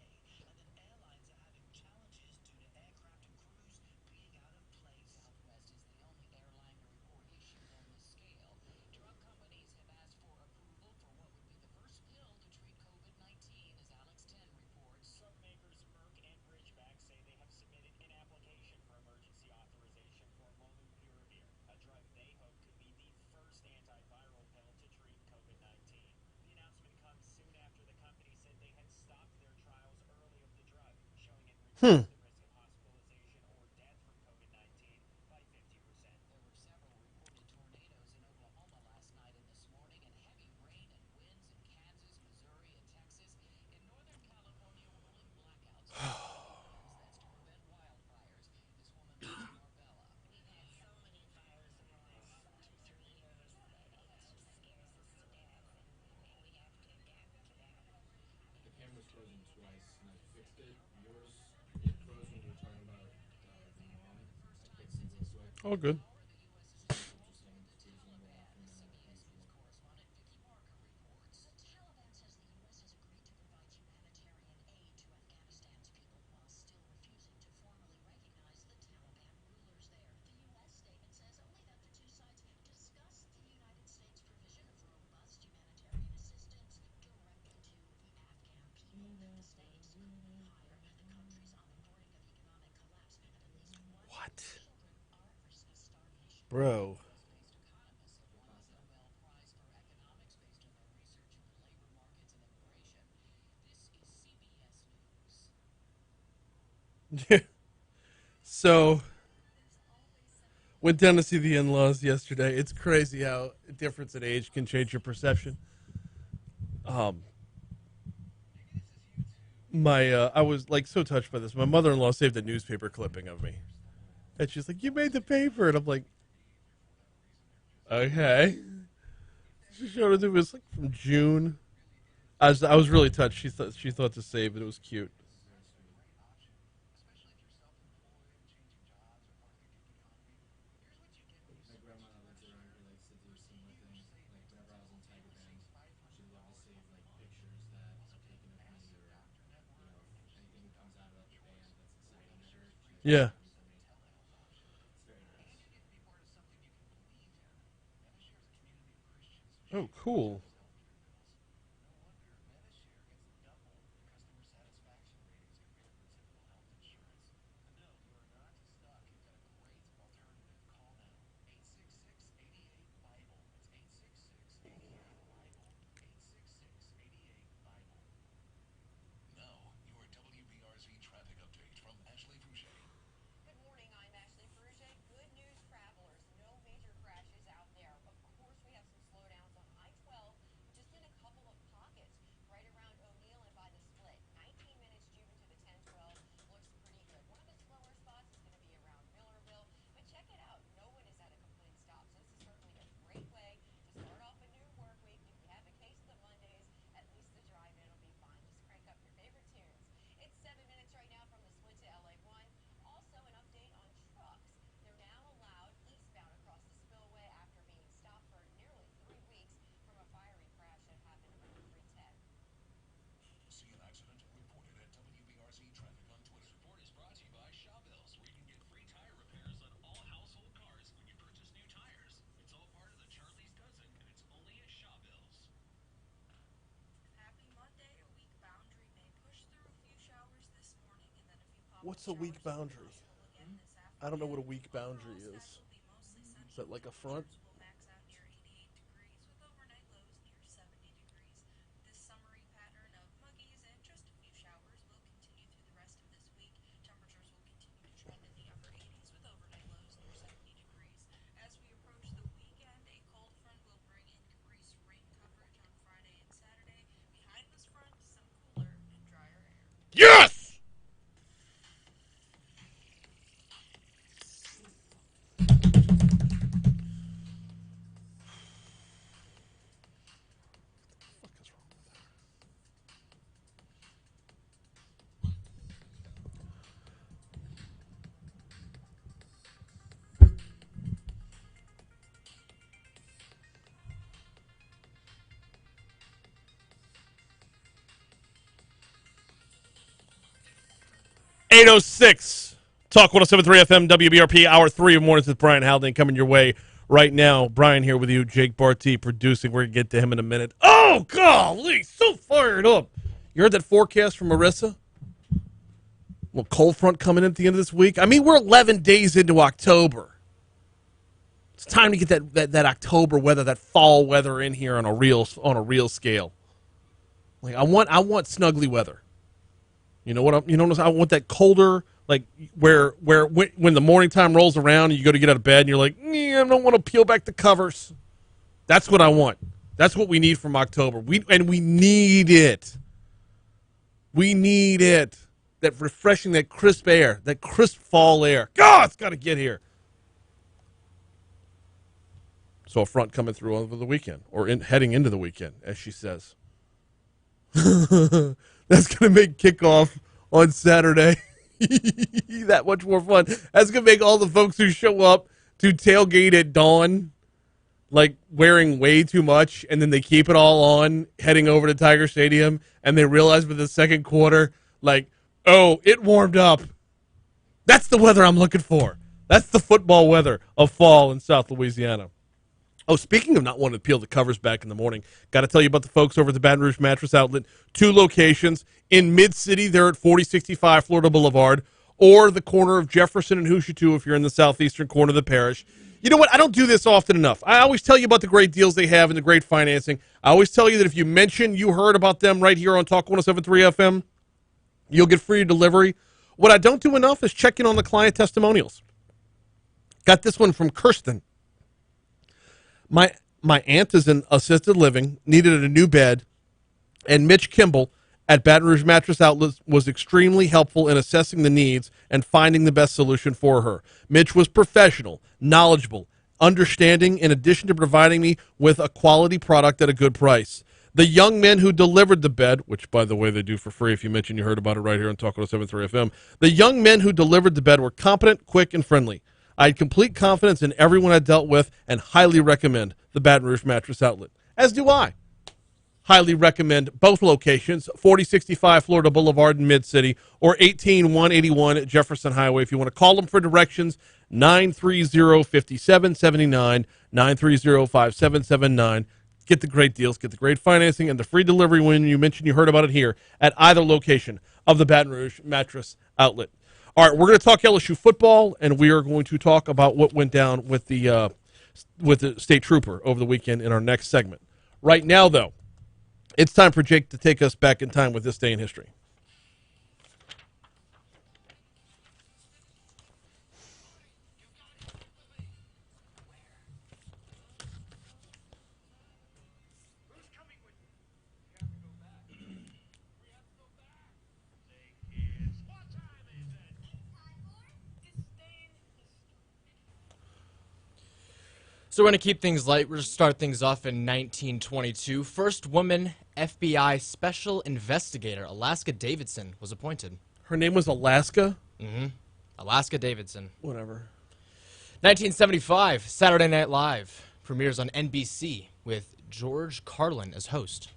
Oh, good. What? Bro. So, went down to see the in-laws yesterday. It's crazy how a difference in age can change your perception. I was like so touched by this. My mother-in-law saved a newspaper clipping of me, and she's like, "You made the paper," and I'm like, "Okay." She showed it. It was like from June. I was really touched. She thought to save it. It was cute. My grandma lives around here, likes to do similar things. Like whenever I was in Tiger Band, she would love to save like pictures that are taken of me, or if anything comes out about the band that's exciting to her. She Yeah. would for me. It's very nice. Oh, cool. Now, your WBRZ traffic update from Ashley Rouge. Good morning, I'm Ashley Rouge. Good news, travelers. No major crashes out there. Of course, we have some slowdowns on I-12, just in a couple of pockets, right around O'Neill and by the split. 19 minutes due into the 1012 looks pretty good. One of the slower spots is going to be around Millerville, but check it out. No one is at a complete stop, so this is certainly a great way to start off a new work week. If you have a case of the Mondays, at least the drive-in will be fine. Just crank up your favorite tunes. It's 7 minutes right now from the split to LA1. Also, an update on trucks. They're now allowed eastbound across the spillway after being stopped for nearly 3 weeks from a fiery crash that happened around 310. See an accident? Report it at WBRZ Traffic on Twitter. This report is brought to you by Shawbills, where you can get free tire repairs on all household cars when you purchase new tires. It's all part of the Charlie's Dozen, and it's only at Shawbills. Happy Monday. A weak boundary may push through a few showers this morning and then a few pop-up What's a weak showers boundary? possible again this afternoon. I don't know what a weak boundary Overall, is. skies will be mostly sunny. Is that like a front? Temperatures will max out near 88 degrees with overnight lows near 70 degrees. This summery pattern of muggies and just a few showers will continue through the rest of this week. Temperatures will continue to trend in the upper 80s with overnight lows near 70 degrees. As we approach the weekend, a cold front will bring increased rain coverage on Friday and Saturday. Behind this front, some cooler and drier air. Yes! .806 Talk 107.3 FM WBRP Hour 3 of Mornings with Brian Haldane coming your way right now. Brian here with you, Jake Barty producing. We're going to get to him in a minute. Oh, golly, so fired up. You heard that forecast from Marissa? Well, cold front coming in at the end of this week. I mean, we're 11 days into October. It's time to get that October weather, that fall weather in here on a real scale. Like I want snuggly weather. You know what? I want that colder, like where when the morning time rolls around and you go to get out of bed and you're like, I don't want to peel back the covers. That's what I want. That's what we need from October. We need it. We need it. That refreshing, that crisp air, that crisp fall air. God, it's got to get here. So a front coming through over the weekend, or heading into the weekend, as she says. That's going to make kickoff on Saturday. That much more fun. That's going to make all the folks who show up to tailgate at dawn like wearing way too much, and then they keep it all on heading over to Tiger Stadium, and they realize by the second quarter, like, oh, it warmed up. That's the weather I'm looking for. That's the football weather of fall in South Louisiana. Oh, speaking of not wanting to peel the covers back in the morning, got to tell you about the folks over at the Baton Rouge Mattress Outlet. 2 locations. In Mid-City, they're at 4065 Florida Boulevard, or the corner of Jefferson and Hoosiatu if you're in the southeastern corner of the parish. You know what? I don't do this often enough. I always tell you about the great deals they have and the great financing. I always tell you that if you mention you heard about them right here on Talk 107.3 FM, you'll get free delivery. What I don't do enough is check in on the client testimonials. Got this one from Kirsten. My aunt is in assisted living, needed a new bed, and Mitch Kimball at Baton Rouge Mattress Outlet was extremely helpful in assessing the needs and finding the best solution for her. Mitch was professional, knowledgeable, understanding, in addition to providing me with a quality product at a good price. The young men who delivered the bed, which, by the way, they do for free if you mention you heard about it right here on Talk 107.3 FM, the young men who delivered the bed were competent, quick, and friendly. I had complete confidence in everyone I dealt with and highly recommend the Baton Rouge Mattress Outlet, as do I. Highly recommend both locations, 4065 Florida Boulevard in Mid-City or 18181 Jefferson Highway. If you want to call them for directions, 930-5779, 930-5779. Get the great deals, get the great financing, and the free delivery when you mention you heard about it here at either location of the Baton Rouge Mattress Outlet. All right, we're going to talk LSU football, and we are going to talk about what went down with the state trooper over the weekend in our next segment. Right now, though, it's time for Jake to take us back in time with this day in history. So we're going to keep things light. We're going to start things off in 1922. First woman FBI Special Investigator, Alaska Davidson, was appointed. Her name was Alaska? Mm-hmm. Alaska Davidson. Whatever. 1975, Saturday Night Live premieres on NBC with George Carlin as host.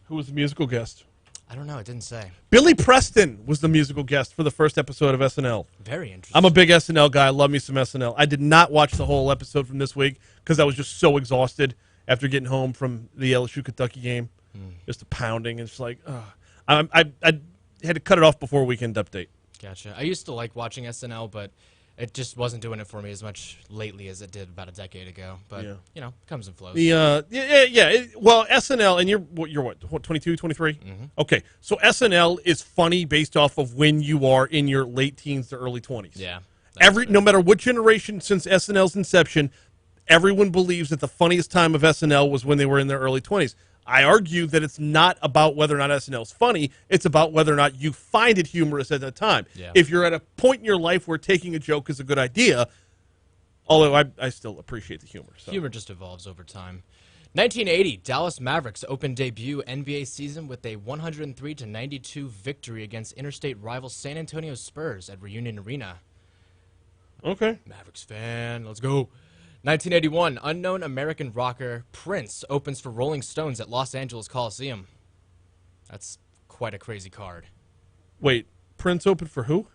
Who was the musical guest? I don't know. It didn't say. Billy Preston was the musical guest for the first episode of SNL. Very interesting. I'm a big SNL guy. I love me some SNL. I did not watch the whole episode from this week because I was just so exhausted after getting home from the LSU-Kentucky game. Just a pounding. It's like, I had to cut it off before Weekend Update. Gotcha. I used to like watching SNL, but it just wasn't doing it for me as much lately as it did about a decade ago. But, you know, it comes and flows. Well, SNL, and you're what 22, 23? Mm-hmm. Okay, so SNL is funny based off of when you are in your late teens to early 20s. Yeah. No matter what generation since SNL's inception, everyone believes that the funniest time of SNL was when they were in their early 20s. I argue that it's not about whether or not SNL is funny. It's about whether or not you find it humorous at that time. Yeah. If you're at a point in your life where taking a joke is a good idea, although I still appreciate the humor. So. Humor just evolves over time. 1980, Dallas Mavericks opened debut NBA season with a 103-92 victory against interstate rival San Antonio Spurs at Reunion Arena. Okay. Mavericks fan, let's go. 1981, unknown American rocker Prince opens for Rolling Stones at Los Angeles Coliseum. That's quite a crazy card. Wait, Prince opened for who?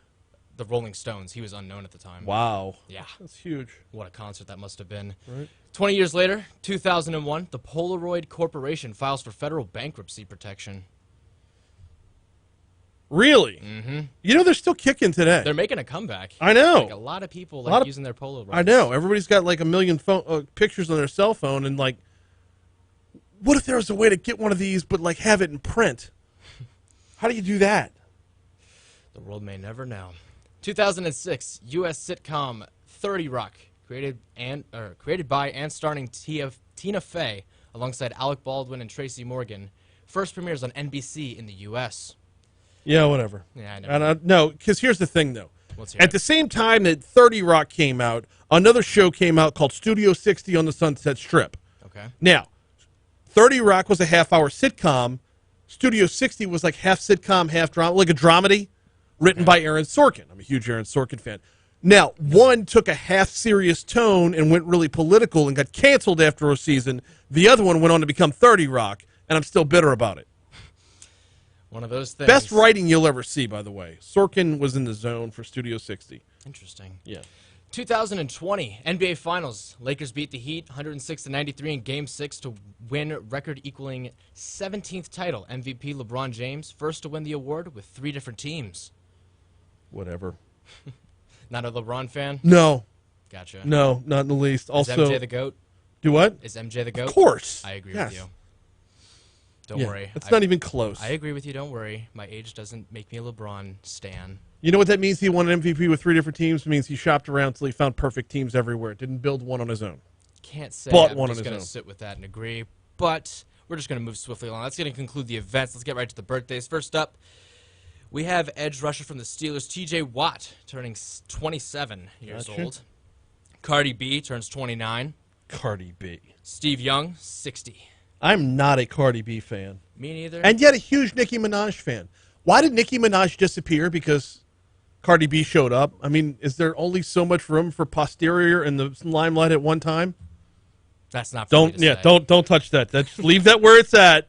The Rolling Stones. He was unknown at the time. Wow. Yeah. That's huge. What a concert that must have been. Right. 20 years later, 2001, the Polaroid Corporation files for federal bankruptcy protection. Really? Mm-hmm. You know, they're still kicking today. They're making a comeback. I know. Like a lot of people using their Polaroids. I know. Everybody's got like a million pictures on their cell phone, and like, what if there was a way to get one of these but like have it in print? How do you do that? The world may never know. 2006, U.S. sitcom 30 Rock, created by and starring Tina Fey alongside Alec Baldwin and Tracy Morgan, first premieres on NBC in the U.S. Yeah, whatever. Yeah, I know. No, because here's the thing, though. Let's hear At it. the same time that 30 Rock came out, another show came out called Studio 60 on the Sunset Strip. Okay. Now, 30 Rock was a half-hour sitcom. Studio 60 was like half sitcom, half drama, like a dramedy. written by Aaron Sorkin. I'm a huge Aaron Sorkin fan. Now, one took a half-serious tone and went really political and got canceled after a season. The other one went on to become 30 Rock, and I'm still bitter about it. One of those things. Best writing you'll ever see, by the way. Sorkin was in the zone for Studio 60. Interesting. Yeah. 2020 NBA Finals. Lakers beat the Heat 106-93 in Game 6 to win, record equaling 17th title. MVP LeBron James, first to win the award with 3 different teams. Whatever. Not a LeBron fan? No. Gotcha. No, not in the least. Also, is MJ the GOAT? Do what? Is MJ the GOAT? Of course. I agree Yes. with you. Don't worry. It's not even close. I agree with you. Don't worry. My age doesn't make me a LeBron stan. You know what that means? He won an MVP with 3 different teams. It means he shopped around until he found perfect teams everywhere. Didn't build one on his own. Can't say. Bought I'm one just on his going own. to sit with that and agree. But we're just going to move swiftly along. That's going to conclude the events. Let's get right to the birthdays. First up, we have edge rusher from the Steelers, T.J. Watt, turning 27 years Gotcha. old. Cardi B turns 29. Cardi B. Steve Young, 60. I'm not a Cardi B fan. Me neither. And yet a huge Nicki Minaj fan. Why did Nicki Minaj disappear? Because Cardi B showed up? I mean, is there only so much room for posterior in the limelight at one time? That's not for me to say. Don't touch that. That's leave that where it's at.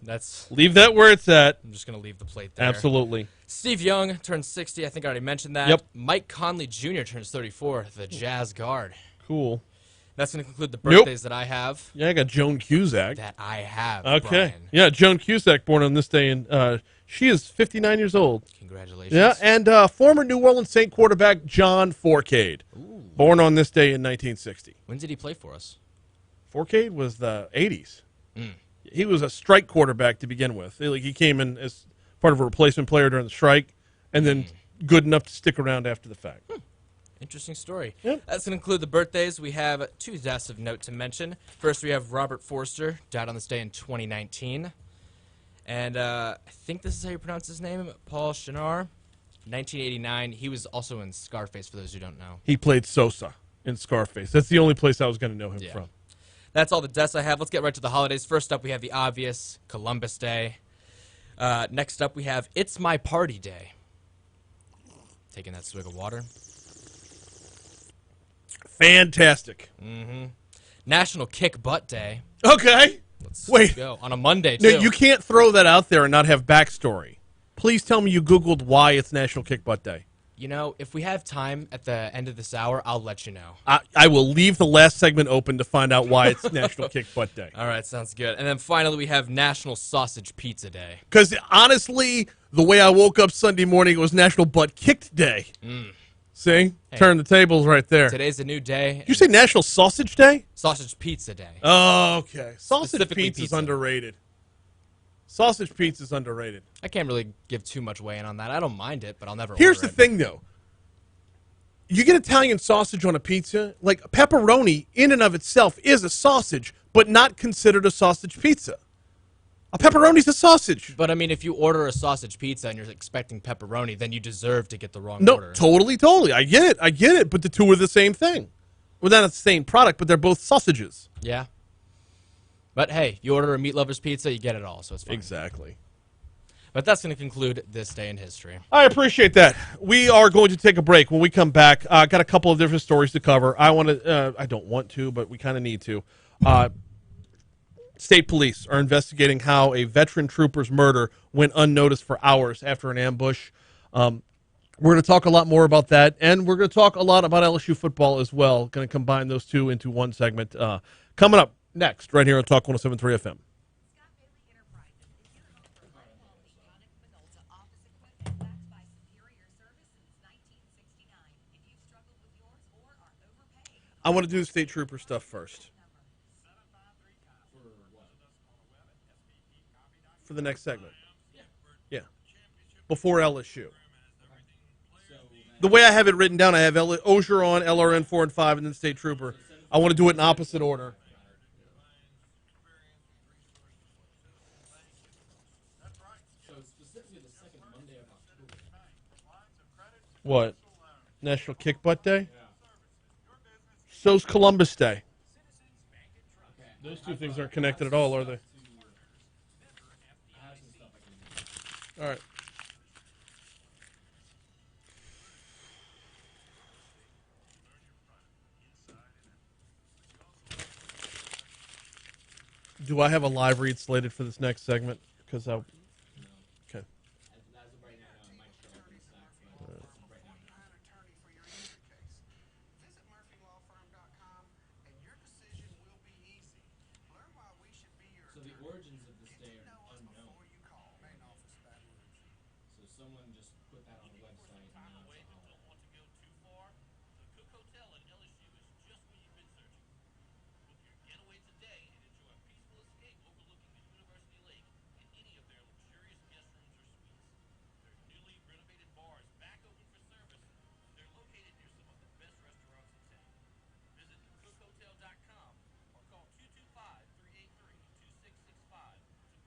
Leave that where it's at. I'm just going to leave the plate there. Absolutely. Steve Young turns 60. I think I already mentioned that. Yep. Mike Conley Jr. turns 34, the Jazz guard. Cool. That's going to conclude the birthdays that I have. Yeah, I got Joan Cusack. That I have, Okay. Brian. Yeah, Joan Cusack, born on this day, and she is 59 years old. Congratulations. Yeah, and former New Orleans Saint quarterback John Forcade, born on this day in 1960. When did he play for us? Forcade was the 80s. He was a strike quarterback to begin with. He came in as part of a replacement player during the strike, and then good enough to stick around after the fact. Interesting story. Yep. That's going to conclude the birthdays. We have 2 deaths of note to mention. First, we have Robert Forster, died on this day in 2019. And I think this is how you pronounce his name, Paul Shinar, 1989. He was also in Scarface, for those who don't know. He played Sosa in Scarface. That's the only place I was going to know him from. That's all the deaths I have. Let's get right to the holidays. First up, we have the obvious, Columbus Day. Next up, we have It's My Party Day. Taking that swig of water. Fantastic. National Kick Butt Day. Okay. Let's go. On a Monday, too. No, you can't throw that out there and not have backstory. Please tell me you Googled why it's National Kick Butt Day. You know, if we have time at the end of this hour, I'll let you know. I will leave the last segment open to find out why it's National Kick Butt Day. All right, sounds good. And then finally, we have National Sausage Pizza Day. Because honestly, the way I woke up Sunday morning, it was National Butt Kicked Day. See? Hey. Turn the tables right there. Today's a new day. Did you say National Sausage Day? Sausage Pizza Day. Oh, okay. Sausage Specifically pizza is pizza. underrated. Sausage pizza is underrated. I can't really give too much weight in on that. I don't mind it, but I'll never Here's order the it. thing, though. You get Italian sausage on a pizza, like pepperoni in and of itself is a sausage, but not considered a sausage pizza. A pepperoni's a sausage. But, I mean, if you order a sausage pizza and you're expecting pepperoni, then you deserve to get the wrong No, order. totally. I get it, but the two are the same thing. Well, not the same product, but they're both sausages. Yeah. But, hey, you order a Meat Lover's pizza, you get it all, so it's fine. Exactly. But that's going to conclude this day in history. I appreciate that. We are going to take a break. When we come back, I got a couple of different stories to cover. I don't want to, but we kind of need to. State police are investigating how a veteran trooper's murder went unnoticed for hours after an ambush. We're going to talk a lot more about that, and we're going to talk a lot about LSU football as well. Going to combine those two into one segment. Coming up next, right here on Talk 107.3 FM. I want to do the state trooper stuff first. For the next segment. Yeah. Before LSU. The way I have it written down, I have Orgeron, LRN 4 and 5, and then state trooper. I want to do it in opposite order. What? National Kick Butt Day? So's Columbus Day. Those two things aren't connected at all, are they? All right. Do I have a live read slated for this next segment? Because I. Okay. As of right now, it might show up in the stack, but as of right now, no. attorney for your injury case. Visit murphylawfirm.com and your decision will be easy. Learn why we should be your So the origins of this day are unknown. before you call. Main office, Baton Rouge. So someone just put that on a website and now it's a holiday. Don't want to go too far? The Cook Hotel at LSU is just what you've been searching for. Book your getaway today and enjoy a peaceful escape overlooking the University Lake in any of their luxurious guest rooms or suites. Their newly renovated bar is back open for service. They're located near some of the best restaurants in town. Visit thecookhotel.com or call 225-383-2665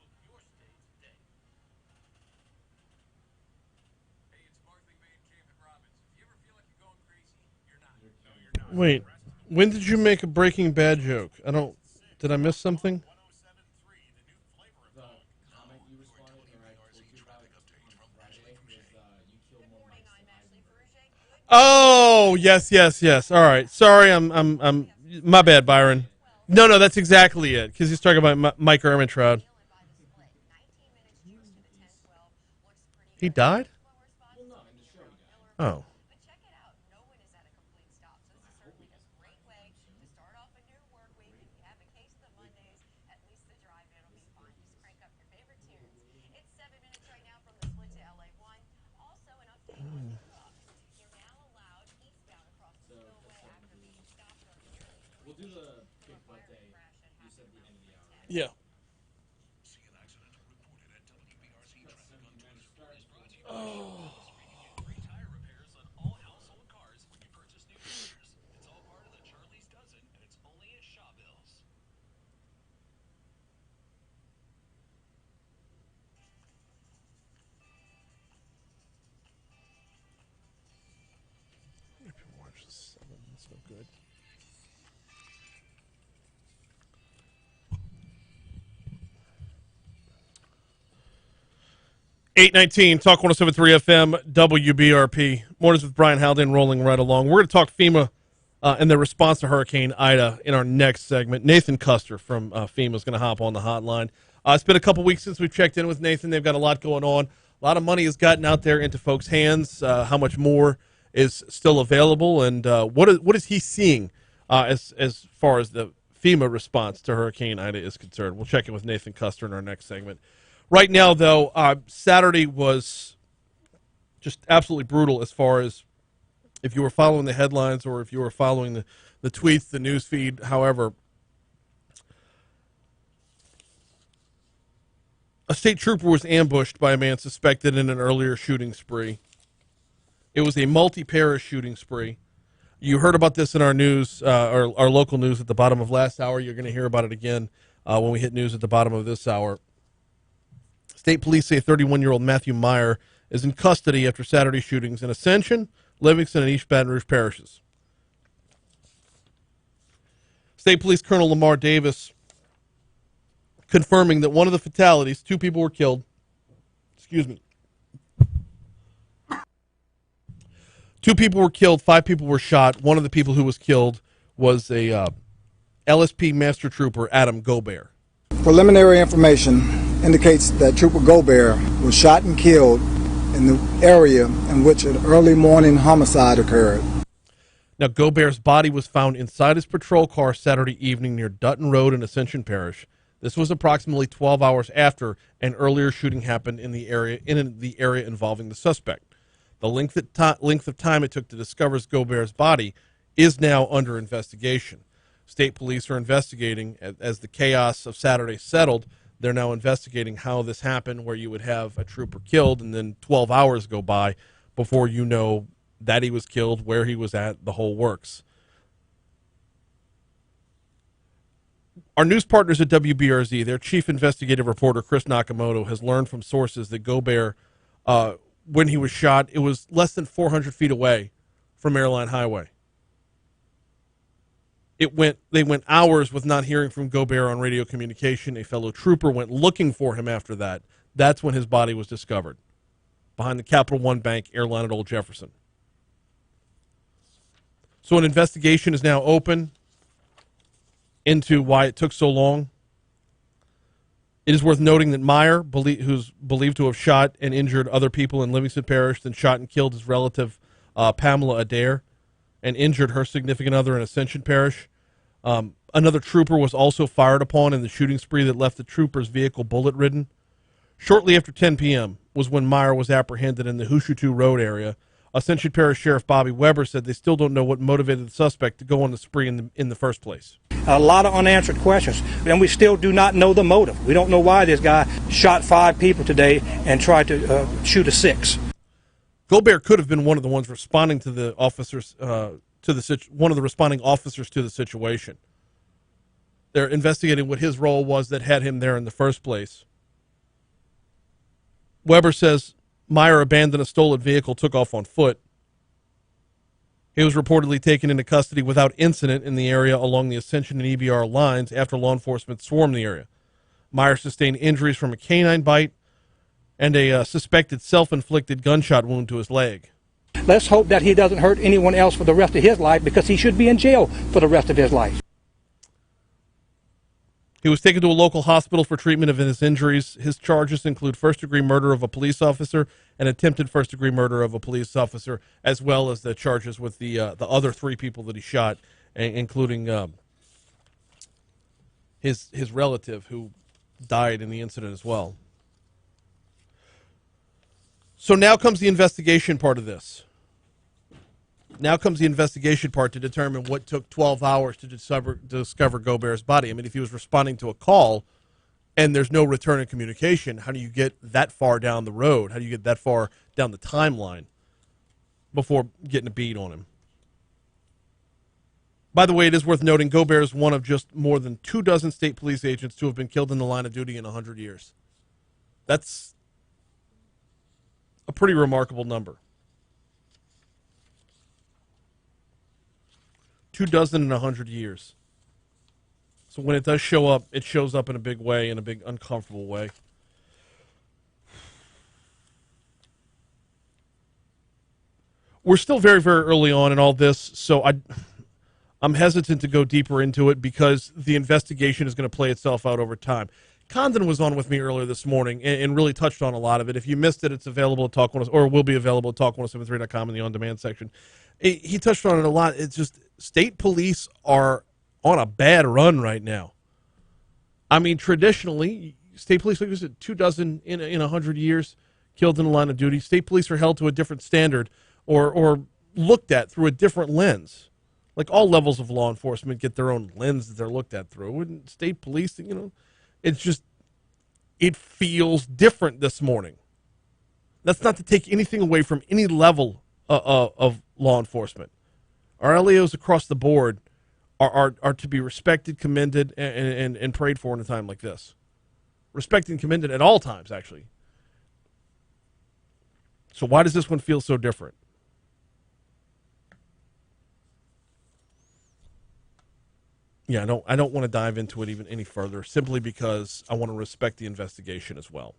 to book your stay today. Hey, it's Mark McVay and Camden Robbins. If you ever feel like you're going crazy, you're not. No, you're not. Wait, when did you make a Breaking Bad joke? I don't. Did I miss something? 1073, the new flavor of The dog. comment you responded, or I told you about on Friday, was you killed more mice than Heisenberg. Oh, yes. All right. Sorry, I'm. My bad, Byron. No, that's exactly it. Because he's talking about Mike Ehrmantraut. He died? Well, no, in the show he got. Oh. But check it out. No one is at a complete stop. So this is certainly a great way to start off a new work week. If you have a case of the Mondays, at least the drive-in will be fun. Just crank up your favorite tunes. It's 7 minutes right now from the split to LA1. Also, an update on the trucks. You're now allowed eastbound across the spillway after being stopped on nearly We'll do the big butt day. You said the end of the hour. Yeah. See an accident reported at WBRZ Press Traffic on 70 minus start. free tire repairs on all household cars when you purchase new tires. It's all part of the Charlie's Dozen, and it's only at Shawbills. Watch this. That's no good. $8:19, Talk 107.3 FM, WBRP. Mornings with Brian Haldane rolling right along. We're going to talk FEMA and their response to Hurricane Ida in our next segment. Nathan Custer from FEMA is going to hop on the hotline. It's been a couple weeks since we've checked in with Nathan. They've got a lot going on. A lot of money has gotten out there into folks' hands. How much more is still available, and what is he seeing as far as the FEMA response to Hurricane Ida is concerned? We'll check in with Nathan Custer in our next segment. Right now, though, Saturday was just absolutely brutal as far as if you were following the headlines or if you were following the tweets, the news feed, however. A state trooper was ambushed by a man suspected in an earlier shooting spree. It was a multi-parish shooting spree. You heard about this in our news, our local news at the bottom of last hour. You're going to hear about it again when we hit news at the bottom of this hour. State police say 31-year-old Matthew Meyer is in custody after Saturday shootings in Ascension, Livingston, and East Baton Rouge parishes. State Police Colonel Lamar Davis confirming that one of the fatalities, 2 people were killed. 2 people were killed, 5 people were shot. One of the people who was killed was a LSP Master Trooper, Adam Gobert. Preliminary information indicates that Trooper Gobert was shot and killed in the area in which an early morning homicide occurred. Now, Gobert's body was found inside his patrol car Saturday evening near Dutton Road in Ascension Parish. This was approximately 12 hours after an earlier shooting happened in the area involving the suspect. The length of time it took to discover Gobert's body is now under investigation. State police are investigating. As the chaos of Saturday settled, they're now investigating how this happened, where you would have a trooper killed and then 12 hours go by before you know that he was killed, where he was at, the whole works. Our news partners at WBRZ, their chief investigative reporter, Chris Nakamoto, has learned from sources that Gobert, when he was shot, it was less than 400 feet away from Airline Highway. They went hours with not hearing from Gobert on radio communication. A fellow trooper went looking for him after that. That's when his body was discovered, behind the Capital One Bank airline at Old Jefferson. So an investigation is now open into why it took so long. It is worth noting that Meyer, who's believed to have shot and injured other people in Livingston Parish, then shot and killed his relative Pamela Adair, and injured her significant other in Ascension Parish. Another trooper was also fired upon in the shooting spree that left the trooper's vehicle bullet-ridden. Shortly after 10 p.m. was when Meyer was apprehended in the Hushutu Road area. Ascension Parish Sheriff Bobby Weber said they still don't know what motivated the suspect to go on the spree in the first place. A lot of unanswered questions, and we still do not know the motive. We don't know why this guy shot 5 people today and tried to shoot a 6th. Gobert could have been one of the ones responding to the officers, one of the responding officers to the situation. They're investigating what his role was that had him there in the first place. Weber says Meyer abandoned a stolen vehicle, took off on foot. He was reportedly taken into custody without incident in the area along the Ascension and EBR lines after law enforcement swarmed the area. Meyer sustained injuries from a canine bite and a suspected self-inflicted gunshot wound to his leg. Let's hope that he doesn't hurt anyone else for the rest of his life, because he should be in jail for the rest of his life. He was taken to a local hospital for treatment of his injuries. His charges include first-degree murder of a police officer and attempted first-degree murder of a police officer, as well as the charges with the other 3 people that he shot, including his relative who died in the incident as well. So now comes the investigation part of this. Now comes the investigation part to determine what took 12 hours to discover Gobert's body. I mean, if he was responding to a call and there's no return in communication, how do you get that far down the road? How do you get that far down the timeline before getting a beat on him? By the way, it is worth noting Gobert is one of just more than 24 state police agents to have been killed in the line of duty in 100 years. That's a pretty remarkable number. 24 in 100 years. So when it does show up, it shows up in a big way, in a big uncomfortable way. We're still very, very early on in all this, so I'm hesitant to go deeper into it because the investigation is going to play itself out over time. Condon was on with me earlier this morning and really touched on a lot of it. If you missed it, it's available at Talk 107, or will be available at Talk1073.com in the on-demand section. He touched on it a lot. It's just state police are on a bad run right now. I mean, traditionally, state police, like I said, 24 in 100 years killed in the line of duty. State police are held to a different standard or looked at through a different lens. Like all levels of law enforcement get their own lens that they're looked at through. And state police, it's just, it feels different this morning. That's not to take anything away from any level of law enforcement. Our LEOs across the board are to be respected, commended, and prayed for in a time like this. Respected and commended at all times, actually. So why does this one feel so different? Yeah, I don't want to dive into it even any further, simply because I want to respect the investigation as well.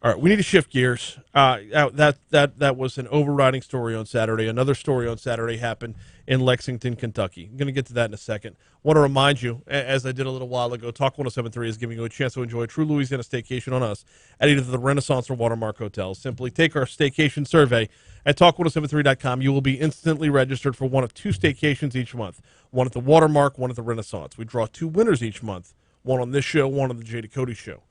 All right, we need to shift gears. That was an overriding story on Saturday. Another story on Saturday happened in Lexington, Kentucky. I'm going to get to that in a second. I want to remind you, as I did a little while ago, Talk 107.3 is giving you a chance to enjoy a true Louisiana staycation on us at either the Renaissance or Watermark hotels. Simply take our staycation survey at Talk1073.com. You will be instantly registered for one of 2 staycations each month, one at the Watermark, one at the Renaissance. We draw 2 winners each month, one on this show, one on the J.D. Cody show.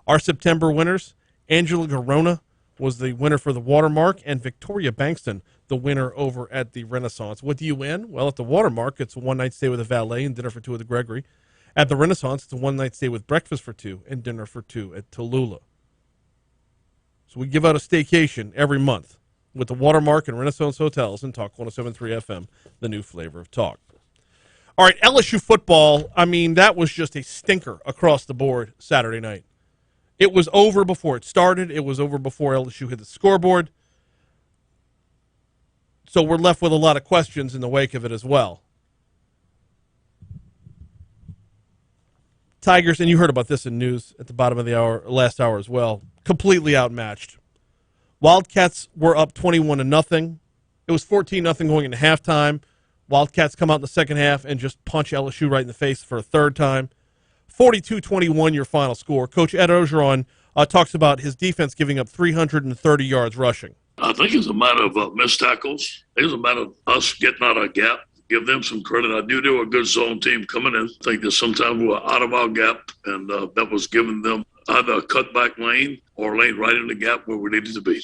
Our September winners: Angela Garona was the winner for the Watermark, and Victoria Bankston, the winner over at the Renaissance. What do you win? Well, at the Watermark, it's a one-night stay with a valet and dinner for 2 at the Gregory. At the Renaissance, it's a one-night stay with breakfast for 2 and dinner for 2 at Tallulah. So we give out a staycation every month with the Watermark and Renaissance hotels and Talk 107.3 FM, the new flavor of talk. All right, LSU football, I mean, that was just a stinker across the board Saturday night. It was over before it started. It was over before LSU hit the scoreboard. So we're left with a lot of questions in the wake of it as well. Tigers, and you heard about this in news at the bottom of the hour, last hour as well, completely outmatched. Wildcats were up 21-0. It was 14-0 going into halftime. Wildcats come out in the second half and just punch LSU right in the face for a third time. 42-21 your final score. Coach Ed Orgeron talks about his defense giving up 330 yards rushing. I think it's a matter of missed tackles. It's a matter of us getting out our gap. Give them some credit. I knew they were a good zone team coming in. I think that sometimes we were out of our gap, and that was giving them either a cutback lane or a lane right in the gap where we needed to be.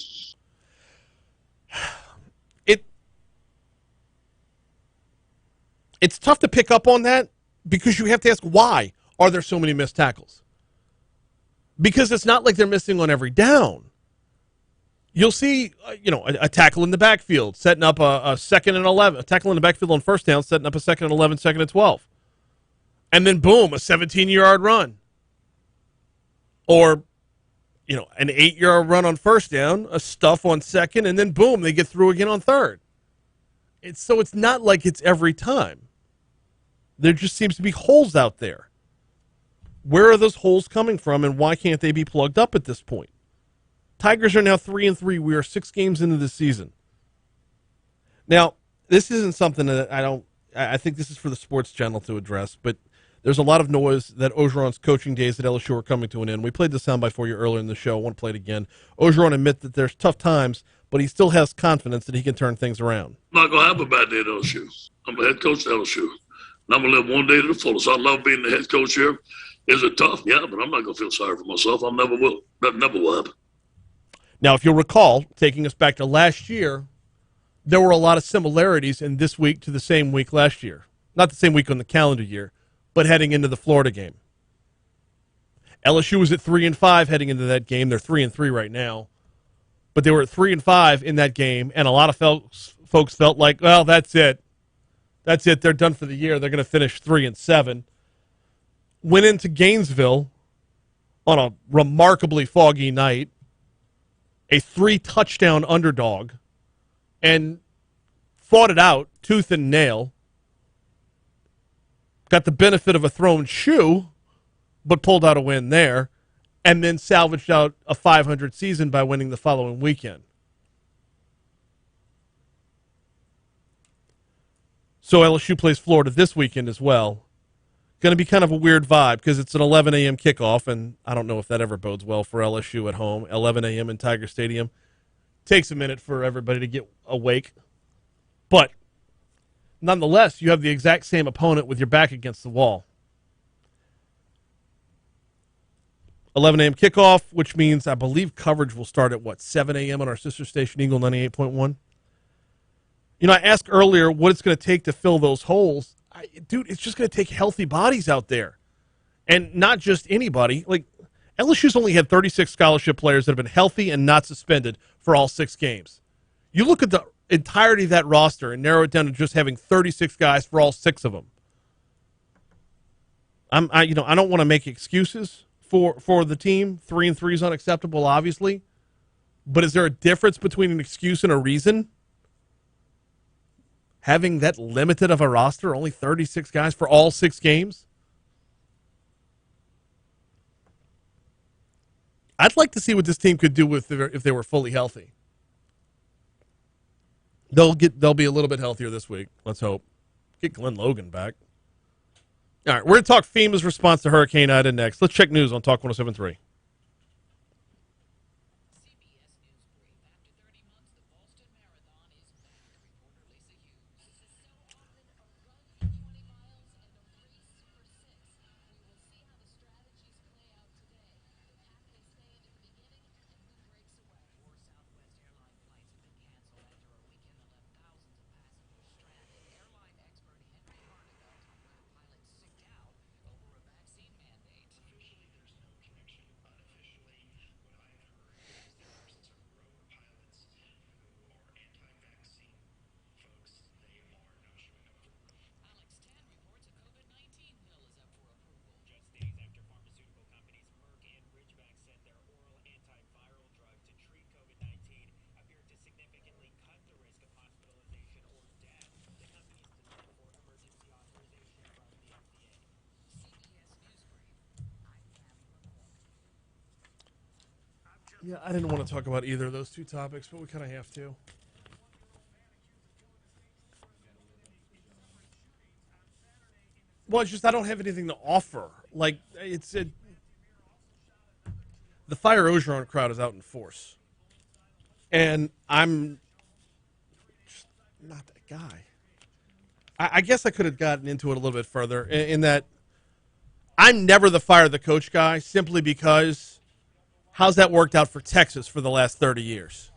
It's tough to pick up on that because you have to ask, why are there so many missed tackles? Because it's not like they're missing on every down. You'll see, a tackle in the backfield, setting up a 2nd and 11. A tackle in the backfield on first down, setting up a 2nd and 11, 2nd and 12. And then, boom, a 17-yard run. Or, an 8-yard run on first down, a stuff on second, and then, boom, they get through again on third. So it's not like it's every time. There just seems to be holes out there. Where are those holes coming from, and why can't they be plugged up at this point? Tigers are now 3-3. We are 6 games into the season. Now, this isn't something that I think this is for the Sports Channel to address, but there's a lot of noise that Orgeron's coaching days at LSU are coming to an end. We played the soundbite for you earlier in the show. I want to play it again. Orgeron admits that there's tough times, but he still has confidence that he can turn things around. I'm not going to have a bad day at LSU. I'm the head coach at LSU. And I'm going to live one day to the fullest. I love being the head coach here. Is it tough? Yeah, but I'm not going to feel sorry for myself. I never will. That never will happen. Now, if you'll recall, taking us back to last year, there were a lot of similarities in this week to the same week last year. Not the same week on the calendar year, but heading into the Florida game. LSU was at 3-5 heading into that game. They're 3-3 right now. But they were at 3-5 in that game, and a lot of folks felt like, well, that's it. That's it. They're done for the year. They're going to finish 3-7. Went into Gainesville on a remarkably foggy night, a 3-touchdown underdog, and fought it out tooth and nail. Got the benefit of a thrown shoe, but pulled out a win there, and then salvaged out a 500 season by winning the following weekend. So LSU plays Florida this weekend as well. Going to be kind of a weird vibe because it's an 11 a.m. kickoff, and I don't know if that ever bodes well for LSU at home. 11 a.m. in Tiger Stadium. Takes a minute for everybody to get awake. But nonetheless, you have the exact same opponent with your back against the wall. 11 a.m. kickoff, which means I believe coverage will start at, 7 a.m. on our sister station, Eagle 98.1? I asked earlier what it's going to take to fill those holes. Dude, it's just going to take healthy bodies out there. And not just anybody. Like, LSU's only had 36 scholarship players that have been healthy and not suspended for all 6 games. You look at the entirety of that roster and narrow it down to just having 36 guys for all 6 of them. I don't want to make excuses for the team. 3-3 is unacceptable, obviously. But is there a difference between an excuse and a reason? Having that limited of a roster, only 36 guys for all 6 games? I'd like to see what this team could do if they were fully healthy. They'll be a little bit healthier this week. Let's hope. Get Glenn Logan back. All right, we're going to talk FEMA's response to Hurricane Ida next. Let's check news on Talk 107.3. Yeah, I didn't want to talk about either of those 2 topics, but we kind of have to. Well, it's just I don't have anything to offer. Like the Fire Orgeron crowd is out in force, and I'm just not that guy. I guess I could have gotten into it a little bit further in that I'm never the fire the coach guy, simply because how's that worked out for Texas for the last 30 years?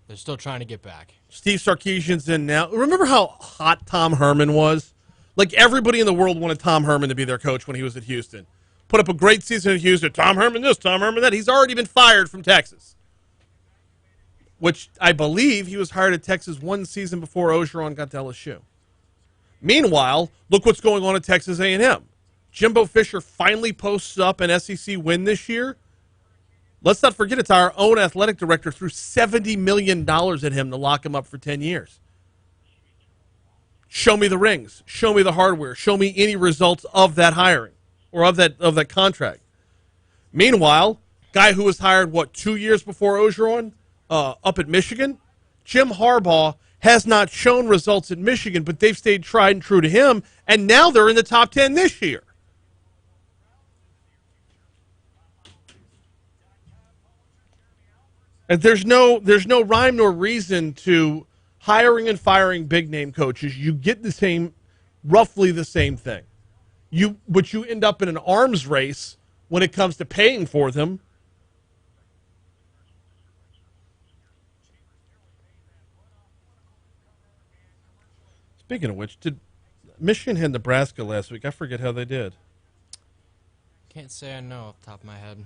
They're still trying to get back. Steve Sarkisian's in now. Remember how hot Tom Herman was? Like, everybody in the world wanted Tom Herman to be their coach when he was at Houston. Put up a great season at Houston. Tom Herman this, Tom Herman that. He's already been fired from Texas, which I believe he was hired at Texas one season before Orgeron got to LSU. Meanwhile, look what's going on at Texas A&M. Jimbo Fisher finally posts up an SEC win this year. Let's not forget it's our own athletic director threw $70 million at him to lock him up for 10 years. Show me the rings. Show me the hardware. Show me any results of that hiring or of that contract. Meanwhile, guy who was hired, 2 years before Orgeron up at Michigan, Jim Harbaugh has not shown results at Michigan, but they've stayed tried and true to him, and now they're in the top 10 this year. And there's no rhyme nor reason to hiring and firing big name coaches. You get roughly the same thing. But you end up in an arms race when it comes to paying for them. Speaking of which, did Michigan had Nebraska last week? I forget how they did. Can't say I know off the top of my head.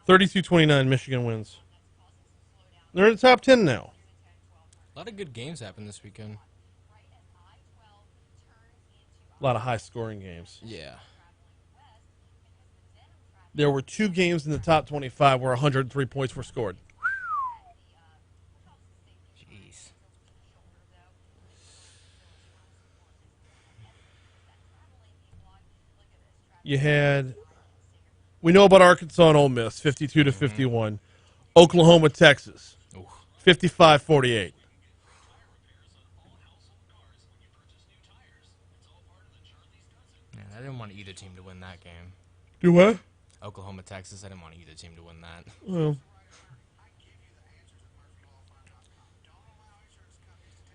32-29, Michigan wins. They're in the top 10 now. A lot of good games happened this weekend. A lot of high-scoring games. Yeah. There were 2 games in the top 25 where 103 points were scored. Jeez. You had... We know about Arkansas and Ole Miss, 52-51. Oklahoma, Texas, 55-48. Man, I didn't want either team to win that game. Do what? Oklahoma, Texas. I didn't want either team to win that. Well,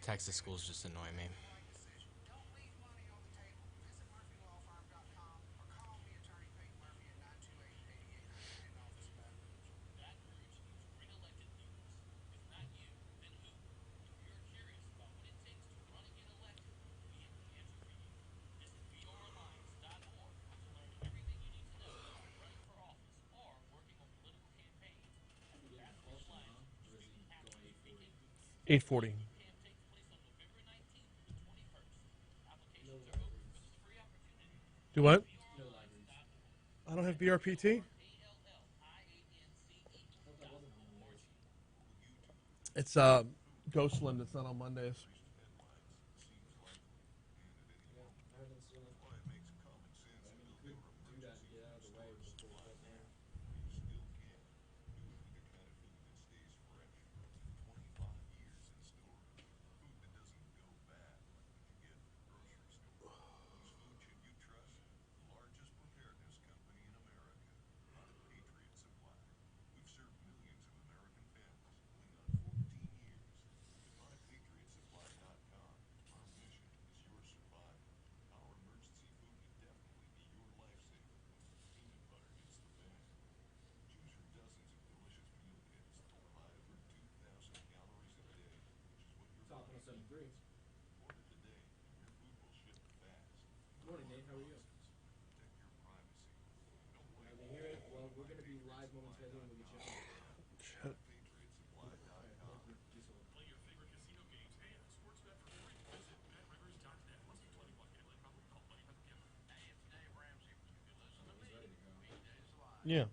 Texas schools just annoy me. $840. Do what? I don't have BRPT. It's Ghostland that's not on Mondays. Yeah.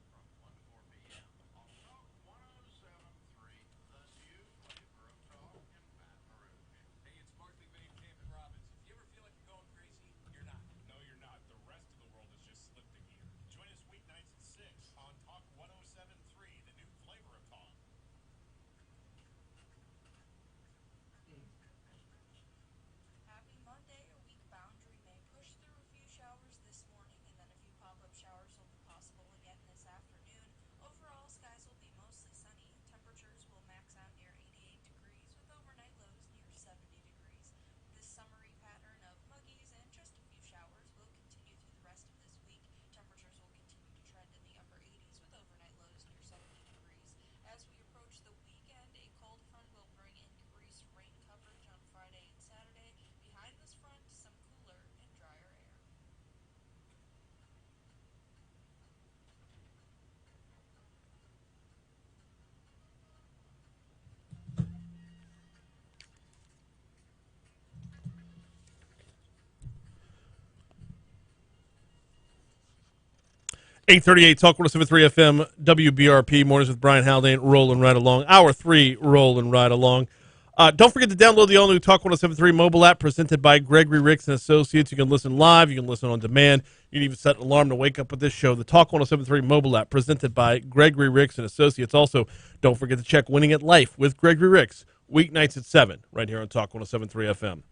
838 Talk 107.3 FM, WBRP, Mornings with Brian Haldane, rolling right along. Hour 3, rolling right along. Don't forget to download the all-new Talk 107.3 mobile app presented by Gregory Ricks and Associates. You can listen live. You can listen on demand. You can even set an alarm to wake up with this show. The Talk 107.3 mobile app presented by Gregory Ricks and Associates. Also, don't forget to check Winning at Life with Gregory Ricks, weeknights at 7, right here on Talk 107.3 FM.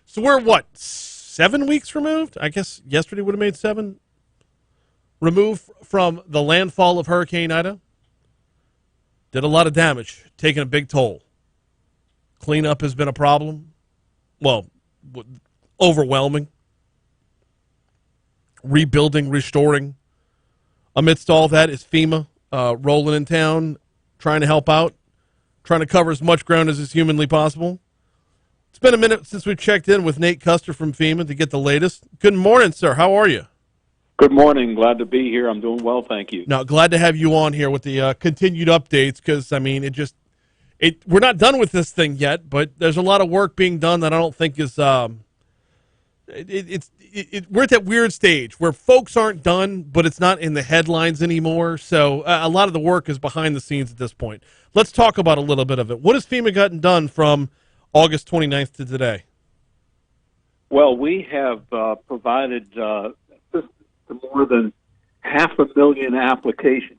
So we're, what, 7 weeks removed? I guess yesterday would have made 7. Removed from the landfall of Hurricane Ida. Did a lot of damage, taking a big toll. Cleanup has been a problem. Well, overwhelming. Rebuilding, restoring. Amidst all that is FEMA rolling in town, trying to help out, trying to cover as much ground as is humanly possible. It's been a minute since we checked in with Nate Custer from FEMA to get the latest. Good morning, sir. How are you? Good morning. Glad to be here. I'm doing well, thank you. Now, glad to have you on here with the continued updates because, I mean, we're not done with this thing yet, but there's a lot of work being done that I don't think is we're at that weird stage where folks aren't done, but it's not in the headlines anymore. So a lot of the work is behind the scenes at this point. Let's talk about a little bit of it. What has FEMA gotten done from August 29th to today? Well, we have provided more than 500,000 applications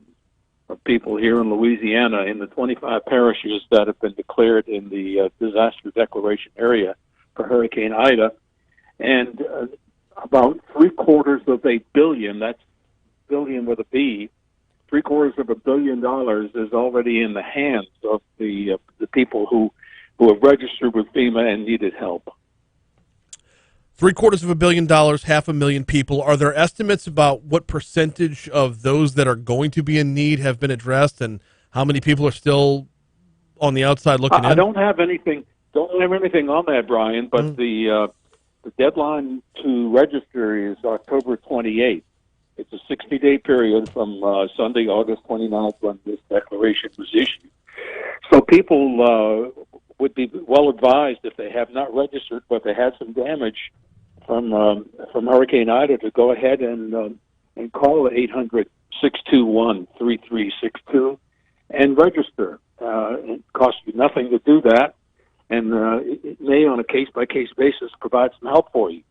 of people here in Louisiana in the 25 parishes that have been declared in the disaster declaration area for Hurricane Ida. And about $750 million, that's billion with a B, $750 million is already in the hands of the people who have registered with FEMA and needed help. $750 million, 500,000 people. Are there estimates about what percentage of those that are going to be in need have been addressed, and how many people are still on the outside looking in? I don't have anything. Don't have anything on that, Brian. But the deadline to register is October 28th. It's a 60-day period from Sunday, August 29th, when this declaration was issued. So people would be well advised if they have not registered, but they had some damage from Hurricane Ida, to go ahead and call 800-621-3362 and register. It costs you nothing to do that, and it may, on a case-by-case basis, provide some help for you.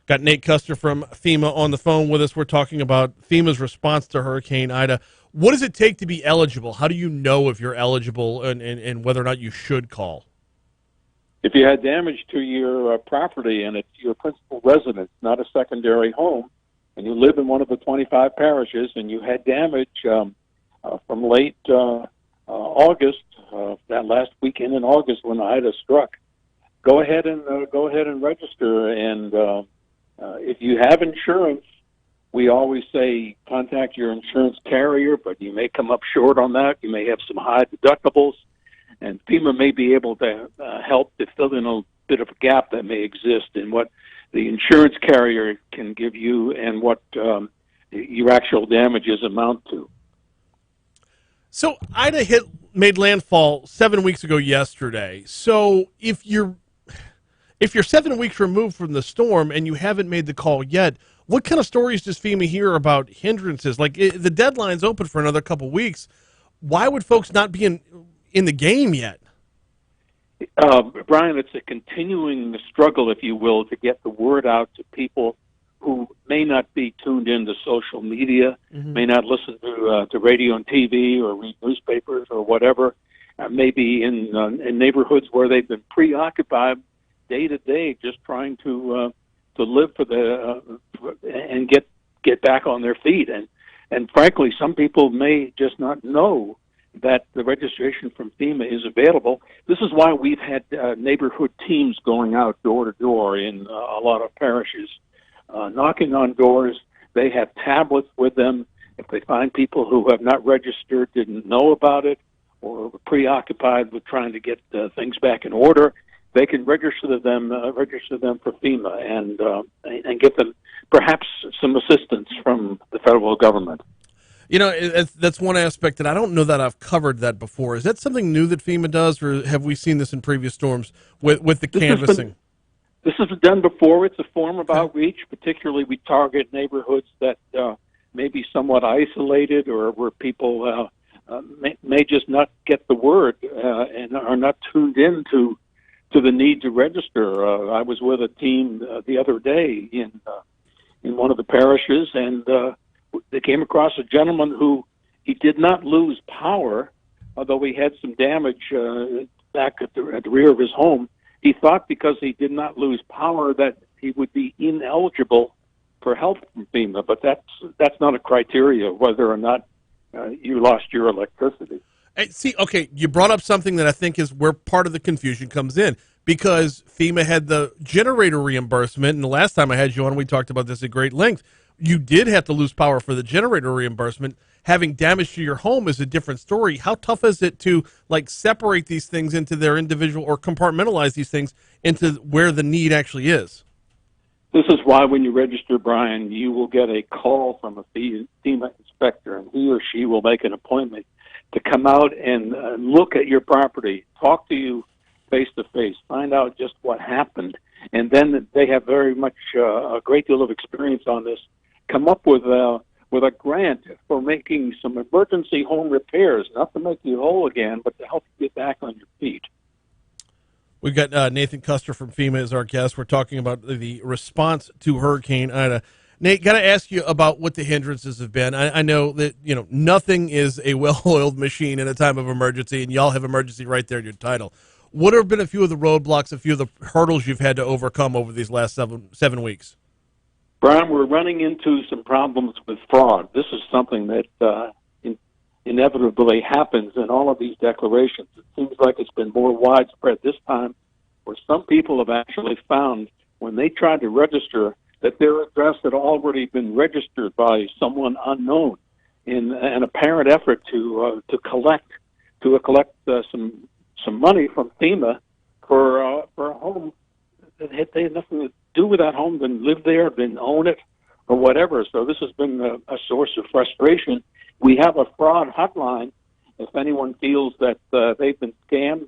Got Nate Custer from FEMA on the phone with us. We're talking about FEMA's response to Hurricane Ida. What does it take to be eligible? How do you know if you're eligible and whether or not you should call? If you had damage to your property and it's your principal residence, not a secondary home, and you live in one of the 25 parishes and you had damage from late August, that last weekend in August when Ida struck, go ahead and register. And if you have insurance, we always say contact your insurance carrier, but you may come up short on that. You may have some high deductibles, and FEMA may be able to help to fill in a bit of a gap that may exist in what the insurance carrier can give you and what your actual damages amount to. So Ida made landfall 7 weeks ago yesterday. So if you're 7 weeks removed from the storm and you haven't made the call yet, what kind of stories does FEMA hear about hindrances? Like, the deadline's open for another couple weeks. Why would folks not be in the game yet? Brian, it's a continuing struggle, if you will, to get the word out to people who may not be tuned into social media, may not listen to radio and TV or read newspapers or whatever, maybe in neighborhoods where they've been preoccupied day to day just trying to live and get back on their feet. And frankly, some people may just not know that the registration from FEMA is available. This is why we've had neighborhood teams going out door to door in a lot of parishes, knocking on doors. They have tablets with them. If they find people who have not registered, didn't know about it, or were preoccupied with trying to get things back in order, they can register them for FEMA and get them perhaps some assistance from the federal government. You know, that's one aspect that I don't know that I've covered that before. Is that something new that FEMA does, or have we seen this in previous storms with the canvassing? This has been done before. It's a form of outreach. Particularly, we target neighborhoods that maybe somewhat isolated, or where people may just not get the word and are not tuned in to the need to register. I was with a team the other day in one of the parishes, and they came across a gentleman who he did not lose power, although he had some damage back at the rear of his home. He thought because he did not lose power that he would be ineligible for help from FEMA, but that's not a criteria whether or not you lost your electricity. See, okay, you brought up something that I think is where part of the confusion comes in, because FEMA had the generator reimbursement, and the last time I had you on, we talked about this at great length. You did have to lose power for the generator reimbursement. Having damage to your home is a different story. How tough is it to separate these things into their individual, or compartmentalize these things into where the need actually is? This is why when you register, Brian, you will get a call from a FEMA inspector, and he or she will make an appointment to come out and look at your property, talk to you face-to-face, find out just what happened, and then they have very much a great deal of experience on this, come up with a grant for making some emergency home repairs, not to make you whole again, but to help you get back on your feet. We've got Nathan Custer from FEMA as our guest. We're talking about the response to Hurricane Ida. Nate, got to ask you about what the hindrances have been. I know that nothing is a well-oiled machine in a time of emergency, and y'all have emergency right there in your title. What have been a few of the roadblocks, a few of the hurdles you've had to overcome over these last seven weeks? Brian, we're running into some problems with fraud. This is something that inevitably happens in all of these declarations. It seems like it's been more widespread this time, where some people have actually found when they tried to register that their address had already been registered by someone unknown in an apparent effort to collect some money from FEMA for a home that they had nothing to do with that home, didn't live there, didn't own it, or whatever. So this has been a source of frustration. We have a fraud hotline if anyone feels that they've been scammed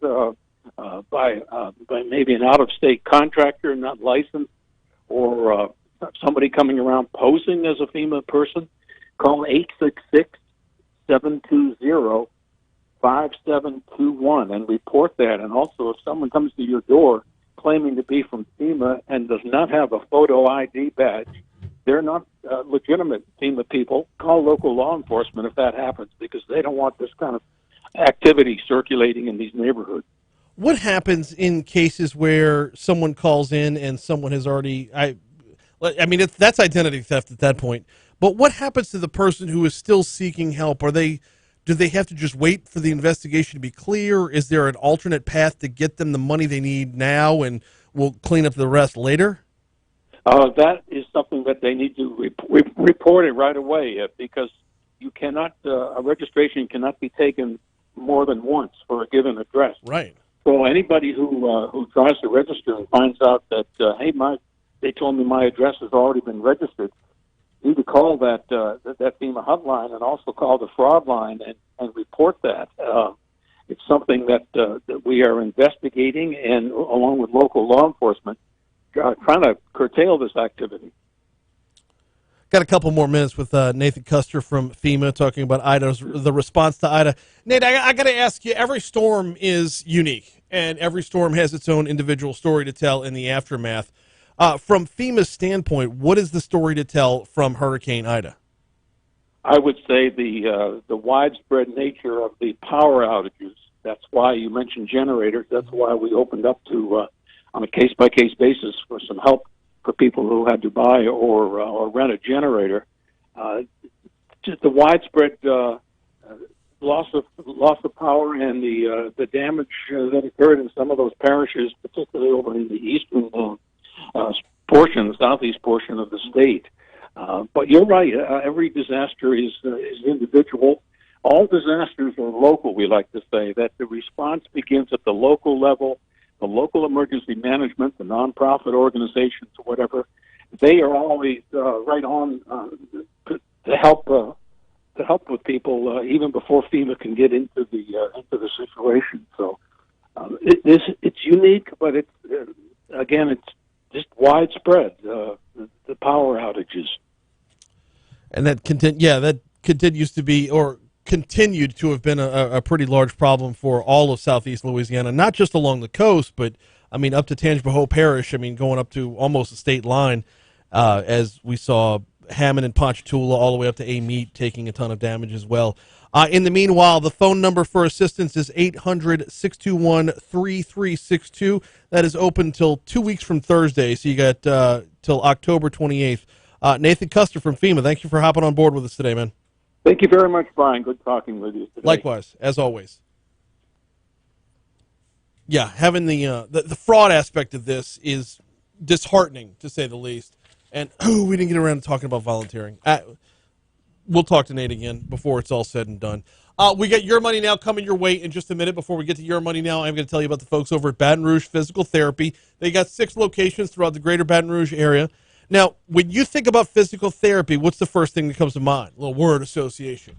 by maybe an out-of-state contractor not licensed, or somebody coming around posing as a FEMA person. Call 866-720-5721 and report that. And also, if someone comes to your door claiming to be from FEMA and does not have a photo ID badge, they're not legitimate FEMA people. Call local law enforcement if that happens, because they don't want this kind of activity circulating in these neighborhoods. What happens in cases where someone calls in and someone has already... I mean, that's identity theft at that point. But what happens to the person who is still seeking help? Do they have to just wait for the investigation to be clear? Is there an alternate path to get them the money they need now, and we'll clean up the rest later? That is something that they need to report it right away, because you cannot a registration cannot be taken more than once for a given address. Right. So anybody who tries to register and finds out that they told me my address has already been registered, you need to call that FEMA hotline, and also call the fraud line and report that. It's something that we are investigating, and along with local law enforcement, trying to curtail this activity. Got a couple more minutes with Nathan Custer from FEMA talking about the response to Ida. Nate, I got to ask you, every storm is unique, and every storm has its own individual story to tell in the aftermath. From FEMA's standpoint, what is the story to tell from Hurricane Ida? I would say the widespread nature of the power outages. That's why you mentioned generators. That's why we opened up to on a case-by-case basis for some help for people who had to buy or rent a generator. Just the widespread loss of power and the damage that occurred in some of those parishes, particularly over in the eastern the southeast portion of the state. But you're right. Every disaster is individual. All disasters are local, we like to say, that the response begins at the local level, the local emergency management, the nonprofit organizations, or whatever. They are always right on to help with people even before FEMA can get into the situation. So it's unique, but it's again, it's just widespread, the power outages. And that continues to be, or continued to have been a pretty large problem for all of southeast Louisiana, not just along the coast, but I mean up to Tangipahoa Parish. I mean going up to almost the state line, as we saw Hammond and Ponchatoula all the way up to Amite taking a ton of damage as well. In the meanwhile, the phone number for assistance is 800-621-3362. That is open till 2 weeks from Thursday, so you got till October 28th. Nathan Custer from FEMA, thank you for hopping on board with us today, man. Thank you very much, Brian. Good talking with you today. Likewise, as always. Yeah, having the fraud aspect of this is disheartening, to say the least. And we didn't get around to talking about volunteering. We'll talk to Nate again before it's all said and done. We got Your Money Now coming your way in just a minute. Before we get to Your Money Now, I'm going to tell you about the folks over at Baton Rouge Physical Therapy. They got 6 locations throughout the greater Baton Rouge area. Now, when you think about physical therapy, what's the first thing that comes to mind? A little word association.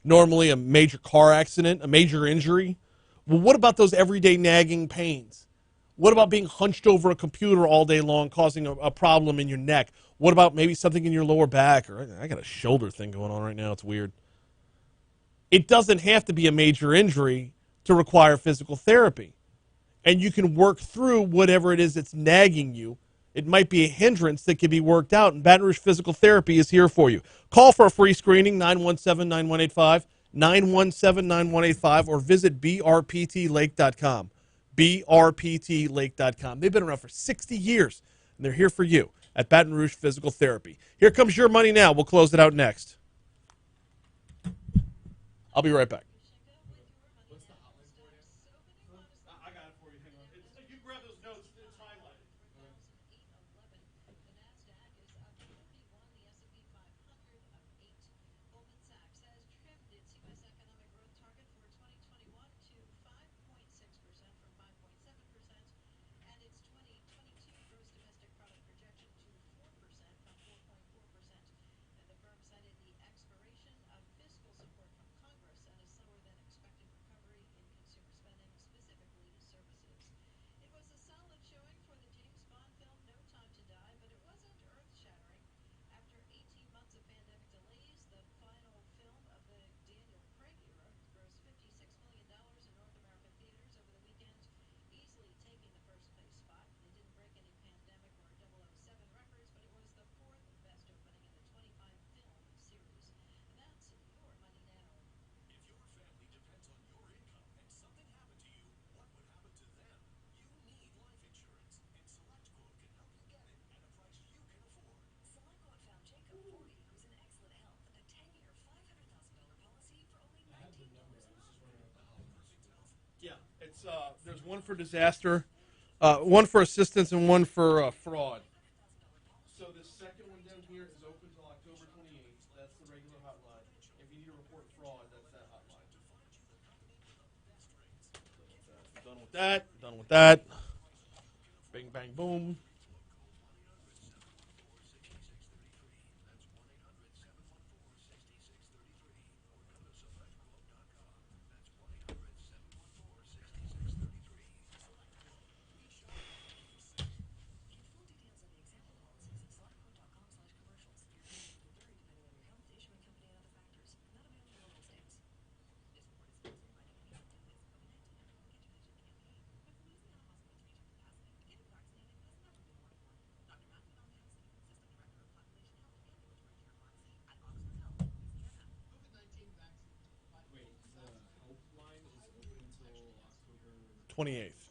Normally a major car accident, a major injury. Well, what about those everyday nagging pains? What about being hunched over a computer all day long causing a problem in your neck? What about maybe something in your lower back? Or I got a shoulder thing going on right now. It's weird. It doesn't have to be a major injury to require physical therapy. And you can work through whatever it is that's nagging you. It might be a hindrance that can be worked out, and Baton Rouge Physical Therapy is here for you. Call for a free screening, 917-9185, 917-9185, or visit brptlake.com, brptlake.com. They've been around for 60 years, and they're here for you at Baton Rouge Physical Therapy. Here comes Your Money Now. We'll close it out next. I'll be right back. There's one for disaster, one for assistance, and one for fraud. So the second one down here is open until October 28th. That's the regular hotline. If you need to report fraud, that's that hotline. Done with that. Done with that. Bing, bang, boom. Wait, the helpline is open until October 28th.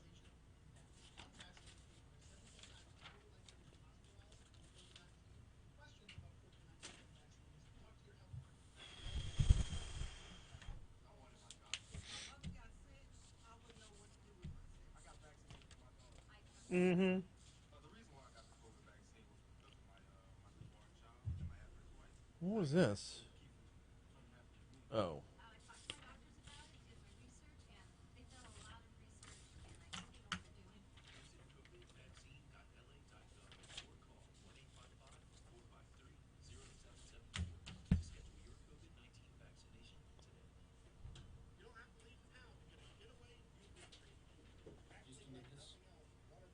Mm-hmm. What was this? Oh.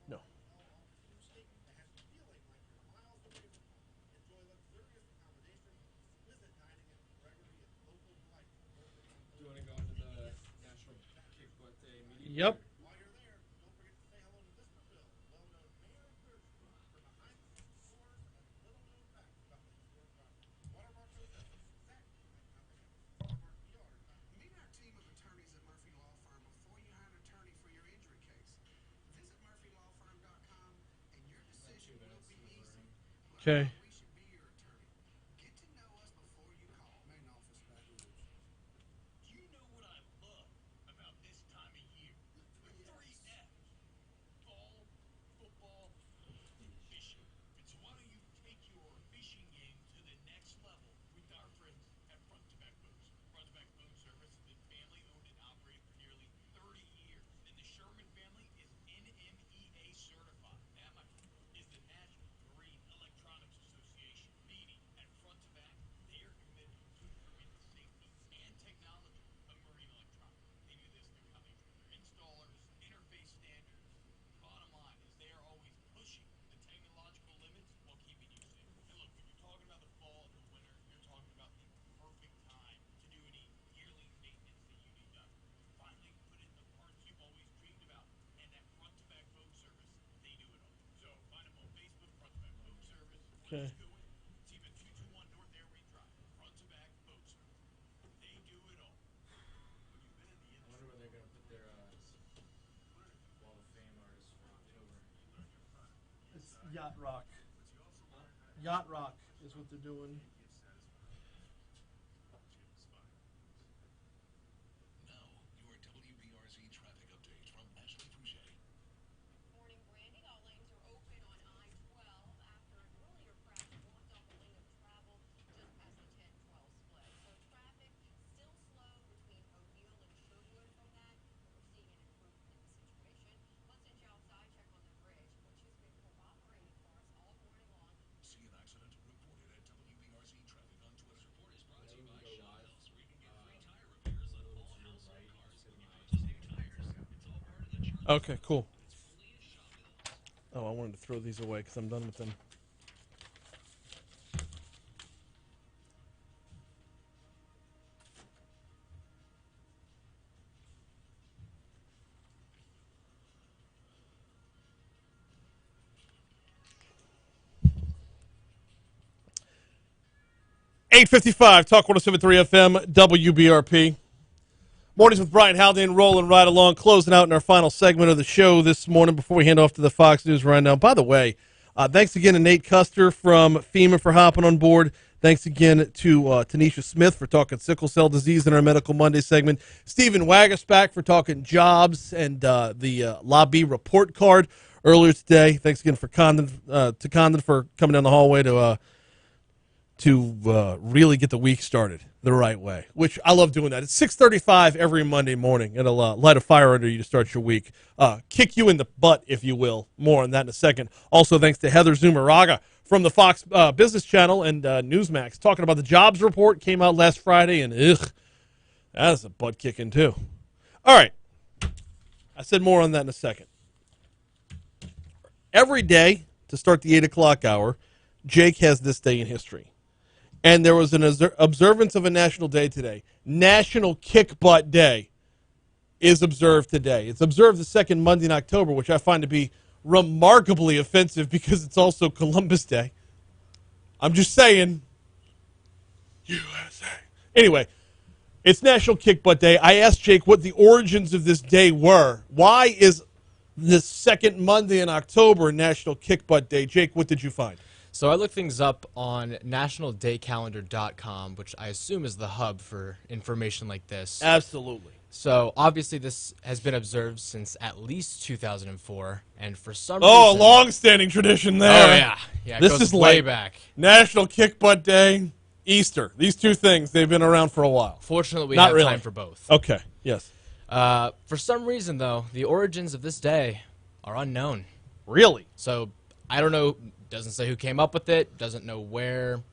No. Yep. While you're there, don't forget to say hello to Mr. Bill, well-known mayor of Thurston, for behind-the-scenes tours and little-known facts about the historic property. Watermark knows that exactly like nothing else. WatermarkPR.com. Meet our team of attorneys at Murphy Law Firm before you hire an attorney for your injury case. Visit murphylawfirm.com and your decision will be easy. Okay. We should be your attorney. Get to know us before you call. Main office, Baton Rouge. You know what I love about this time of year? The three F's. Fall, football, fishing. And so why don't you take your fishing game to the next level with our friends at Front to Back Boats. Front to Back Boat Service has been family owned and operated for nearly 30 years. And the Sherman family is NMEA certified. That, my friend, is the National Marine Electronics Association. Meaning at Front to Back, they are committed to improving the safety and technology of marine electronics. They do this through how they train their installers, interface standards. Bottom line is they are always pushing the technological limits while keeping you safe. And look, when you're talking about the fall and the winter, you're talking about the perfect time to do any yearly maintenance that you need done. Finally, put in the parts you've always dreamed about, and at Front to Back Boat Service, they do it all. So find them on Facebook, Front to Back Boat Service. Okay. Let's go in. See them at 221 North Airway Drive. Front to Back Boat Service. They do it all. When you've been in the I wonder where they're gonna put their Wall of Fame artists for October. It's Yacht Rock. Yacht Rock is what they're doing. Now, your WBRZ traffic update from Ashley Rouge. Morning, Brandy. All lanes are open on I-12 after an earlier crash blocked off a lane of travel just past the 10-12 split. So traffic still slow between O'Neill and Sherwood from that. We're seeing an improvement in the situation. Let's inch outside, check on the bridge, which has been cooperating for us all morning long. See an accident reported at WBRZ traffic on Twitter. Support is brought to you by Shawhouse, where you can get free tire repairs on all household cars when you purchase new tires. It's all part of the charge. Okay, cool. Oh, I wanted to throw these away because I'm done with them. .855 Talk 107.3 FM WBRP. Mornings with Brian Haldane, rolling right along, closing out in our final segment of the show this morning before we hand off to the Fox News Rundown. By the way, thanks again to Nate Custer from FEMA for hopping on board. Thanks again to Tanisha Smith for talking sickle cell disease in our Medical Monday segment. Stephen Wagasback for talking jobs and the LABI report card earlier today. Thanks again for Condon for coming down the hallway to really get the week started the right way, which I love doing that. It's 6:35 every Monday morning. It'll light a fire under you to start your week. Kick you in the butt, if you will. More on that in a second. Also, thanks to Heather Zumarraga from the Fox Business Channel and Newsmax, talking about the jobs report. Came out last Friday, and that's a butt kicking too. All right. I said more on that in a second. Every day to start the 8 o'clock hour, Jake has this day in history. And there was an observance of a national day today. National Kick Butt Day is observed today. It's observed the second Monday in October, which I find to be remarkably offensive because it's also Columbus Day. I'm just saying. USA. Anyway, it's National Kick Butt Day. I asked Jake what the origins of this day were. Why is the second Monday in October National Kick Butt Day? Jake, what did you find? So I looked things up on nationaldaycalendar.com, which I assume is the hub for information like this. Absolutely. So obviously this has been observed since at least 2004, and for some reason... Oh, long-standing tradition there. Oh, yeah. Yeah, this is way like back. National Kick Butt Day, Easter. These two things, they've been around for a while. Fortunately, we Not have really. time for both. Okay, yes. For some reason, though, the origins of this day are unknown. Really? So I don't know... Doesn't say who came up with it, doesn't know where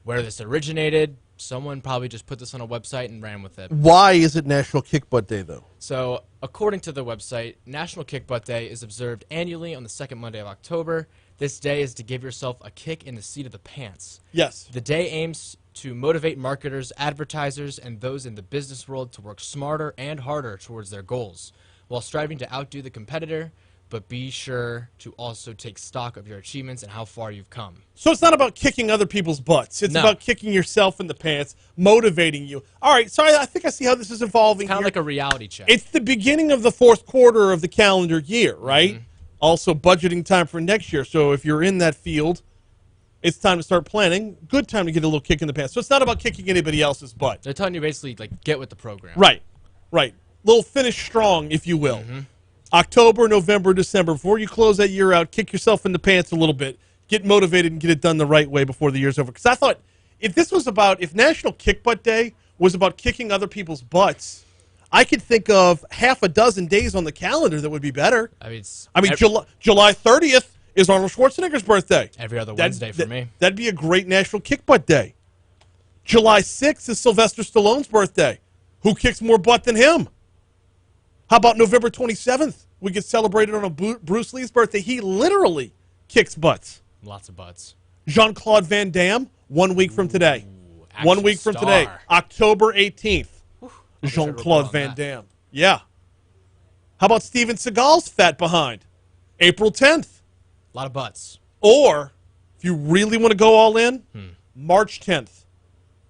this originated. Someone probably just put this on a website and ran with it. Why is it National Kick Butt Day, though? So, according to the website, National Kick Butt Day is observed annually on the second Monday of October. This day is to give yourself a kick in the seat of the pants. Yes. The day aims to motivate marketers, advertisers, and those in the business world to work smarter and harder towards their goals. while striving to outdo the competitor, but be sure to also take stock of your achievements and how far you've come. So it's not about kicking other people's butts. It's No. about kicking yourself in the pants, motivating you. All right, so I think I see how this is evolving. Kind of here. like a reality check. It's the beginning of the fourth quarter of the calendar year, right? Also budgeting time for next year. So if you're in that field, it's time to start planning. Good time to get a little kick in the pants. So it's not about kicking anybody else's butt. They're telling you basically, like, get with the program. Right, right. Little finish strong, if you will. October, November, December. Before you close that year out, kick yourself in the pants a little bit. Get motivated and get it done the right way before the year's over. Because I thought if National Kick Butt Day was about kicking other people's butts, I could think of half a dozen days on the calendar that would be better. I mean, July 30th is Arnold Schwarzenegger's birthday. Every other Wednesday for me. That'd be a great National Kick Butt Day. July 6th is Sylvester Stallone's birthday. Who kicks more butt than him? How about November 27th? We get celebrated on a Bruce Lee's birthday. He literally kicks butts. Lots of butts. Jean-Claude Van Damme, 1 week from today. 1 week from today, October 18th. Jean-Claude Van Damme. Yeah. How about Steven Seagal's fat behind? April 10th. A lot of butts. Or, if you really want to go all in, March 10th,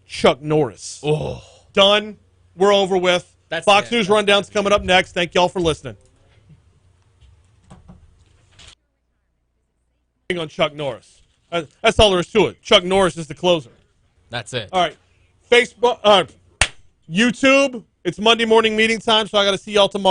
Chuck Norris. Oh. Done. We're over with. Fox News Rundown's coming up next. Thank y'all for listening. On Chuck Norris. That's all there is to it. Chuck Norris is the closer. That's it. All right. Facebook, YouTube, it's Monday morning meeting time, so I got to see y'all tomorrow.